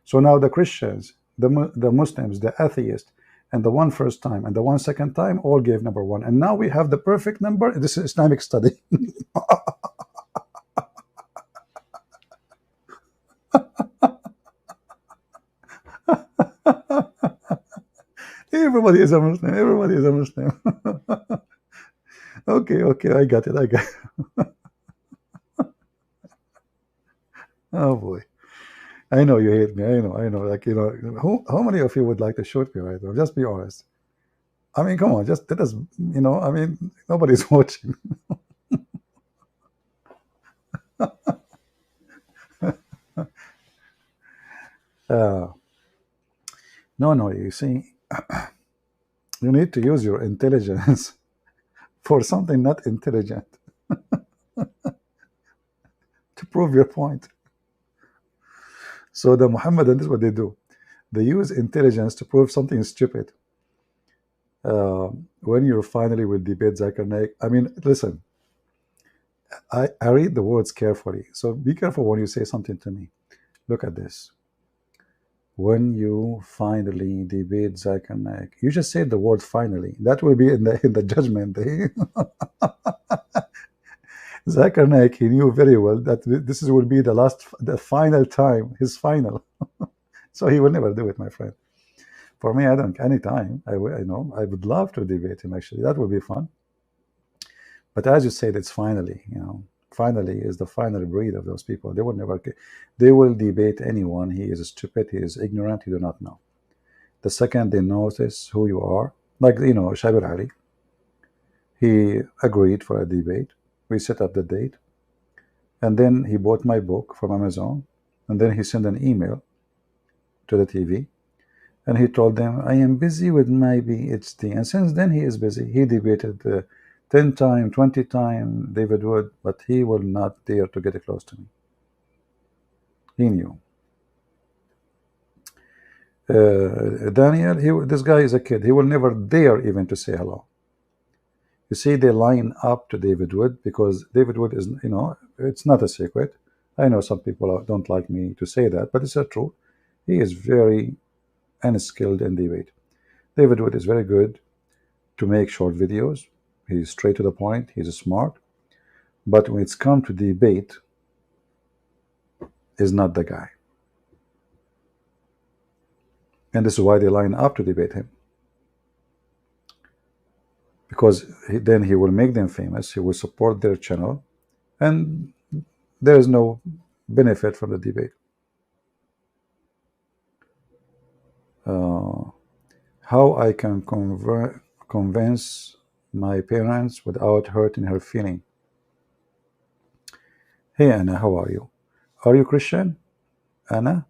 So now the Christians, the Muslims, the atheists, and the one first time and the one second time all gave number one. And now we have the perfect number. This is Islamic study. Everybody is a Muslim. Okay, I got it. Oh boy. I know you hate me. I know. Like, how many of you would like to shoot me right now? Just be honest. I mean, come on, just let us, nobody's watching. No, you see, you need to use your intelligence for something not intelligent to prove your point. So the Muhammadans, this is what they do. They use intelligence to prove something stupid. When you're finally with debate Zakir Naik, I mean, listen, I read the words carefully. So be careful when you say something to me. Look at this. When you finally debate Zakir Naik, you just said the word finally. That will be in the judgment day. Zakir Naik, he knew very well that this will be the final time, his final. So he will never do it, my friend. For me, I don't. Anytime, I would love to debate him. Actually, that would be fun. But as you said, it's finally. Finally is the final breed of those people. They will never. They will debate anyone. He is stupid. He is ignorant. He do not know. The second they notice who you are, like Shabir Ali, he agreed for a debate. We set up the date, and then he bought my book from Amazon, and then he sent an email to the TV. And he told them, I am busy with my PhD. And since then, he is busy. He debated 10 times, 20 times David Wood, but he will not dare to get close to me. He knew. Daniel, this guy is a kid. He will never dare even to say hello. You see, they line up to David Wood because David Wood is, it's not a secret. I know some people don't like me to say that, but it's the truth. He is very unskilled in debate. David Wood is very good to make short videos. He's straight to the point. He's smart. But when it's come to debate, is not the guy. And this is why they line up to debate him. Because then he will make them famous. He will support their channel. And there is no benefit from the debate. How I can convince my parents without hurting her feeling. Hey Anna, how are you? Are you Christian, Anna?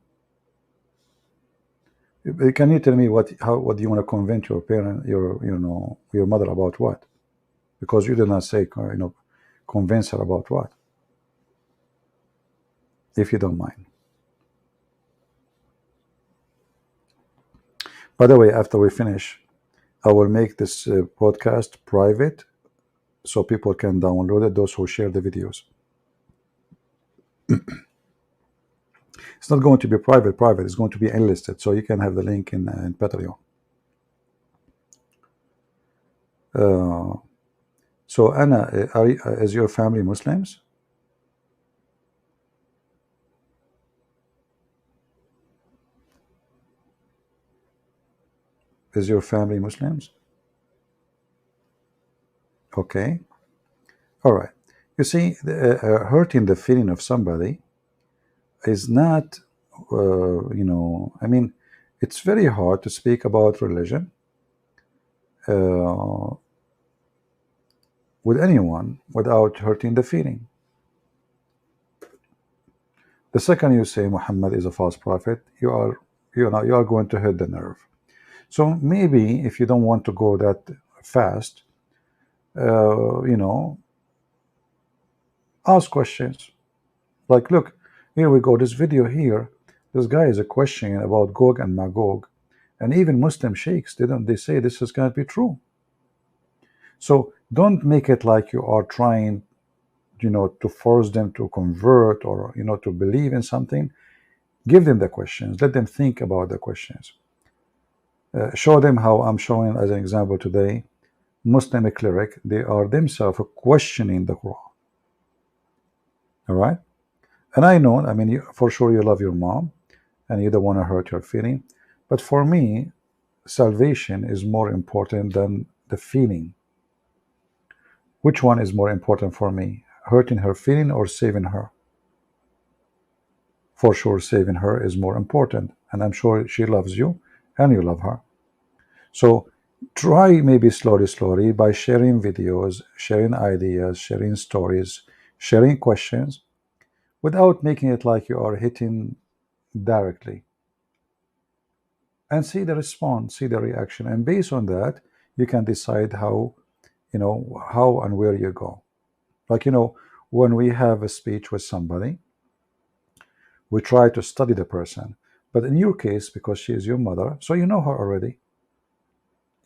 Can you tell me what do you want to convince your parent, your mother about what? Because you did not say, convince her about what. If you don't mind. By the way, after we finish, I will make this podcast private so people can download it, those who share the videos. It's not going to be private. It's going to be enlisted, so you can have the link in Patreon. So Anna, is your family Muslims? Is your family Muslims? Okay. All right. You see, hurting the feeling of somebody is not, it's very hard to speak about religion with anyone without hurting the feeling. The second you say Muhammad is a false prophet, you are going to hit the nerve. So maybe if you don't want to go that fast, ask questions. Like, look, here we go, this video here, this guy is a question about Gog and Magog, and even Muslim sheikhs, they say this is going to be true. So don't make it like you are trying, to force them to convert or, to believe in something. Give them the questions. Let them think about the questions. Show them how I'm showing as an example today. Muslim cleric, they are themselves questioning the Quran. All right? And I know, for sure you love your mom and you don't want to hurt her feeling. But for me, salvation is more important than the feeling. Which one is more important for me? Hurting her feeling or saving her? For sure, saving her is more important. And I'm sure she loves you and you love her. So try maybe slowly by sharing videos, sharing ideas, sharing stories, sharing questions, without making it like you are hitting directly. And see the response, see the reaction. And based on that, you can decide how and where you go. Like, when we have a speech with somebody, we try to study the person. But in your case, because she is your mother, so you know her already.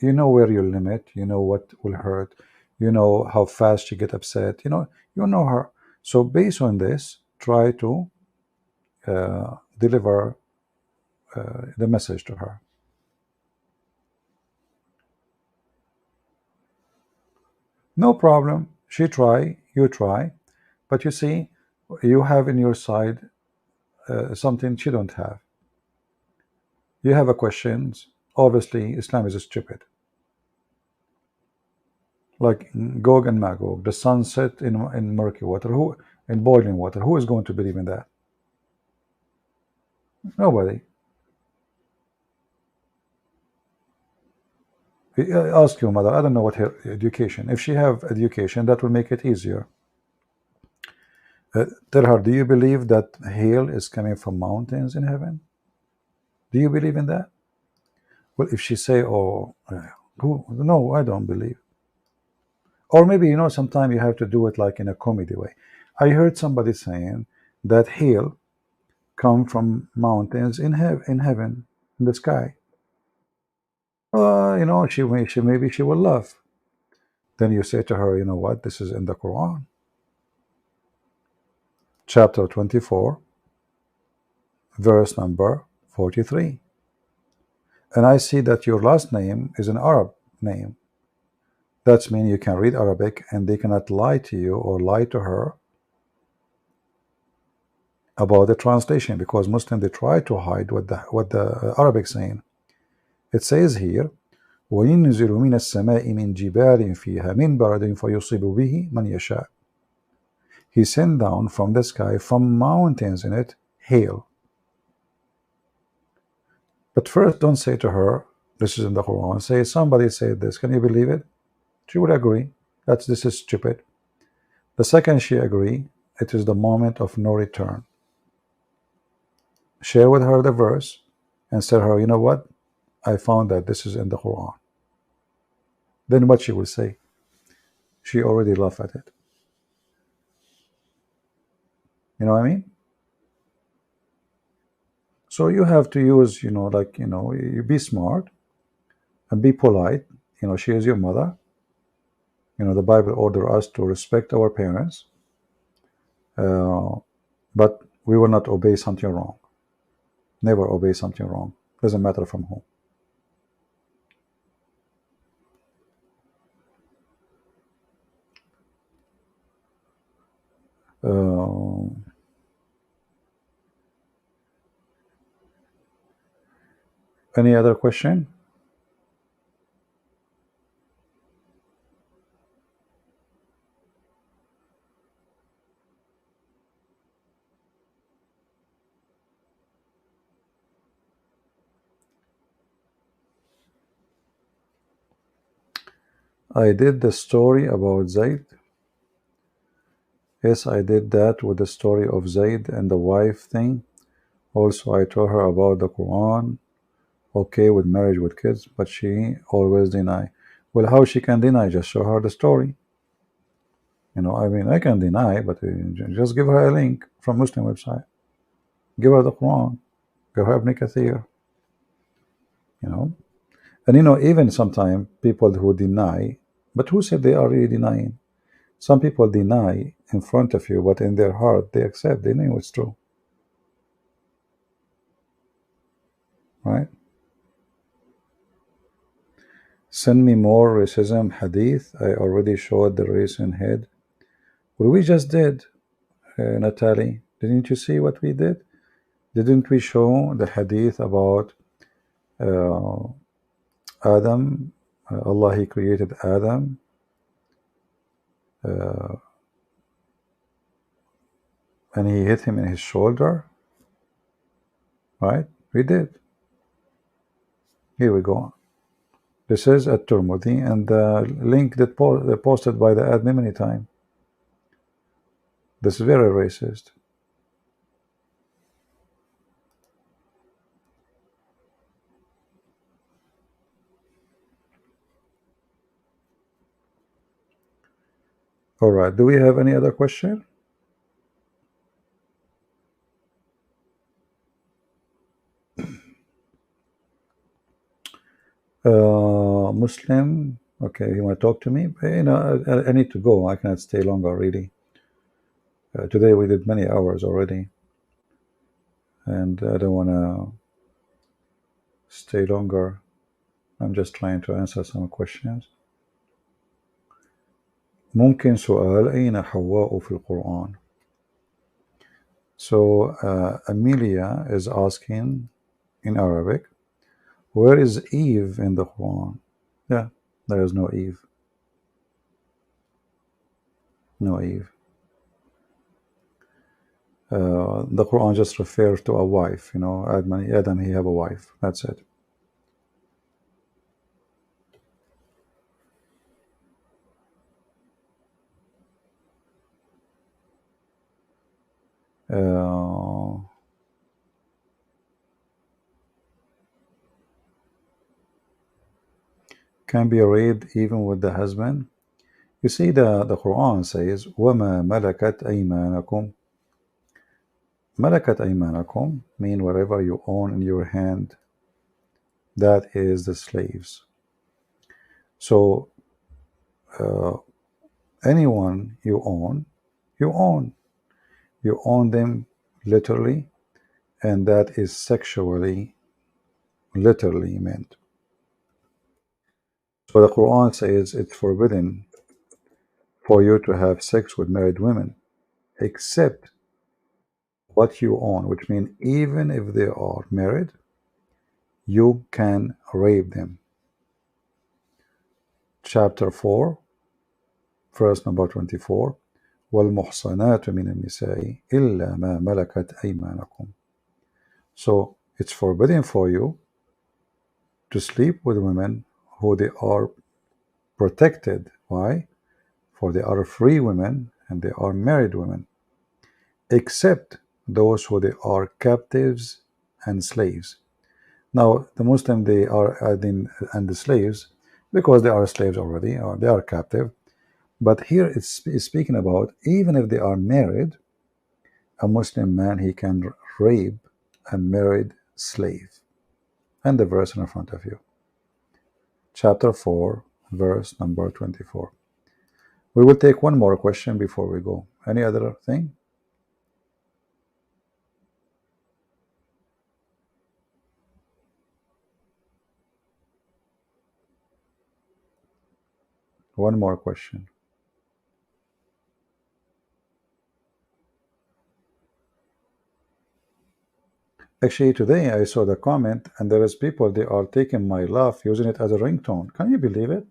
You know where you limit, you know what will hurt, you know how fast she get upset, you know her. So based on this, try to deliver the message to her. No problem. She try, you try. But you see, you have in your side something she don't have. You have a questions. Obviously, Islam is stupid. Like Gog and Magog, the sun set in murky water, in boiling water. Who is going to believe in that? Nobody. Ask your mother. I don't know what her education. If she have education, that will make it easier. Tell her, do you believe that hail is coming from mountains in heaven? Do you believe in that? Well, if she say, oh, no, I don't believe. Or maybe, sometimes you have to do it like in a comedy way. I heard somebody saying that hail come from mountains in heaven, in the sky. Maybe she will laugh. Then you say to her, you know what? This is in the Quran, chapter 24, verse number 43. And I see that your last name is an Arab name. That means you can read Arabic, and they cannot lie to you or lie to her about the translation, because Muslims, they try to hide what the Arabic saying. It says here, وَيَنْزِلُ مِنَ السَّمَاءِ مِنْ جِبَالٍ فِيهَا مِنْ بَرَدٍ فَيُصِيبُ بِهِ مَنْ يَشَاءُ. He sent down from the sky, from mountains in it, hail. But first, don't say to her, this is in the Quran. Say, somebody said this. Can you believe it? She would agree. This is stupid. The second she agree, it is the moment of no return. Share with her the verse and tell her, you know what? I found that this is in the Quran. Then what she will say? She already laughed at it. You know what I mean? So you have to use, you be smart and be polite. She is your mother. The Bible order us to respect our parents, but we will not obey something wrong. Never obey something wrong. Doesn't matter from whom. Any other question? I did the story about Zayd. Yes, I did that with the story of Zayd and the wife thing. Also, I told her about the Quran. Okay, with marriage, with kids, but she always deny. Well, how she can deny? Just show her the story. I can deny, but just give her a link from Muslim website. Give her the Quran. Give her Ibn Kathir. And even sometimes people who deny, but who said they are really denying? Some people deny in front of you, but in their heart they accept. They know it's true, right? Send me more racism hadith. I already showed the race in head. Well, we just did, Natalie. Didn't you see what we did? Didn't we show the hadith about uh, Adam? Allah, He created Adam. And He hit him in his shoulder, right? We did. Here we go. This is at Turmudi, and the link that posted by the admin many times. This is very racist. All right. Do we have any other question? Muslim. Okay, you want to talk to me? I need to go. I cannot stay longer, really. Today we did many hours already, and I don't want to stay longer. I'm just trying to answer some questions. ممكن سؤال أين حواء في القرآن? So Amelia is asking in Arabic, where is Eve in the Quran? Yeah, there is no Eve. No Eve. The Quran just refers to a wife. Adam, he have a wife. That's it. Can be read even with the husband. You see, the Quran says, وَمَا مَلَكَتْ أَيْمَانَكُمْ. Malakat aymanakum mean whatever you own in your hand, that is the slaves. So anyone you own, you own. You own them literally, and that is sexually, literally meant. So the Quran says it's forbidden for you to have sex with married women, except what you own, which means even if they are married, you can rape them. Chapter 4, verse number 24. وَالْمُحْصَنَاتُ مِنَ النِّسَاءِ إِلَّا مَا مَلَكَتْ أَيْمَانَكُمْ. So it's forbidden for you to sleep with women who they are protected. Why? For they are free women and they are married women, except those who they are captives and slaves. Now, the Muslim, they are adding and the slaves because they are slaves already, or they are captive. But here it's speaking about even if they are married, a Muslim man, he can rape a married slave. And the verse in front of you. Chapter 4, verse number 24. We will take one more question before we go. Any other thing? One more question. Actually, today I saw the comment, and there is people, they are taking my laugh, using it as a ringtone. Can you believe it?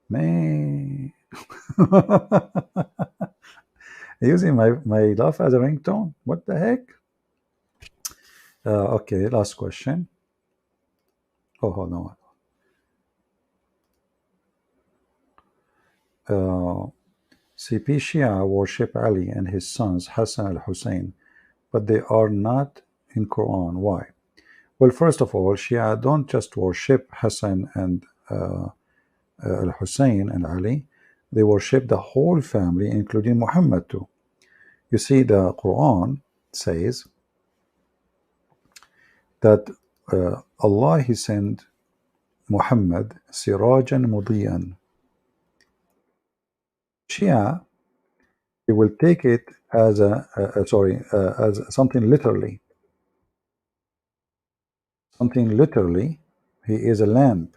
Man. Using my laugh as a ringtone? What the heck? Okay, last question. Oh, hold on. CP Shia worship Ali and his sons Hassan al-Hussein, but they are not in Quran. Why? Well, first of all, Shia don't just worship Hassan and al-Hussein and Ali. They worship the whole family, including Muhammad too. You see, the Quran says that Allah, He sent Muhammad sirajan mudiyan. Shia, they will take it as as something literally. Something literally, he is a lamp.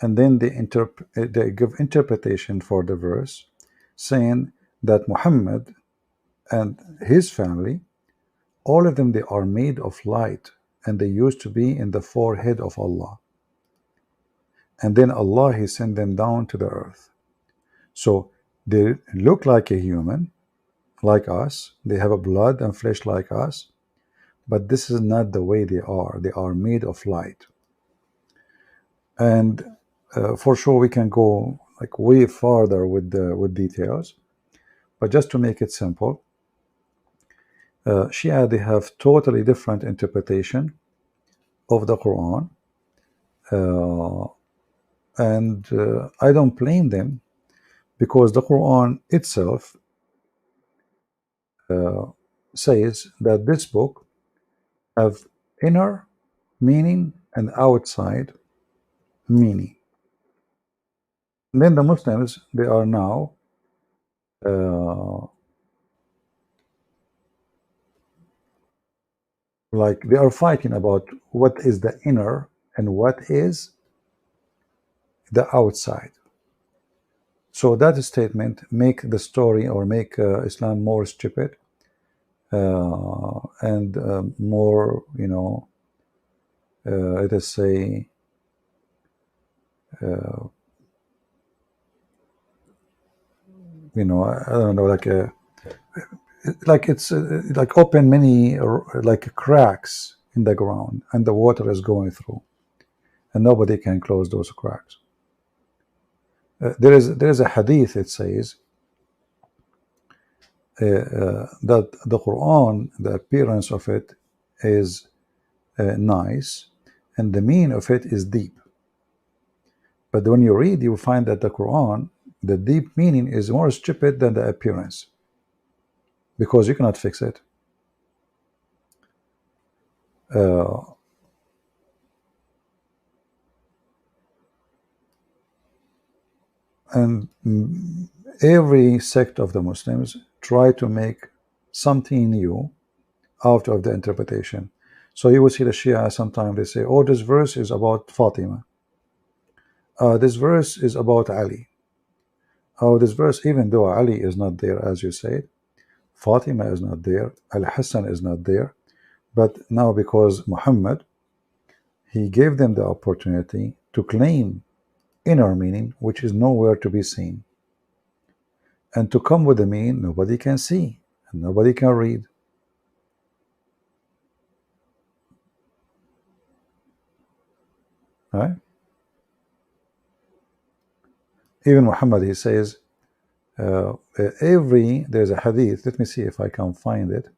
And then they give interpretation for the verse, saying that Muhammad and his family, all of them, they are made of light, and they used to be in the forehead of Allah. And then Allah, He sent them down to the earth. So they look like a human, like us. They have a blood and flesh like us. But this is not the way they are. They are made of light. And for sure, we can go like way farther with details. But just to make it simple, Shia, they have totally different interpretation of the Quran. And I don't blame them, because the Quran itself says that this book have inner meaning and outside meaning. And then the Muslims, they are now like they are fighting about what is the inner and what is the outside. So that statement make the story, or make Islam more stupid and more, let us say, I don't know, like it's like open many like cracks in the ground, and the water is going through, and nobody can close those cracks. There is a hadith. It says that the Quran, the appearance of it is nice, and the meaning of it is deep. But when you read, you find that the Quran, the deep meaning is more stupid than the appearance. because you cannot fix it. And every sect of the Muslims try to make something new out of the interpretation. So you will see the Shia sometimes they say, oh, this verse is about Fatima. This verse is about Ali. Oh, this verse, even though Ali is not there, as you said, Fatima is not there, Al-Hassan is not there, but now because Muhammad, he gave them the opportunity to claim inner meaning, which is nowhere to be seen, and to come with a meaning nobody can see and nobody can read. Right? Even Muhammad, he says, there's a hadith, let me see if I can find it.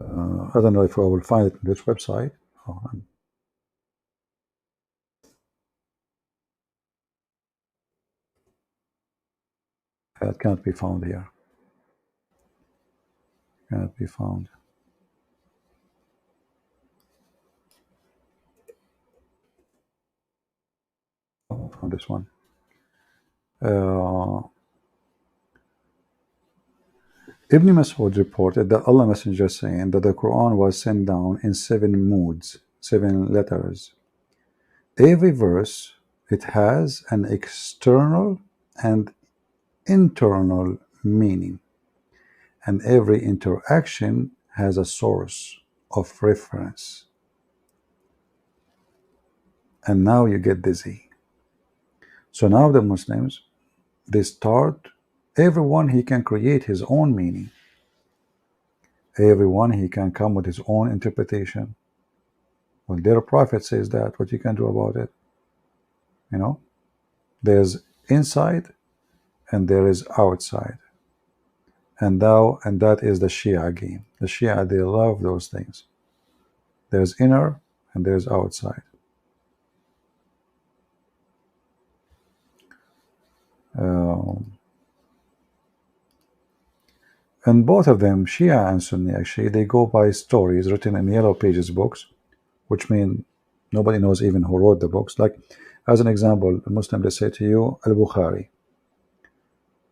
I don't know if I will find it on this website. Oh, it can't be found here. Can't be found. Oh, found this one. Ibn Mas'ud reported that Allah Messenger saying that the Quran was sent down in 7 moods, 7 letters. Every verse, it has an external and internal meaning, and every interaction has a source of reference. And now you get dizzy. So now the Muslims, they start, everyone he can create his own meaning. Everyone he can come with his own interpretation. Well, their prophet says that, what you can do about it? You know, there's inside and there is outside. And that is the Shia game. The Shia, they love those things. There's inner and there's outside. And both of them, Shia and Sunni, actually, they go by stories written in yellow pages books, which mean nobody knows even who wrote the books. Like, as an example, a Muslim, they say to you, Al-Bukhari.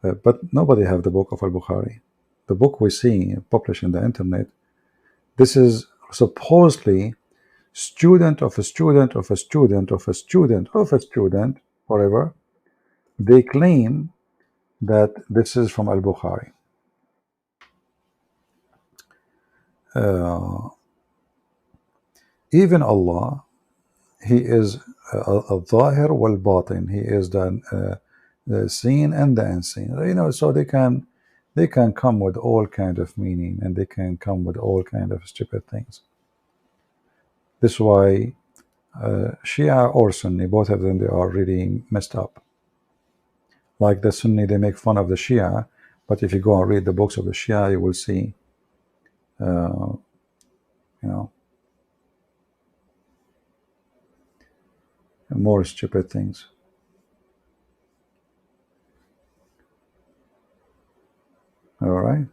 But nobody have the book of Al-Bukhari. The book we see published in the internet, this is supposedly student of a student of a student of a student of a student, whatever. They claim that this is from Al-Bukhari. Even Allah, he is al-Zahir wal-Batin. He is the seen and the unseen. You know, so they can come with all kind of meaning, and they can come with all kind of stupid things. This is why Shia or Sunni, both of them, they are really messed up. Like the Sunni, they make fun of the Shia, but if you go and read the books of the Shia, you will see, you know, more stupid things. All right.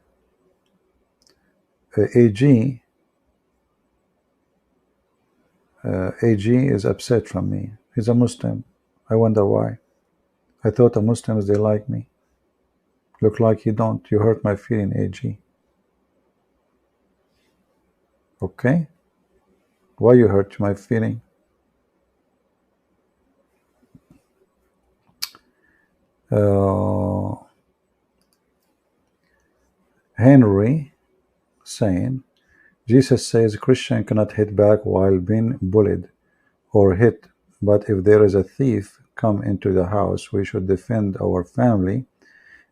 AG is upset from me. He's a Muslim. I wonder why. I thought the Muslims, they like me. Look like you don't. You hurt my feeling, AG. Okay? Why you hurt my feeling? Henry saying, Jesus says Christian cannot hit back while being bullied or hit, but if there is a thief come into the house, we should defend our family.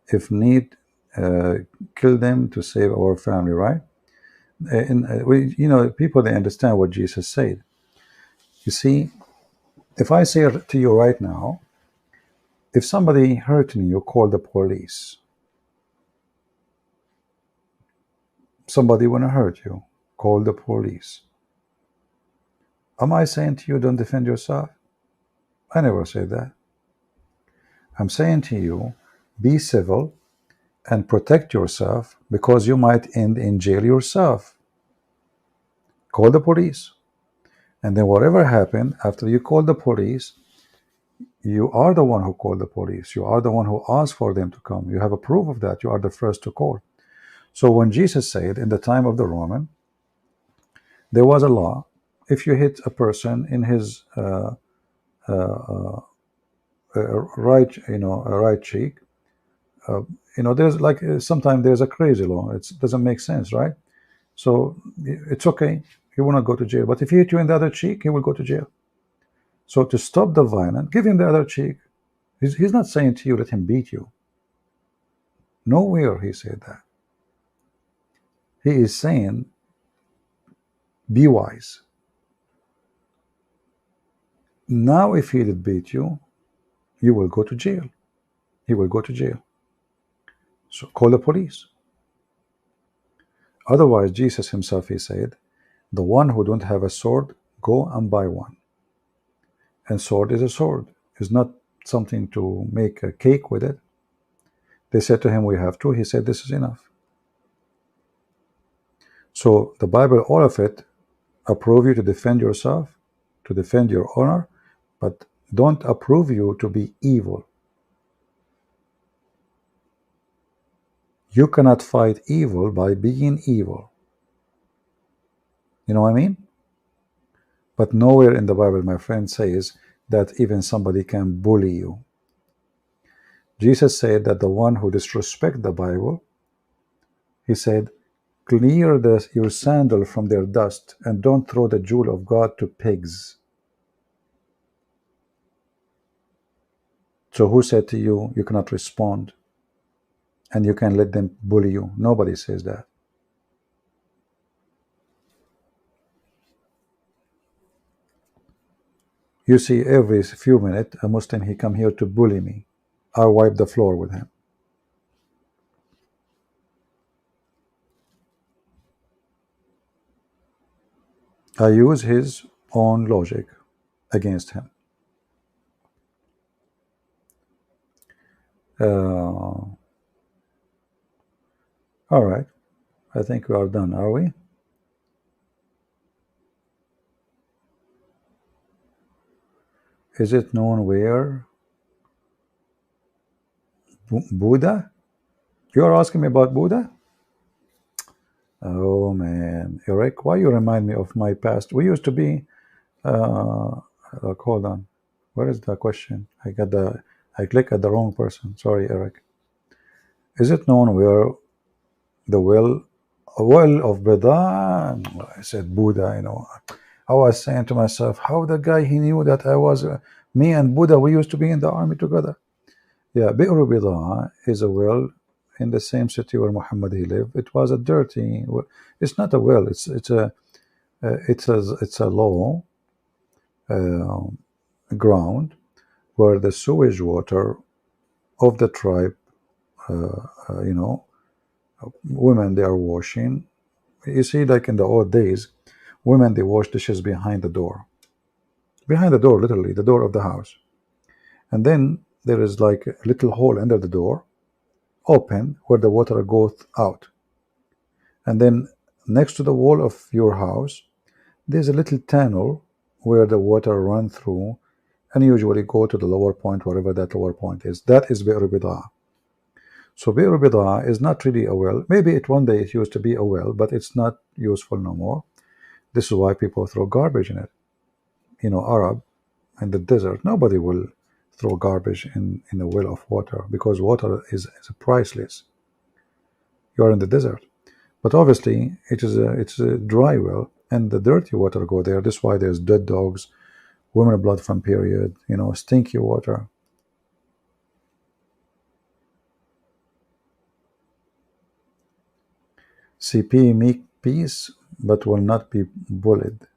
If need, kill them to save our family, right? You know, people, they understand what Jesus said. You see, if I say to you right now, if somebody hurt me, you call the police. Somebody want to hurt you, call the police. Am I saying to you don't defend yourself? I never say that. I'm saying to you, be civil and protect yourself, because you might end in jail yourself. Call the police. And then whatever happened, after you call the police, you are the one who called the police. You are the one who asked for them to come. You have a proof of that. You are the first to call. So when Jesus said in the time of the Roman, there was a law. If you hit a person in his right, right cheek, there's like sometimes there's a crazy law. It doesn't make sense, right? So it's okay. He will not go to jail. But if he hit you in the other cheek, he will go to jail. So to stop the violence, give him the other cheek. He's not saying to you, let him beat you. Nowhere he said that. He is saying, be wise. Now, if he did beat you, you will go to jail. He will go to jail. So call the police. Otherwise, Jesus himself, he said, the one who don't have a sword, go and buy one. And sword is a sword. It's not something to make a cake with it. They said to him, we have two. He said, this is enough. So the Bible, all of it, approve you to defend yourself, to defend your honor, but don't approve you to be evil. You cannot fight evil by being evil. You know what I mean? But nowhere in the Bible, my friend, says that even somebody can bully you. Jesus said that the one who disrespects the Bible, he said, clear your sandal from their dust and don't throw the jewel of God to pigs. So who said to you, you cannot respond and you can let them bully you? Nobody says that. You see, every few minutes, a Muslim, he come here to bully me. I wipe the floor with him. I use his own logic against him. All right. I think we are done, are we? Is it known where? Buddha? You are asking me about Buddha? Oh man, Eric, why you remind me of my past? We used to be. Hold on. Where is the question? I click at the wrong person. Sorry, Eric. Is it known where the well of Buddha? I said Buddha. I was saying to myself, how the guy he knew that I was me and Buddha. We used to be in the army together. Yeah, Bi'r Bida is a well in the same city where Muhammad he lived. It was a dirty. It's not a well. It's a low ground where the sewage water of the tribe, women they are washing. You see, like in the old days, women they wash dishes behind the door, literally the door of the house, and then there is like a little hole under the door, open where the water goes out, and then next to the wall of your house, there's a little tunnel where the water run through, and usually go to the lower point, wherever that lower point is. That is Bi'r Bida. So Bi'r Bida is not really a well. Maybe one day it used to be a well, but it's not useful no more. This is why people throw garbage in it. Arab in the desert, nobody will throw garbage in a well of water, because water is priceless. You are in the desert, but obviously it's a dry well, and the dirty water go there. That's why there's dead dogs, women blood from period, stinky water. CP make peace but will not be bullied.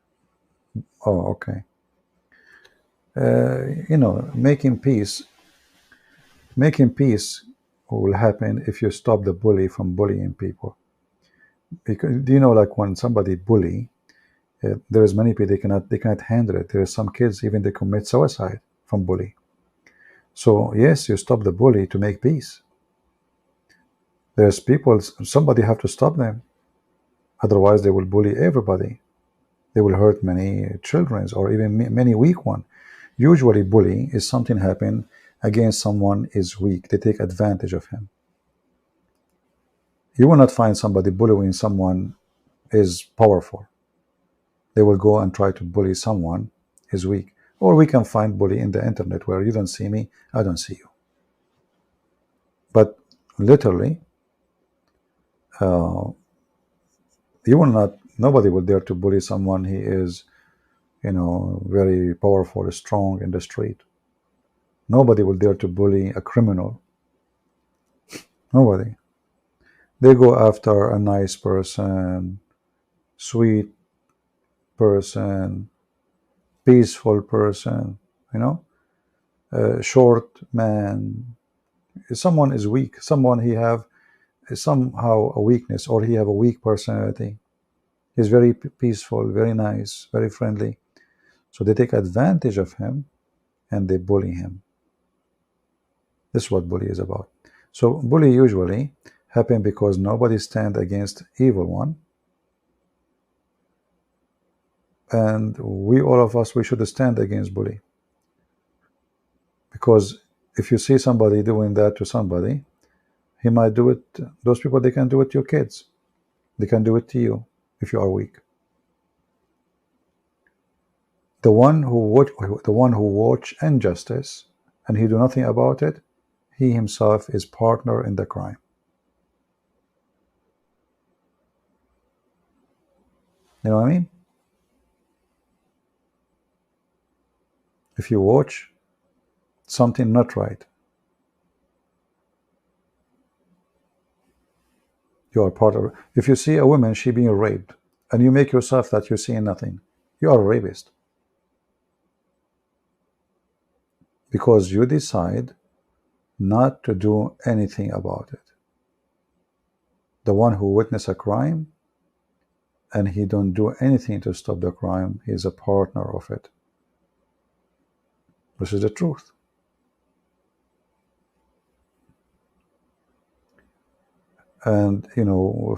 Oh, okay. Making peace will happen if you stop the bully from bullying people. Because, do you know, like when somebody bully, there is many people they cannot handle it. There are some kids even they commit suicide from bully. So yes, you stop the bully to make peace. There's people, somebody have to stop them. Otherwise, they will bully everybody. They will hurt many children or even many weak ones. Usually, bullying is something happen against someone is weak. They take advantage of him. You will not find somebody bullying someone is powerful. They will go and try to bully someone is weak. Or we can find bully in the internet where you don't see me, I don't see you. But literally, uh, you will not. Nobody will dare to bully someone he is, very powerful, strong in the street. Nobody will dare to bully a criminal. Nobody. They go after a nice person, sweet person, peaceful person, a short man. Someone is weak. Someone he have somehow a weakness, or he have a weak personality. He's very peaceful, very nice, very friendly. So they take advantage of him and they bully him. This is what bully is about. So bully usually happen because nobody stand against evil one. And we, all of us, we should stand against bully. Because if you see somebody doing that to somebody, he might do it. Those people, they can do it to your kids. They can do it to you if you are weak. The one who watch injustice and he do nothing about it, he himself is partner in the crime. You know what I mean? If you watch something not right, you are part of it. If you see a woman, she being raped, and you make yourself that you're seeing nothing, you are a rapist. Because you decide not to do anything about it. The one who witnessed a crime and he don't do anything to stop the crime, he is a partner of it. This is the truth. And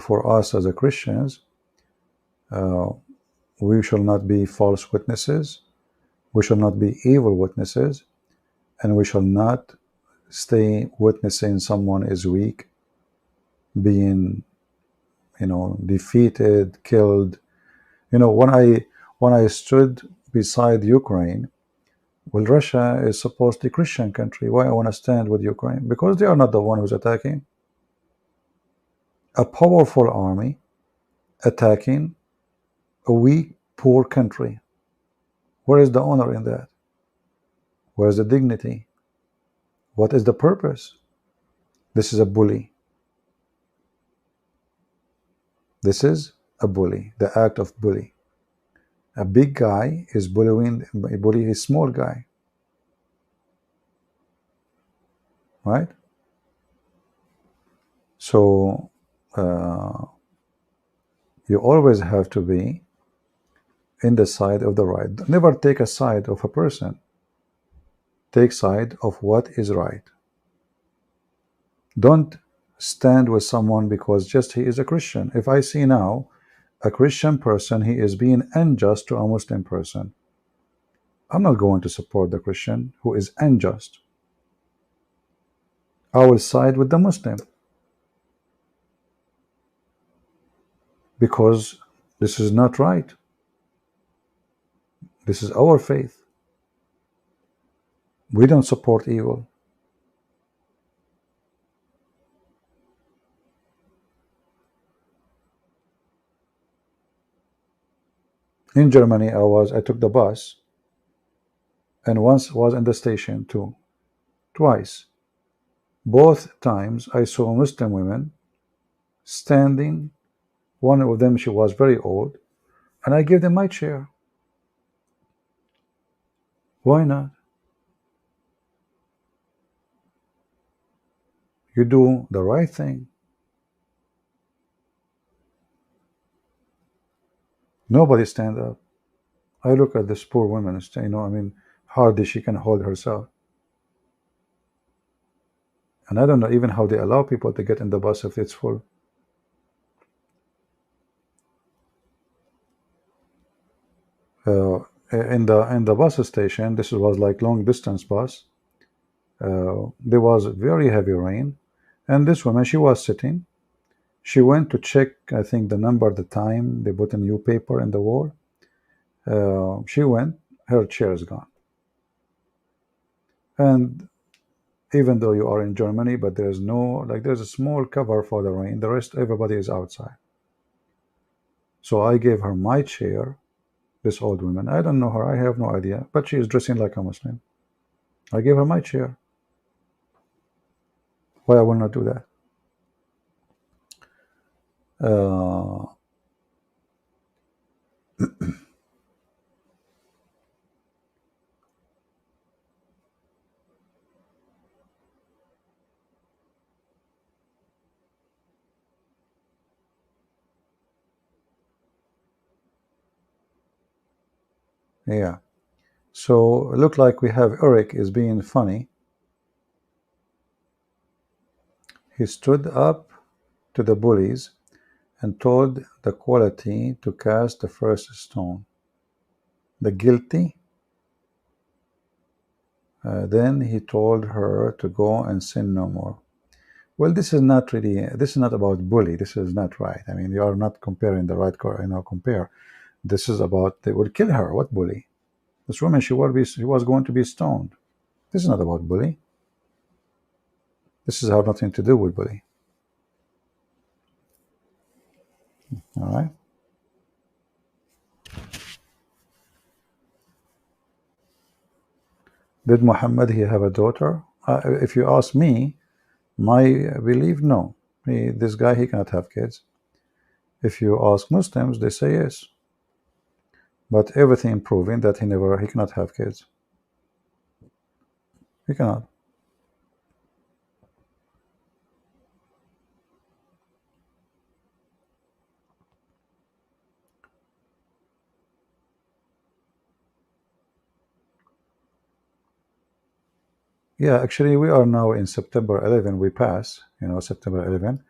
for us as a Christians, we shall not be false witnesses, we shall not be evil witnesses, and we shall not stay witnessing someone is weak, being defeated, killed. When I stood beside Ukraine, well, Russia is supposed to be a Christian country. Why I want to stand with Ukraine? Because they are not the one who's attacking. A powerful army attacking a weak, poor country. Where is the honor in that? Where is the dignity? What is the purpose? This is a bully. This is a bully, the act of bully. A big guy is bullying a small guy. Right? So you always have to be in the side of the right. Never take a side of a person. Take side of what is right. Don't stand with someone because just he is a Christian. If I see now a Christian person, he is being unjust to a Muslim person, I'm not going to support the Christian who is unjust. I will side with the Muslim because this is not right. This is our faith. We don't support evil. In Germany, I took the bus, and once was in the station too, twice. Both times I saw Muslim women standing. One of them, she was very old, and I gave them my chair. Why not? You do the right thing. Nobody stand up. I look at this poor woman, I mean, hardly she can hold herself. And I don't know even how they allow people to get in the bus if it's full. In the bus station, this was like long distance bus. There was very heavy rain, and this woman, she was sitting. She went to check, I think, the number, the time. They put a new paper in the wall. She went. Her chair is gone. And even though you are in Germany, but there's no, like, there's a small cover for the rain. The rest, everybody is outside. So I gave her my chair. This old woman, I don't know her. I have no idea, but she is dressing like a Muslim. I gave her my chair. Why I will not do that? Yeah. So look like we have Eric is being funny. He stood up to the bullies and told the quality to cast the first stone. The guilty. Then he told her to go and sin no more. Well, this is not really. This is not about bully. This is not right. I mean, you are not comparing the right. Compare. This is about they would kill her. What bully? This woman, she was going to be stoned. This is not about bully. This has nothing to do with bully. All right. Did Muhammad he have a daughter? If you ask me, my belief, no. This guy, he cannot have kids. If you ask Muslims, they say yes. But everything proving that he cannot have kids. He cannot. Yeah, actually, we are now in September 11. We pass, September 11.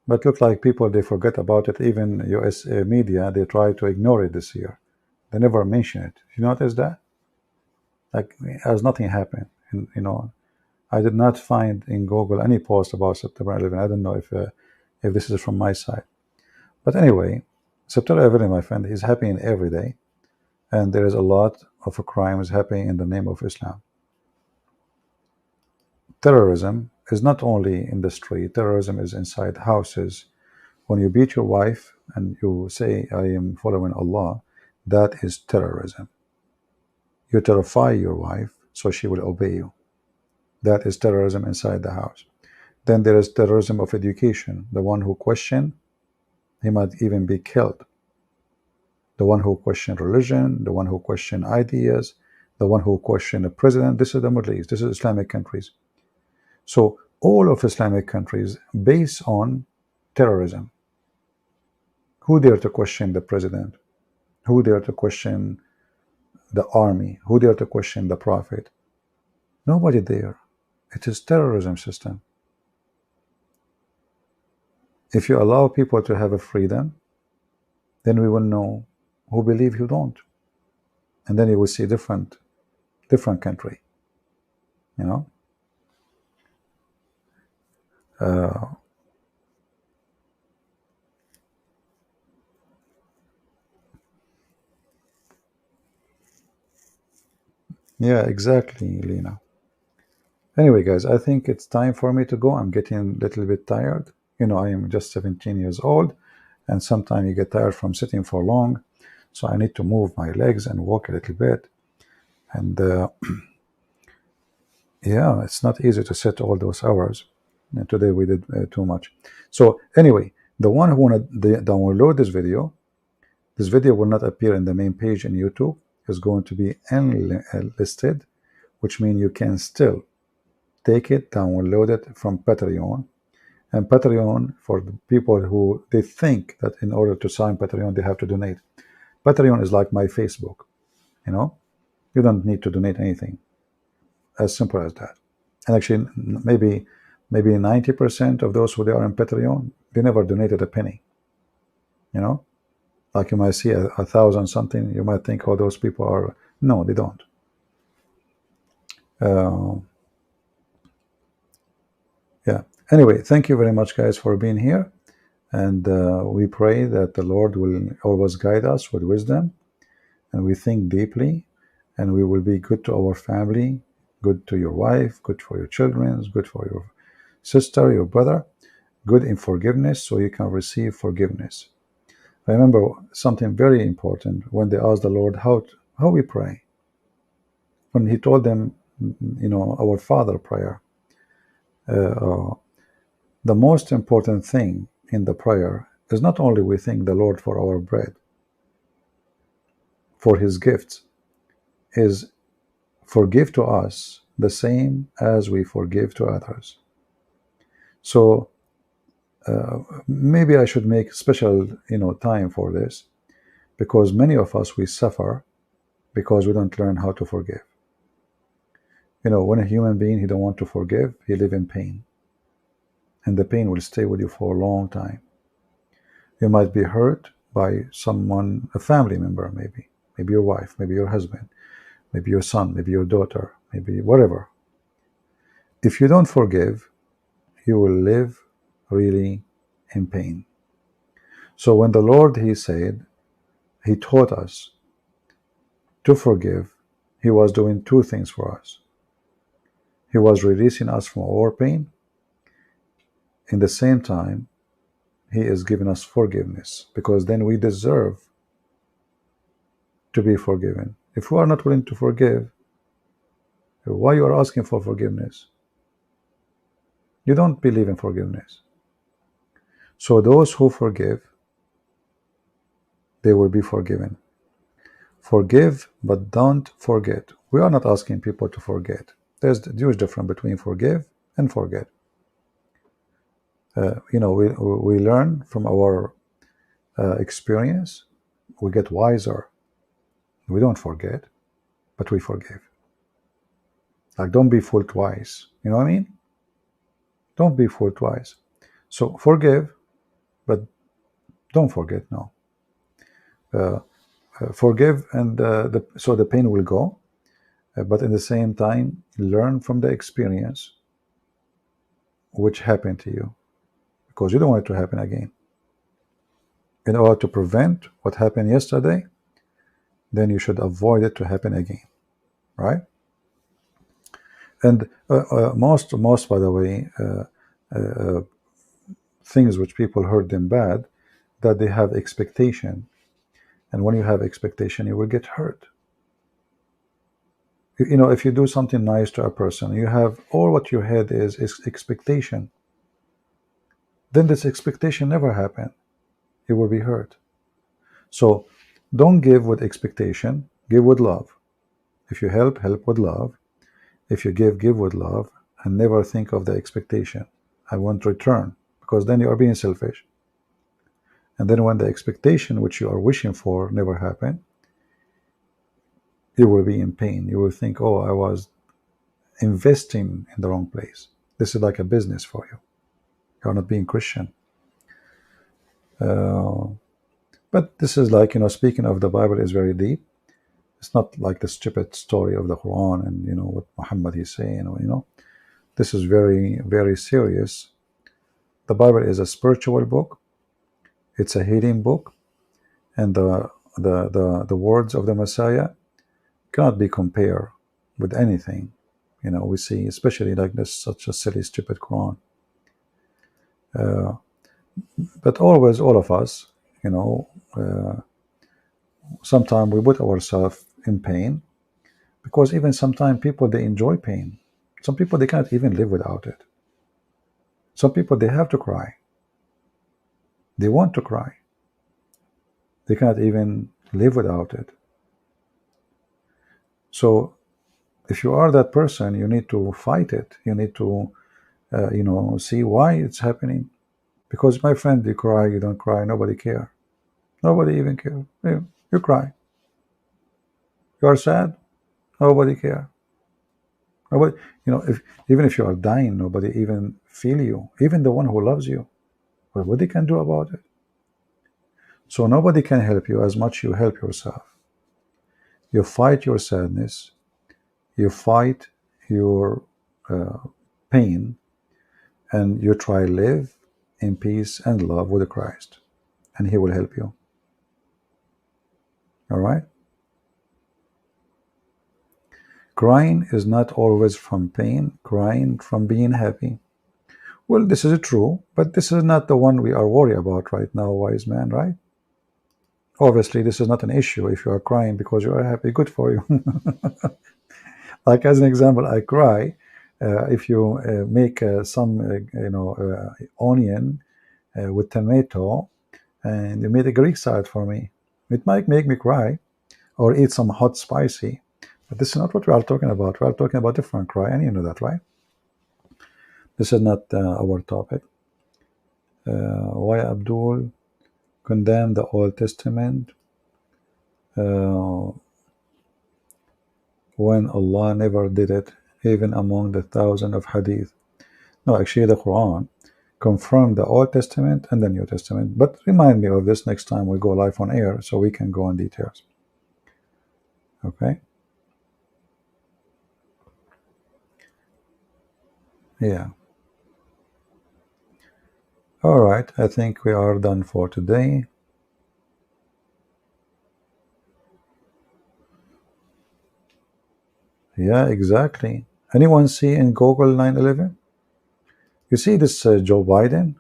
But look like people, they forget about it. Even U.S. media, they try to ignore it this year. They never mention it. You notice that? Like, as nothing happened. And, I did not find in Google any post about September 11. I don't know if this is from my side. But anyway, September 11, my friend, is happening every day. And there is a lot of crimes happening in the name of Islam. Terrorism is not only in the street. Terrorism is inside houses. When you beat your wife and you say, I am following Allah, that is terrorism. You terrify your wife so she will obey you. That is terrorism inside the house. Then there is terrorism of education. The one who questions, he might even be killed. The one who questions religion, the one who questions ideas, the one who questions the president. This is the Middle East. This is Islamic countries. So all of Islamic countries based on terrorism. Who dare to question the president? Who dare to question the army? Who dare to question the prophet? Nobody there. It is terrorism system. If you allow people to have a freedom, then we will know who believe, who don't. And then you will see different country, Yeah, exactly, Lena. Anyway, guys, I think it's time for me to go. I'm getting a little bit tired. I am just 17 years old, and sometimes you get tired from sitting for long. So I need to move my legs and walk a little bit. And yeah, it's not easy to sit all those hours. And today we did too much. So anyway, the one who want to download this video will not appear in the main page in YouTube. It's going to be unlisted, which means you can still take it, download it from Patreon. And Patreon, for the people who they think that in order to sign Patreon they have to donate. Patreon is like my Facebook. You know, you don't need to donate anything. As simple as that. And actually, maybe 90% of those who they are on Patreon, they never donated a penny. You know, like you might see a 1,000 something, you might think, oh, those people are. No, they don't. Yeah. Anyway, thank you very much, guys, for being here. And we pray that the Lord will always guide us with wisdom, and we think deeply, and we will be good to our family, good to your wife, good for your children, good for your sister, your brother, good in forgiveness, so you can receive forgiveness. Remember something very important when they asked the Lord how we pray. When He told them, our Father prayer, the most important thing in the prayer is not only we thank the Lord for our bread, for His gifts, is forgive to us the same as we forgive to others. So maybe I should make special time for this, because many of us, we suffer because we don't learn how to forgive. When a human being, he don't want to forgive, he live in pain, and the pain will stay with you for a long time. You might be hurt by someone, a family member, maybe your wife, maybe your husband, maybe your son, maybe your daughter, maybe whatever. If you don't forgive, you will live really in pain. So when the Lord, He taught us to forgive, He was doing two things for us. He was releasing us from our pain. In the same time, He is giving us forgiveness, because then we deserve to be forgiven. If we are not willing to forgive, why you are asking for forgiveness? You don't believe in forgiveness. So those who forgive, they will be forgiven. Forgive, but don't forget. We are not asking people to forget. There's a huge difference between forgive and forget. We learn from our experience. We get wiser. We don't forget, but we forgive. Like, don't be fooled twice. You know what I mean? Don't be fooled twice. So forgive, but don't forget. No. Forgive, and so the pain will go. But at the same time, learn from the experience which happened to you, because you don't want it to happen again. In order to prevent what happened yesterday, then you should avoid it to happen again, right? And most, by the way, things which people hurt them bad, that they have expectation, and when you have expectation, you will get hurt. If you do something nice to a person, you have all what you had is expectation. Then this expectation never happened. You will be hurt. So don't give with expectation, give with love. If you help with love. If you give with love, and never think of the expectation. I want return, because then you are being selfish. And then when the expectation which you are wishing for never happen, you will be in pain. You will think, oh, I was investing in the wrong place. This is like a business for you. You are not being Christian. But this is like, speaking of the Bible is very deep. It's not like the stupid story of the Quran and, what Muhammad is saying, This is very, very serious. The Bible is a spiritual book. It's a healing book. And the words of the Messiah cannot be compared with anything. We see, especially like this, such a silly, stupid Quran. But always, all of us, sometimes we put ourselves in pain, because even sometimes people, they enjoy pain. Some people, they cannot even live without it. Some people, they have to cry. They want to cry. They cannot even live without it. So if you are that person, you need to fight it. You need to, see why it's happening. Because, my friend, you cry, you don't cry, nobody care. Nobody even care. You cry. You are sad. Nobody care. Nobody, if even if you are dying, nobody even feel you. Even the one who loves you. But what they can do about it? So nobody can help you as much you help yourself. You fight your sadness. You fight your uh, pain, and you try live in peace and love with Christ, and He will help you. All right. Crying is not always from pain. Crying from being happy. Well, this is true, but this is not the one we are worried about right now, wise man, right? Obviously, this is not an issue. If you are crying because you are happy, good for you. Like as an example, I cry if you make some, onion with tomato, and you made a Greek salad for me. It might make me cry, or eat some hot spicy. But this is not what we are talking about. We are talking about different cry, and you know that, right? This is not our topic. Why Abdul condemned the Old Testament uh, when Allah never did it, even among the thousand of hadith. No, actually, the Quran confirmed the Old Testament and the New Testament. But remind me of this next time we go live on air so we can go in details. Okay? Yeah. All right. I think we are done for today. Yeah, exactly. Anyone see in Google 9/11? You see this Joe Biden?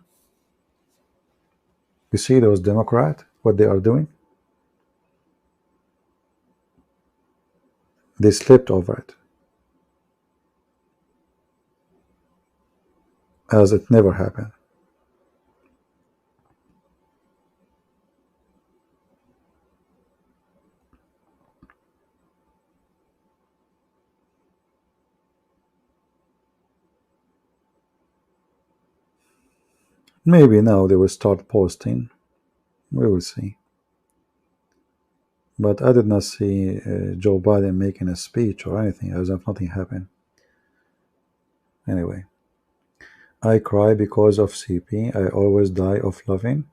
You see those Democrats, what they are doing? They slipped over it as it never happened. Maybe now they will start posting. We will see. But I did not see Joe Biden making a speech or anything, as if nothing happened. Anyway, I cry because of CP. I always die of loving.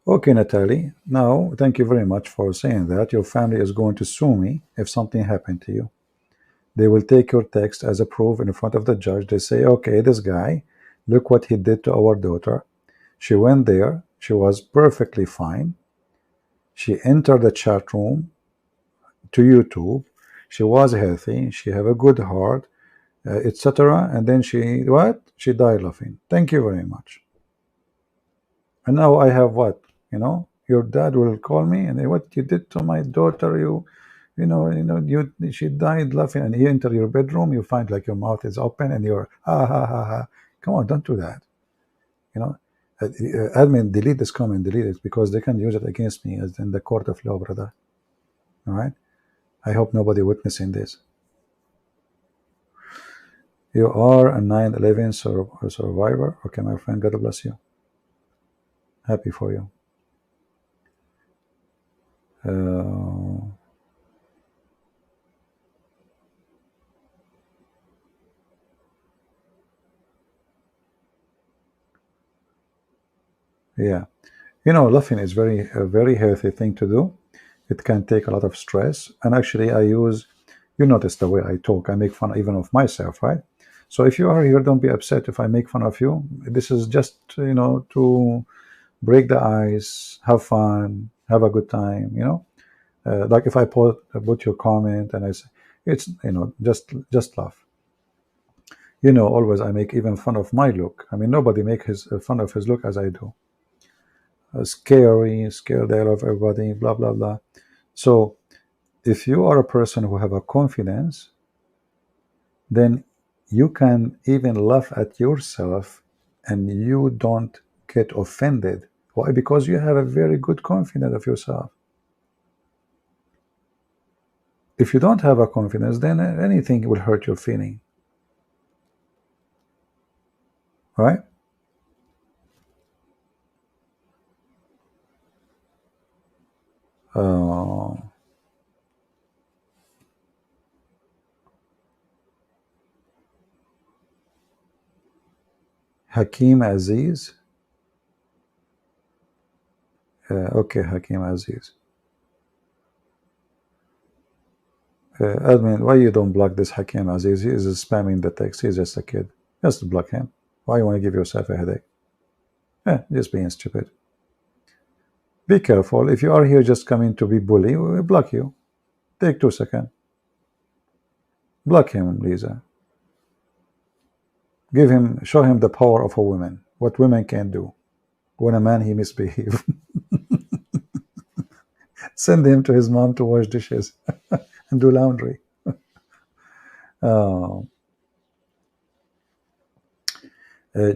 Okay, Natalie. Now, thank you very much for saying that. Your family is going to sue me if something happened to you. They will take your text as a proof in front of the judge. They say, okay, this guy, look what he did to our daughter. She went there. She was perfectly fine. She entered the chat room to YouTube. She was healthy. She have a good heart, etc. And then she, what? She died laughing. Thank you very much. And now I have what? Your dad will call me and what you did to my daughter, she died laughing, and you enter your bedroom, you find like your mouth is open and you're ha ha ha. Come on, don't do that. You know, admin, delete this comment, delete it, because they can use it against me as in the court of law, brother. All right. I hope nobody witnessing this. You are a 9/11 survivor. Okay, my friend, God bless you. Happy for you. Uh, yeah. Laughing is a very healthy thing to do. It can take a lot of stress. And actually, you notice the way I talk. I make fun even of myself, right? So if you are here, don't be upset if I make fun of you. This is just, to break the ice, have fun, have a good time. Like if I put your comment and I say, it's, just laugh. Always I make even fun of my look. I mean, nobody make fun of his look as I do. Scared the hell of everybody, blah, blah, blah. So if you are a person who have a confidence, then you can even laugh at yourself and you don't get offended. Why? Because you have a very good confidence of yourself. If you don't have a confidence, then anything will hurt your feeling. Right? Uh, Hakim Aziz. Okay, Hakim Aziz. Admin, why you don't block this Hakim Aziz? He is spamming the text. He's just a kid. Just block him. Why you want to give yourself a headache? Just being stupid. Be careful. If you are here just coming to be bully, we will block you. Take 2 seconds. Block him, Lisa. Show him the power of a woman. What women can do. When a man he misbehave. Send him to his mom to wash dishes and do laundry.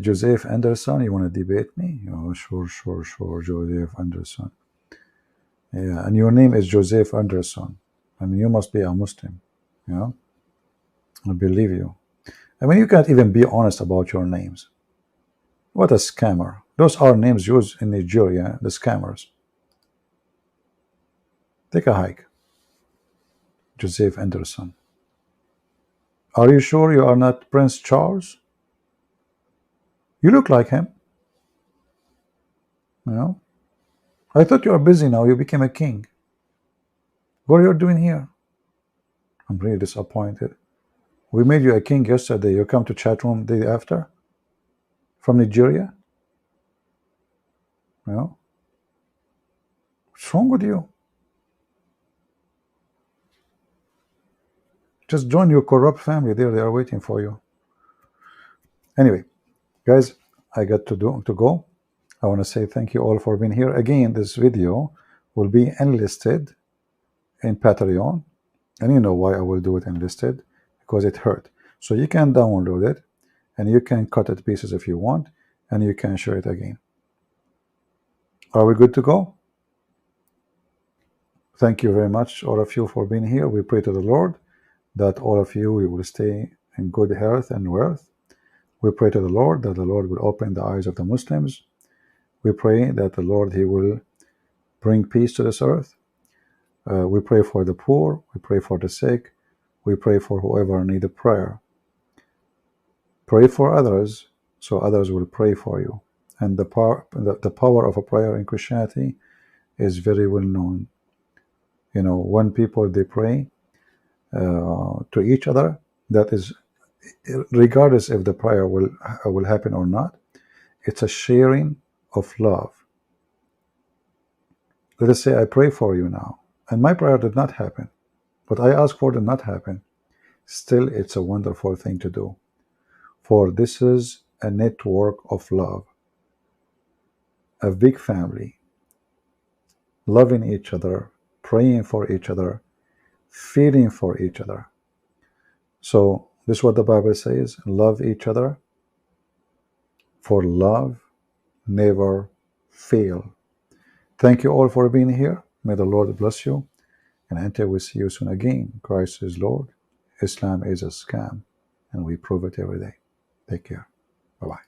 Joseph Anderson, you want to debate me? Oh, sure, Joseph Anderson. Yeah, and your name is Joseph Anderson. I mean, you must be a Muslim. Yeah, I believe you. I mean, you can't even be honest about your names. What a scammer. Those are names used in Nigeria, the scammers. Take a hike. Joseph Anderson. Are you sure you are not Prince Charles? You look like him. You know? I thought you are busy now. You became a king. What are you doing here? I'm really disappointed. We made you a king yesterday. You come to chat room the day after? From Nigeria? You know? What's wrong with you? Just join your corrupt family there. They are waiting for you. Anyway, guys, I got to go. I want to say thank you all for being here. Again, this video will be enlisted in Patreon. And you know why I will do it enlisted? Because it hurt. So you can download it, and you can cut it pieces if you want, and you can share it again. Are we good to go? Thank you very much, all of you, for being here. We pray to the Lord that all of you will stay in good health and wealth. We pray to the Lord that the Lord will open the eyes of the Muslims. We pray that the Lord, He will bring peace to this earth. We pray for the poor. We pray for the sick. We pray for whoever need a prayer. Pray for others, so others will pray for you. And the power of a prayer in Christianity is very well known. You know, when people, they pray to each other, that is, regardless if the prayer will happen or not, it's a sharing of love. Let us say I pray for you now, and my prayer did not happen, but I ask for it did not happen. Still, it's a wonderful thing to do, for this is a network of love, a big family, loving each other, praying for each other, feeding for each other. So this is what the Bible says: love each other, for love never fail. Thank you all for being here. May the Lord bless you. And until we see you soon again, Christ is Lord. Islam is a scam, and we prove it every day. Take care. Bye-bye.